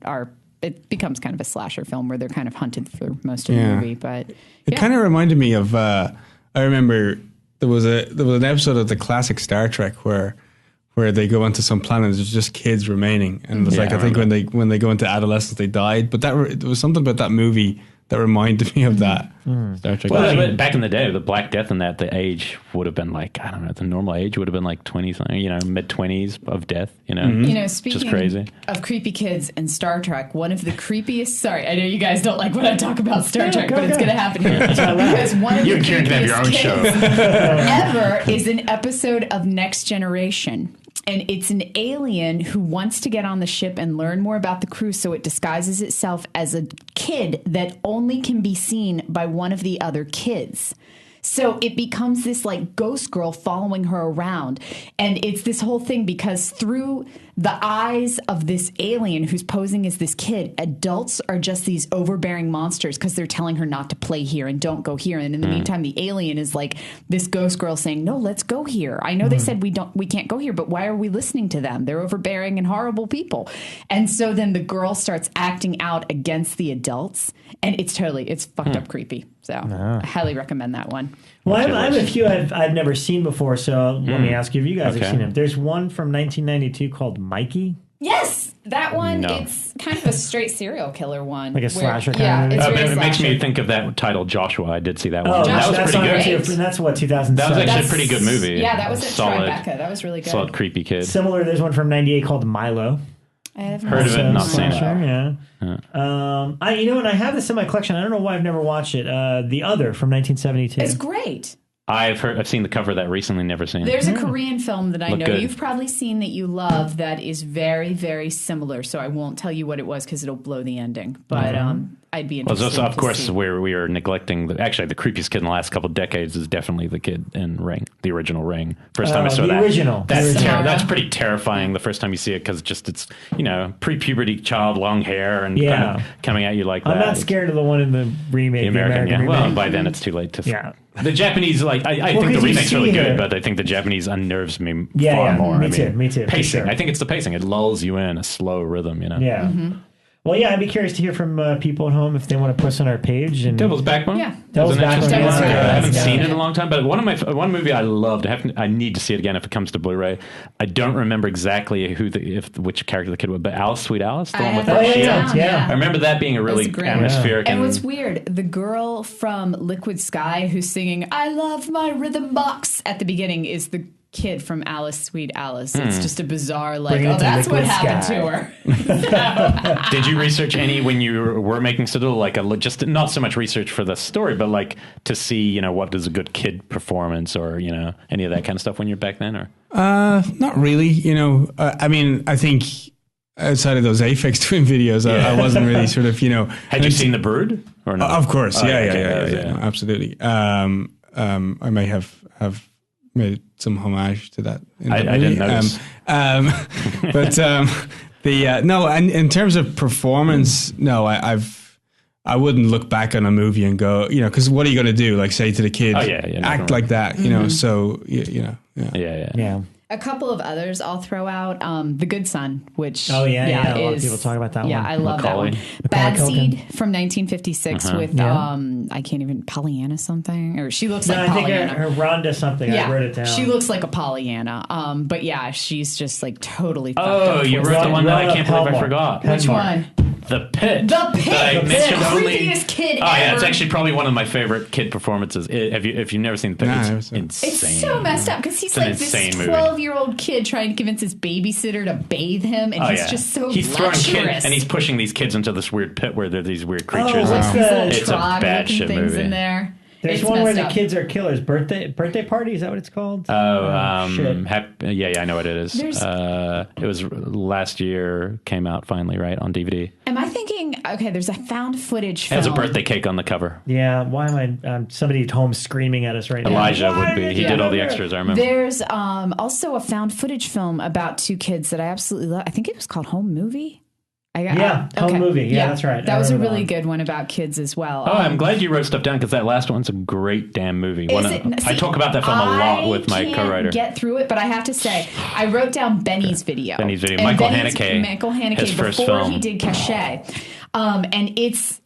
it becomes kind of a slasher film where they're kind of hunted for most of the movie. But it kind of reminded me of I remember there was an episode of the classic Star Trek where they go onto some planet, there's just kids remaining, and it's I think when they go into adolescence they died, but there was something about that movie that reminded me of that. Star Trek. Well, back in the day, the Black Death and that, the age would have been like, I don't know, the normal age would have been like 20-something, mid-20s of death, Speaking just crazy. Of creepy kids and Star Trek, one of the creepiest, sorry, I know you guys don't like when I talk about Star Trek, but it's going to happen here. Because one of the creepiest kids ever is an episode of Next Generation. And it's an alien who wants to get on the ship and learn more about the crew, so it disguises itself as a kid that only can be seen by one of the other kids. So it becomes this like ghost girl following her around. And it's this whole thing because through the eyes of this alien who's posing as this kid, adults are just these overbearing monsters because they're telling her not to play here and don't go here. And in the meantime, the alien is like this ghost girl saying, no, let's go here. I know they said we can't go here, but why are we listening to them? They're overbearing and horrible people. And so then the girl starts acting out against the adults. And it's fucked up creepy. So I highly recommend that one. Well, I have a few I've never seen before, so let me ask you if you guys have seen them. There's one from 1992 called Mikey. Yes, that one. No. It's kind of a straight serial killer one, like a slasher kind of. It makes me think of that title Joshua. I did see that one. That was pretty good. And that's what 2007. That was actually a pretty good movie. Yeah, that was at Tribeca. That was really good. Solid creepy kid. Similar, there's one from 98 called Milo. I have heard of it, not seen it. Yeah. I have this in my collection. I don't know why I've never watched it. The Other from 1972. It's great. I've seen the cover of that recently, never seen it. There's a Korean film that I know you've probably seen that you love that is very, very similar. So I won't tell you what it was because it'll blow the ending. But I'd be interested. Of course, where we are neglecting the creepiest kid in the last couple of decades is definitely the kid in Ring, the original Ring. First time I saw that. Original. That's pretty terrifying the first time you see it because it's pre-puberty child, long hair, and kind of coming at you like that. I'm not scared of the one in the remake. The American remake. Well, by then it's too late to. Yeah. The Japanese, I think the remake's really good, but I think the Japanese unnerves me far more. Me too. Pacing. Sure. I think it's the pacing. It lulls you in a slow rhythm, Yeah. Mm-hmm. Well, I'd be curious to hear from people at home if they want to post on our page. And Devil's Backbone? Yeah. Devil's Backbone. I haven't seen it in a long time, but one movie I loved, I need to see it again if it comes to Blu-ray. I don't remember exactly which character the kid was, but Alice, Sweet Alice, the one with the shield. Yeah. I remember that being a really atmospheric. And what's weird, the girl from Liquid Sky who's singing "I Love My Rhythm Box" at the beginning is the kid from Alice, Sweet Alice. It's just a bizarre, that's what happened to her. Did you research any when you were making Sidle, just not so much research for the story, but to see, what is a good kid performance or, any of that kind of stuff when you're back then? Or not really. I think outside of those Aphex Twin videos, I wasn't really sort of, Had you seen The Brood? Or no? Of course. Yeah, absolutely. I may have made some homage to that. I didn't notice. And in terms of performance, no, I wouldn't look back on a movie and go, because what are you going to do? Like say to the kid, act like that, So Yeah. A couple of others I'll throw out. The Good Son, which a lot of people talk about that one. Yeah, I love that one. Bad Seed from 1956 with I can't even Pollyanna something, or she looks like Pollyanna. I think her Rhonda something. Yeah, I wrote it down. She looks like a Pollyanna. But yeah, she's just totally. Oh, you wrote the one that I can't believe I forgot. Which one? The Pit. The Pit. The creepiest kid ever. Yeah, it's actually probably one of my favorite kid performances. If you've never seen The Pit, it's insane. It's so messed up because he's like this 12-year-old kid trying to convince his babysitter to bathe him, and he's just so lecherous. And he's pushing these kids into this weird pit where there are these weird creatures. It's a bad shit movie. In there. There's one where the kids are killers. Birthday party, is that what it's called? I know what it is. It was last year, came out finally, right, on DVD. Am I thinking, there's a found footage film. It has a birthday cake on the cover. Yeah, why am I, somebody at home screaming at us right now. Elijah would be. He did all the extras, I remember. There's also a found footage film about two kids that I absolutely love. I think it was called Home Movie. Home Movie. Yeah, that's right. That was a really good one about kids as well. Oh, I'm glad you wrote stuff down because that last one's a great damn movie. I talk about that film a lot with my co-writer. I get through it, but I have to say, I wrote down Benny's video. Michael Haneke, his first before film. He did Cachet. And it's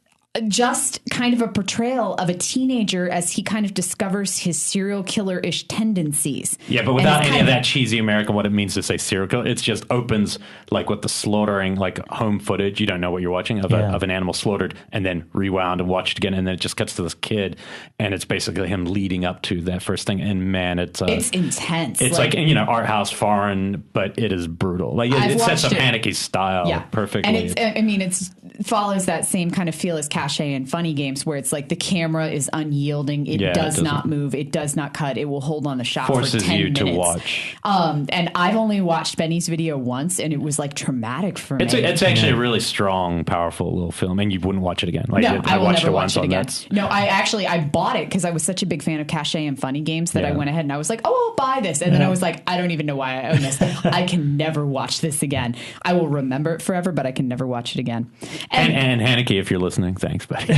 just kind of a portrayal of a teenager as he kind of discovers his serial killer-ish tendencies. Yeah, but without any of that cheesy American what it means to say serial killer. It just opens with the slaughtering, home footage. You don't know what you're watching of an animal slaughtered, and then rewound and watched again, and then it just cuts to this kid, and it's basically him leading up to that first thing. And man, it's intense. It's art house foreign, but it is brutal. It sets up Haneke's style perfectly. And it's follows that same kind of feel as Cachet and Funny Games, where it's like the camera is unyielding. It does not move. It does not cut. It will hold on the shot for 10 minutes. Forces you to watch. And I've only watched Benny's video once, and it was like traumatic for me. It's actually a really strong, powerful little film, and you wouldn't watch it again. Like, no, I will never watch it again. No, I bought it because I was such a big fan of Cachet and Funny Games that I went ahead and I was like, oh, I'll buy this. And then I was like, I don't even know why I own this. I can never watch this again. I will remember it forever, but I can never watch it again. And Haneke, if you're listening, thanks, buddy. He's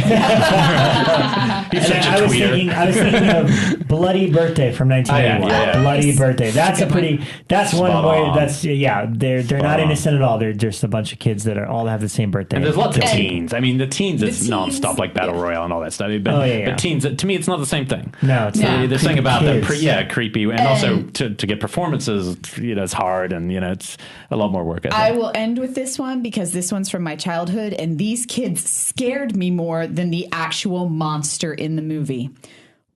such a tweeter. I was thinking of Bloody Birthday from 1981. Bloody Birthday. That's one where they're not innocent at all. They're just a bunch of kids that all have the same birthday. And there's lots of teens. I mean, the teens is nonstop, like Battle Royale and all that stuff. But teens, to me, it's not the same thing. No, it's not. There's something about them, creepy, and also to get performances, it's hard, and it's a lot more work. I will end with this one because this one's from my childhood, and these kids scared me more than the actual monster in the movie.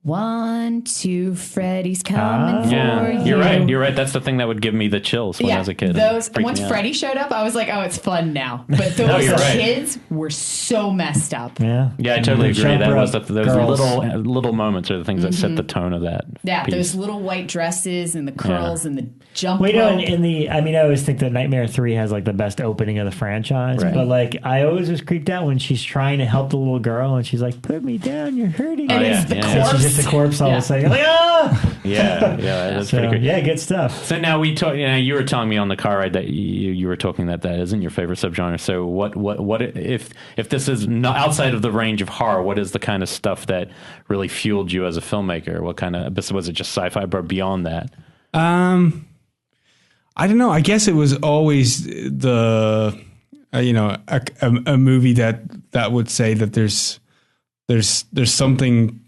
1, 2, Freddy's coming for you. You're right. That's the thing that would give me the chills when I was a kid. Once Freddy showed up, I was like, oh, it's fun now. But those kids were so messed up. Yeah, I totally agree. That was those little moments are the things that set the tone of that. Yeah, those little white dresses and the curls and the jump rope. I always think that Nightmare 3 has like the best opening of the franchise. Right. But like, I always was creeped out when she's trying to help the little girl and she's like, put me down, you're hurting me. And it's the corpse. The corpse all of a sudden. Like, that's pretty good. Yeah, good stuff. So now we talk. You were telling me on the car ride that you were talking that isn't your favorite subgenre. So what if this is not outside of the range of horror? What is the kind of stuff that really fueled you as a filmmaker? What kind of was it just sci-fi, but beyond that? I don't know. I guess it was always a movie that would say that there's something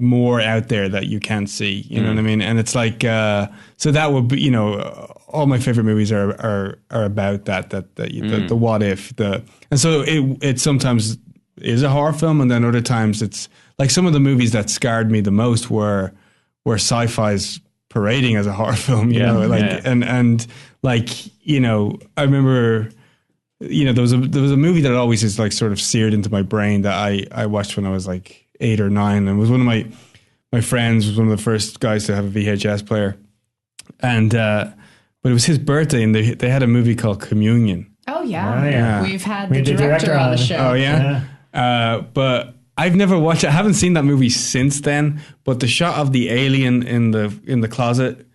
more out there that you can't see, you know what I mean? And it's like, so that would be, all my favorite movies are about the what if, and so it sometimes is a horror film, and then other times it's like some of the movies that scarred me the most were sci-fi's parading as a horror film, and like, I remember, there was a movie that always is like sort of seared into my brain that I watched when I was like 8 or 9, and was one of my friends was one of the first guys to have a VHS player, and but it was his birthday, and they had a movie called Communion. Oh yeah, we've had the director on the show. Oh yeah. But I've never watched it. I haven't seen that movie since then, but the shot of the alien in the closet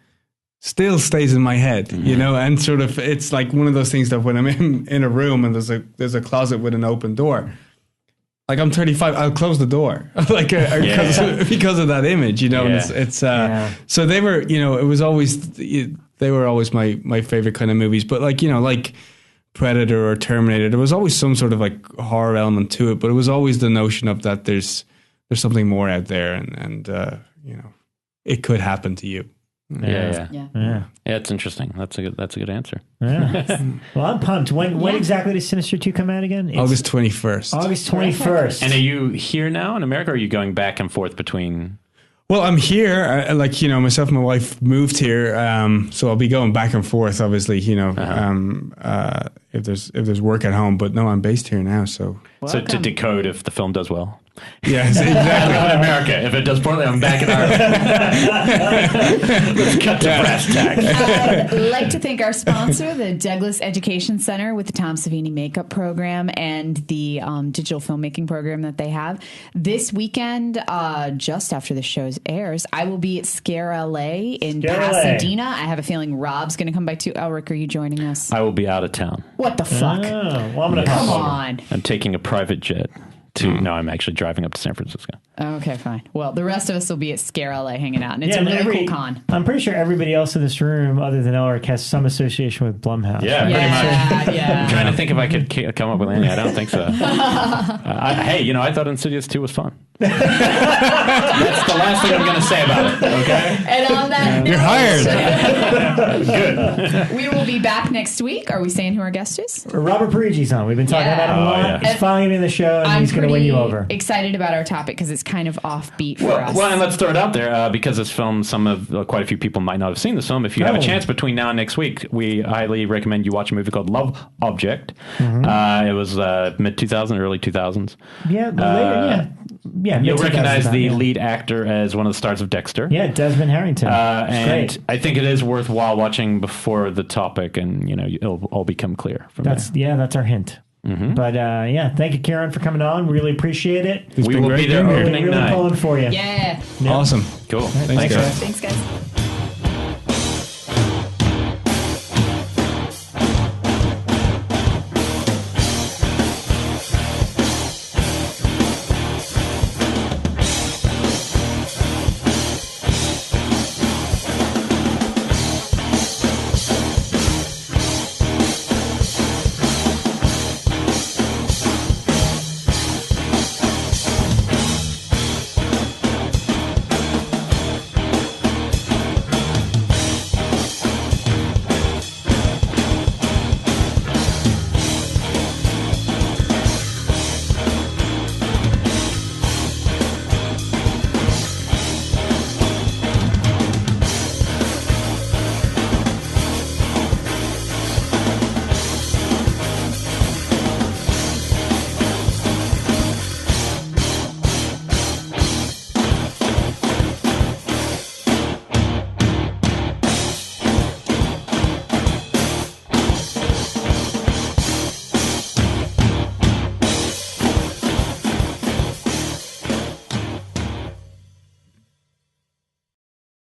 still stays in my head, and sort of, it's like one of those things that when I'm in a room and there's a closet with an open door, like I'm 35, I'll close the door, like because of that image, And it's so they were, it was always, they were always my favorite kind of movies, but like like Predator or Terminator, there was always some sort of like horror element to it, but it was always the notion of that there's something more out there, and it could happen to you. Yeah, it's interesting. That's a good answer. Yeah. Well, I'm pumped. When exactly does Sinister 2 come out again? August 21st. August 21st. And are you here now in America, or are you going back and forth between? Well, I'm here. Myself and my wife moved here, so I'll be going back and forth. Obviously, if there's work at home, but no, I'm based here now. So to decode if the film does well. Yes, exactly. In America, if it does poorly, I'm back in Ireland. Let's cut to brass tacks. I'd like to thank our sponsor, the Douglas Education Center, with the Tom Savini Makeup Program and the digital filmmaking program that they have. This weekend, just after the show airs, I will be at Scare LA in Pasadena. I have a feeling Rob's going to come by too. Elric, are you joining us? I will be out of town. What the fuck? Well, I'm gonna come on. I'm taking a private jet. No, I'm actually driving up to San Francisco. Okay, fine. Well, the rest of us will be at Scare LA hanging out, and it's a really cool con. I'm pretty sure everybody else in this room, other than Elric, has some association with Blumhouse. Yeah, pretty much. Yeah. I'm trying to think if I could come up with any. I don't think so. I thought Insidious 2 was fun. That's the last thing I'm going to say about it, okay? And on that You're hired. Good. We will be back next week. Are we saying who our guest is? Robert Parigi's on. We've been talking about him a lot. He's finally in the show, and he's going going to win you over. Excited about our topic because it's kind of offbeat for us. Well, and let's throw it out there because this film, quite a few people might not have seen this film. If you have a chance between now and next week, we highly recommend you watch a movie called Love Object. Mm-hmm. It was mid 2000s, early 2000s. Yeah, you'll recognize the lead actor as one of the stars of Dexter. Yeah, Desmond Harrington. And great. I think it is worthwhile watching before the topic, and it'll all become clear from there. Yeah, that's our hint. Mm-hmm. But thank you, Karen, for coming on. Really appreciate it. We will be there opening night. Really pulling for you. Yeah. Awesome. Cool. Thanks, guys. Thanks, guys.